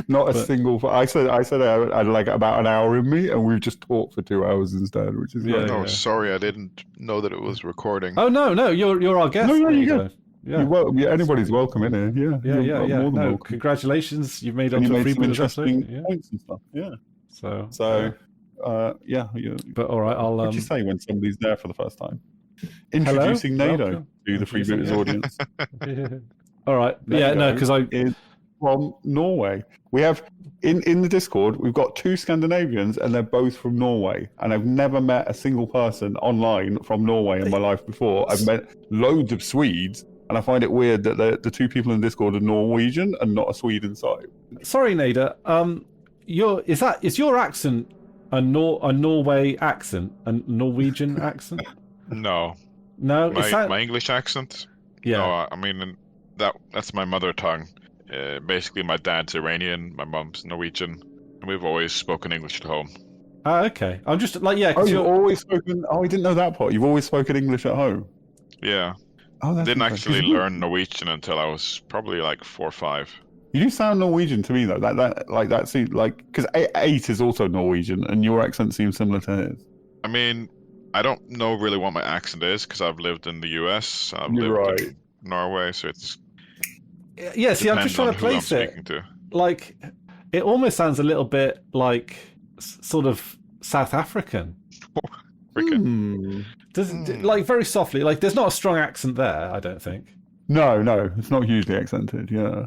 Not a single. I said I'd like about an hour in me, and we've just talked for 2 hours instead, which is sorry, I didn't know that it was recording. Oh no, you're our guest. No, you go. Yeah. Anybody's welcome in here. Yeah. More than welcome. Congratulations, you've made it onto some interesting episode. points and stuff. Yeah. So yeah. But all right, I'll. What do you say when somebody's there for the first time? Introducing Nado to the Freebooters audience. All right. Because is from Norway. We have in the Discord. We've got 2 Scandinavians, and they're both from Norway. And I've never met a single person online from Norway in my life before. I've met loads of Swedes. And I find it weird that the 2 people in Discord are Norwegian and not a Swede inside. Sorry, Nada. Is your accent a Norway accent, a Norwegian accent? No. My English accent. Yeah. No, I mean that's my mother tongue. Basically, my dad's Iranian, my mom's Norwegian, and we've always spoken English at home. Okay. I'm just Oh, you've always spoken. Oh, I didn't know that part. You've always spoken English at home. Yeah. Oh, I didn't actually learn Norwegian until I was probably 4 or 5. You do sound Norwegian to me though. That seems because 8 is also Norwegian, and your accent seems similar to his. I mean, I don't know really what my accent is because I've lived in the US. You're right. In Norway, so it's. Yeah. See, I'm just trying to place it. It almost sounds a little bit like sort of South African. Very softly. There's not a strong accent there, I don't think. No, it's not hugely accented. Yeah.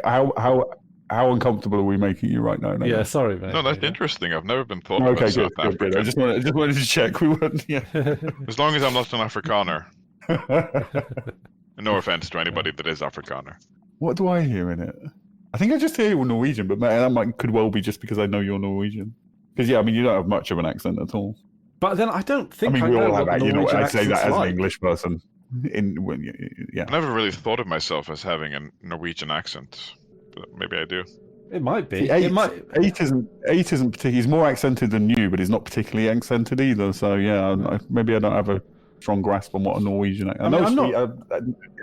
How uncomfortable are we making you right now? Yeah, sorry, mate. No, that's interesting. I've never been thought about South Africa. Good. I just wanted to check. We weren't. Yeah. As long as I'm not an Afrikaner. No offense to anybody that is Afrikaner. What do I hear in it? I think I just hear you're Norwegian, but that could well be just because I know you're Norwegian. Because you don't have much of an accent at all. But then I don't think we all have that. I'd say that as an English person. Yeah. I never really thought of myself as having a Norwegian accent, but maybe I do. It might be. See, eight, It might. eight isn't particularly. He's more accented than you, but he's not particularly accented either. So yeah, maybe I don't have a strong grasp on what a Norwegian. I know. I'm not.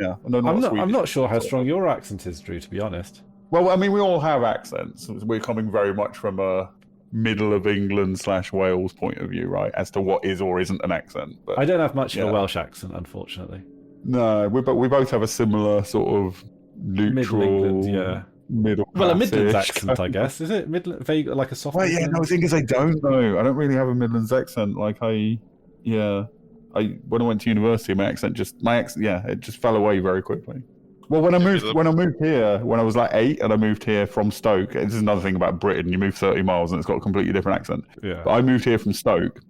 Yeah, I know. I'm not sure how strong your accent is, Drew. To be honest. Well, I mean, we all have accents. We're coming very much from a middle of England / Wales point of view, right? As to what is or isn't an accent. But I don't have much of a Welsh accent, unfortunately. no, we both have a similar sort of neutral. Middle England, yeah. Middle Well, a Midlands class-ish. accent, I guess. Is it Midland? Vague, like a soft. Well, yeah, no, the thing is, I don't know. I don't really have a Midlands accent. Like when I went to university, my accent, it just fell away very quickly. Well, when I moved here, when I was like 8, and I moved here from Stoke. This is another thing about Britain. You move 30 miles, and it's got a completely different accent. Yeah. But I moved here from Stoke,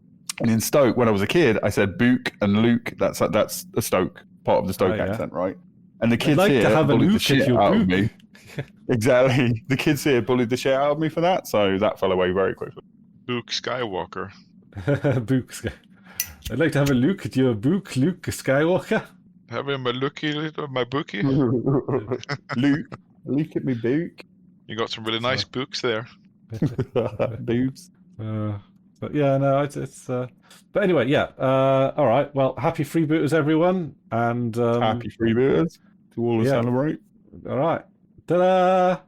and in Stoke, when I was a kid, I said Book and Luke. That's a Stoke part of the Stoke accent, right? And the kids like here to have a bullied the Luke shit if you're out of Book. me. Exactly. The kids here bullied the shit out of me for that, so that fell away very quickly. Luke Skywalker. Book. I'd like to have a look at your book, Luke Skywalker. Having my my bookie. Luke at me book. You got some really nice books there. Boobs. But yeah, no, it's. But anyway, yeah. All right. Well, happy freebooters, everyone, and Happy freebooters to all who celebrate. All right. Ta-da!